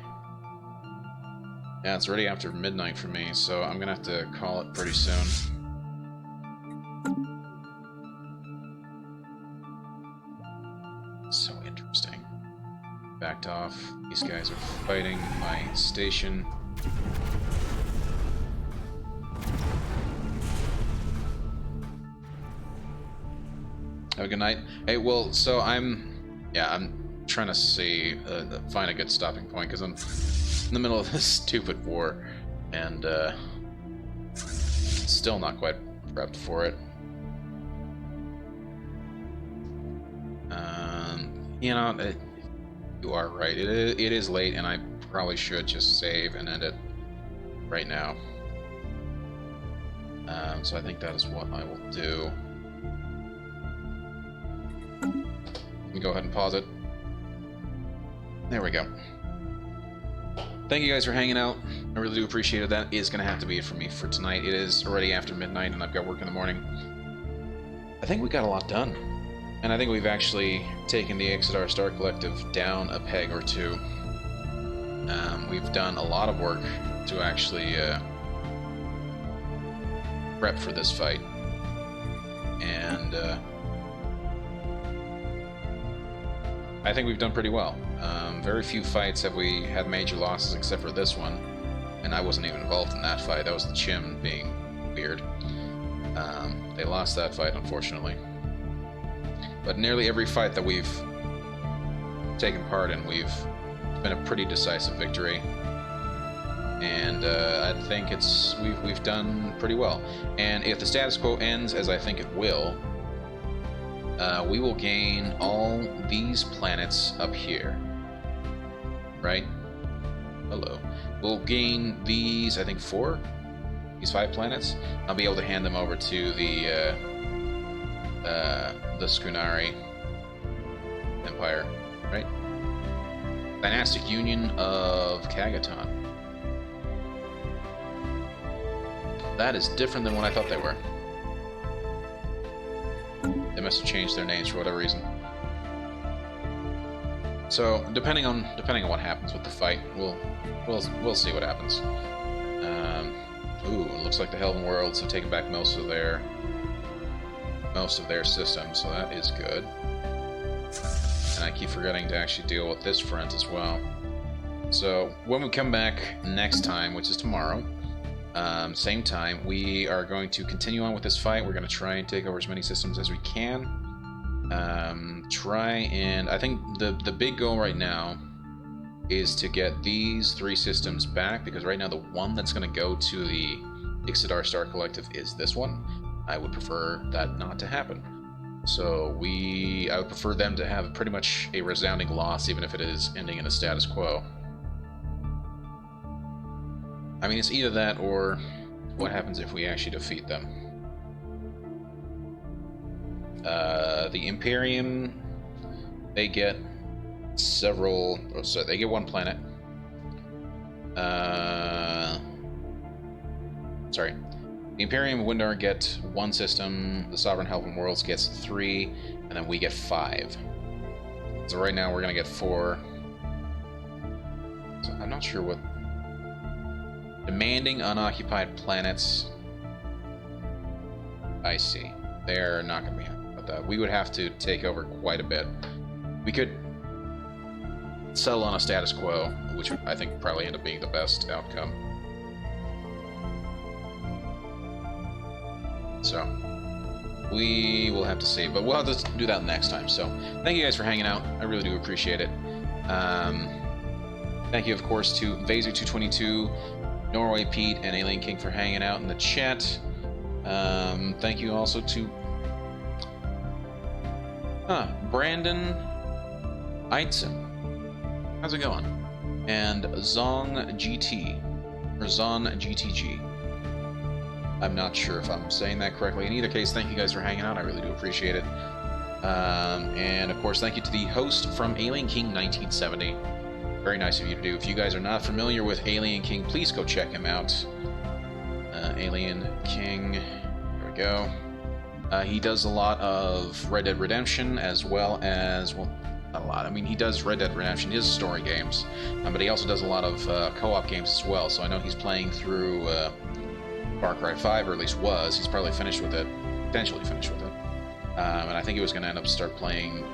Yeah, it's already after midnight for me, so I'm gonna have to call it pretty soon. So interesting. Backed off. These guys are fighting my station. Have a good night. Hey, well, so I'm trying to see, find a good stopping point, because I'm in the middle of this stupid war, and still not quite prepped for it. You know, you are right. It is late, and I probably should just save and end it right now. So I think that is what I will do. Go ahead and pause it. There we go. Thank you guys for hanging out. I really do appreciate it. That is going to have to be it for me for tonight. It is already after midnight, and I've got work in the morning. I think we got a lot done. And I think we've actually taken the Ix'idar Star Collective down a peg or two. We've done a lot of work to actually prep for this fight. And I think we've done pretty well. Very few fights have we had major losses except for this one, and I wasn't even involved in that fight. That was the Chim being weird. They lost that fight, unfortunately. But nearly every fight that we've taken part in, it's been a pretty decisive victory. And I think we've done pretty well. And if the status quo ends, as I think it will, we will gain all these planets up here. Right? Hello. We'll gain these, I think, 4? These 5 planets. I'll be able to hand them over to the Skunari Empire. Right? Dynastic Union of Kagaton. That is different than what I thought they were. They must have changed their names for whatever reason. So depending on what happens with the fight, we'll see what happens. Ooh, it looks like the Helven Worlds have taken back most of their systems, so that is good. And I keep forgetting to actually deal with this front as well. So when we come back next time, which is tomorrow, same time, we are going to continue on with this fight. We're going to try and take over as many systems as we can. I think the big goal right now is to get these 3 systems back, because right now the one that's going to go to the Ix'idar Star Collective is this one. I would prefer that not to happen. So I would prefer them to have pretty much a resounding loss, even if it is ending in a status quo. I mean, it's either that or what happens if we actually defeat them. The Imperium, they get they get 1 planet. The Imperium of Windar get 1 system, the Sovereign Helping Worlds gets 3, and then we get 5. So right now we're gonna get 4. So I'm not sure what... Demanding unoccupied planets. I see. They're not gonna be happy about that. We would have to take over quite a bit. We could settle on a status quo, which I think would probably end up being the best outcome. So, we will have to see, but we'll have to do that next time. So, thank you guys for hanging out. I really do appreciate it. Thank you, of course, to Vaser222, Norway Pete, and Alien King for hanging out in the chat. Thank you also to Brandon Eitzen. How's it going? And Zong GT, or Zon GTG. I'm not sure if I'm saying that correctly. In either case, thank you guys for hanging out. I really do appreciate it. And of course, thank you to the host from Alien King 1970. Very nice of you to do. If you guys are not familiar with Alien King, please go check him out. Alien King. There we go. He does a lot of Red Dead Redemption, as well as, well, not a lot. I mean, he does Red Dead Redemption, he does story games, but he also does a lot of co-op games as well. So I know he's playing through Far Cry 5, or at least was. He's probably finished with it, potentially finished with it. And I think he was going to end up start playing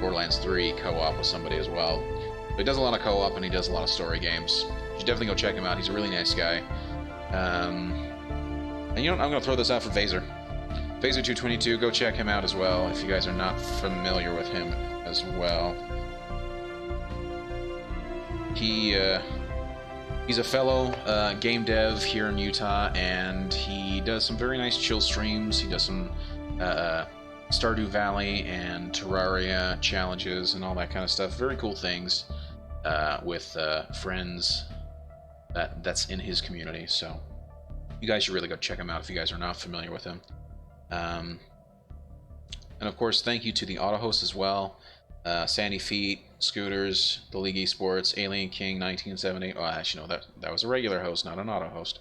Borderlands 3 co-op with somebody as well. But he does a lot of co-op and he does a lot of story games. You should definitely go check him out. He's a really nice guy. And you know what? I'm going to throw this out for Vaser. Vaser222, go check him out as well if you guys are not familiar with him as well. He's a fellow game dev here in Utah, and he does some very nice chill streams. He does some Stardew Valley and Terraria challenges and all that kind of stuff. Very cool things with friends that's in his community. So you guys should really go check him out if you guys are not familiar with him. And of course, thank you to the auto host as well. Sandy Feet, Scooters, The League Esports, Alien King 1970. Oh, actually, no, that was a regular host, not an auto host.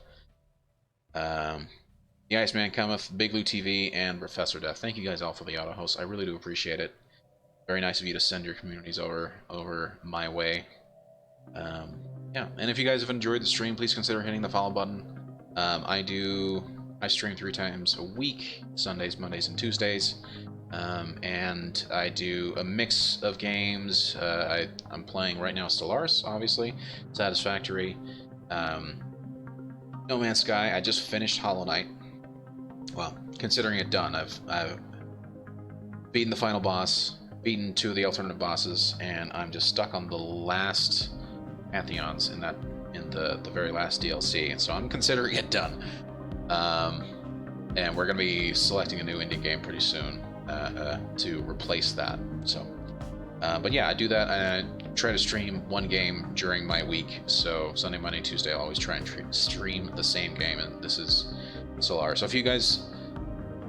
The Iceman Cometh, Big Blue TV, and Professor Death. Thank you guys all for the auto hosts. I really do appreciate it. Very nice of you to send your communities over my way. Yeah, and if you guys have enjoyed the stream, please consider hitting the follow button. I stream 3 times a week, Sundays, Mondays, and Tuesdays. And I do a mix of games. I'm playing right now Stellaris, obviously, Satisfactory. No Man's Sky. I just finished Hollow Knight. Well, considering it done, I've beaten the final boss, beaten 2 of the alternative bosses, and I'm just stuck on the last Pantheons in the very last DLC, and so I'm considering it done. And we're gonna be selecting a new indie game pretty soon to replace that. So, but yeah, I do that, and I try to stream 1 game during my week. So Sunday, Monday, Tuesday, I'll always try and stream the same game, and this is Solar. So if you guys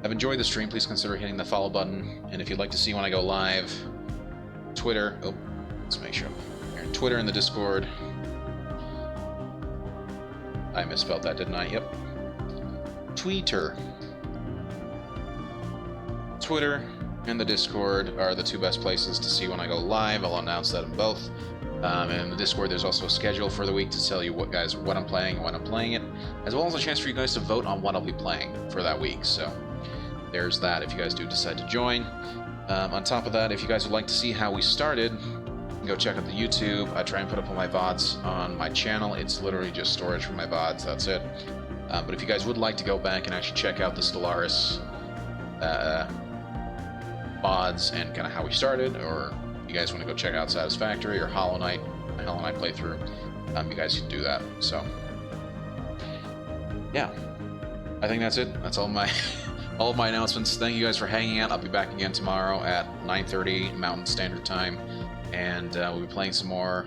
have enjoyed the stream, please consider hitting the follow button. And if you'd like to see when I go live, Twitter. Oh, let's make sure. Here, Twitter and the Discord. I misspelled that, didn't I? Yep. Twitter and the Discord are the 2 best places to see when I go live. I'll announce that in both. And in the Discord, there's also a schedule for the week to tell you what I'm playing and when I'm playing it, as well as a chance for you guys to vote on what I'll be playing for that week. So there's that if you guys do decide to join. On top of that, if you guys would like to see how we started, go check out the YouTube. I try and put up all my VODs on my channel. It's literally just storage for my VODs, that's it. But if you guys would like to go back and actually check out the Stellaris VODs and kind of how we started, or you guys want to go check out Satisfactory or Hollow Knight playthrough, you guys can do that. So yeah, I think that's it. That's all of my announcements. Thank you guys for hanging out. I'll be back again tomorrow at 9:30 Mountain Standard Time, and we'll be playing some more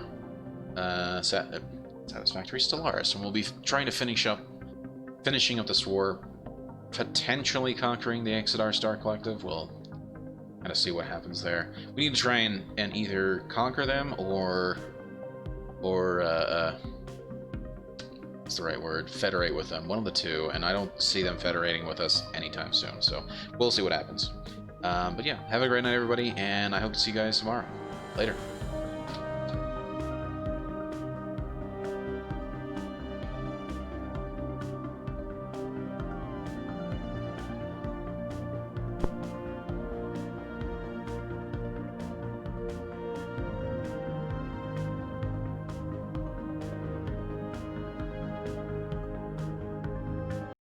Satisfactory Stellaris, and we'll be trying to finishing up this war, potentially conquering the Ix'idar Star Collective. We'll kind of see what happens there. We need to try and either conquer them or what's the right word? Federate with them. One of the two, and I don't see them federating with us anytime soon. So we'll see what happens. But yeah, have a great night, everybody, and I hope to see you guys tomorrow. Later.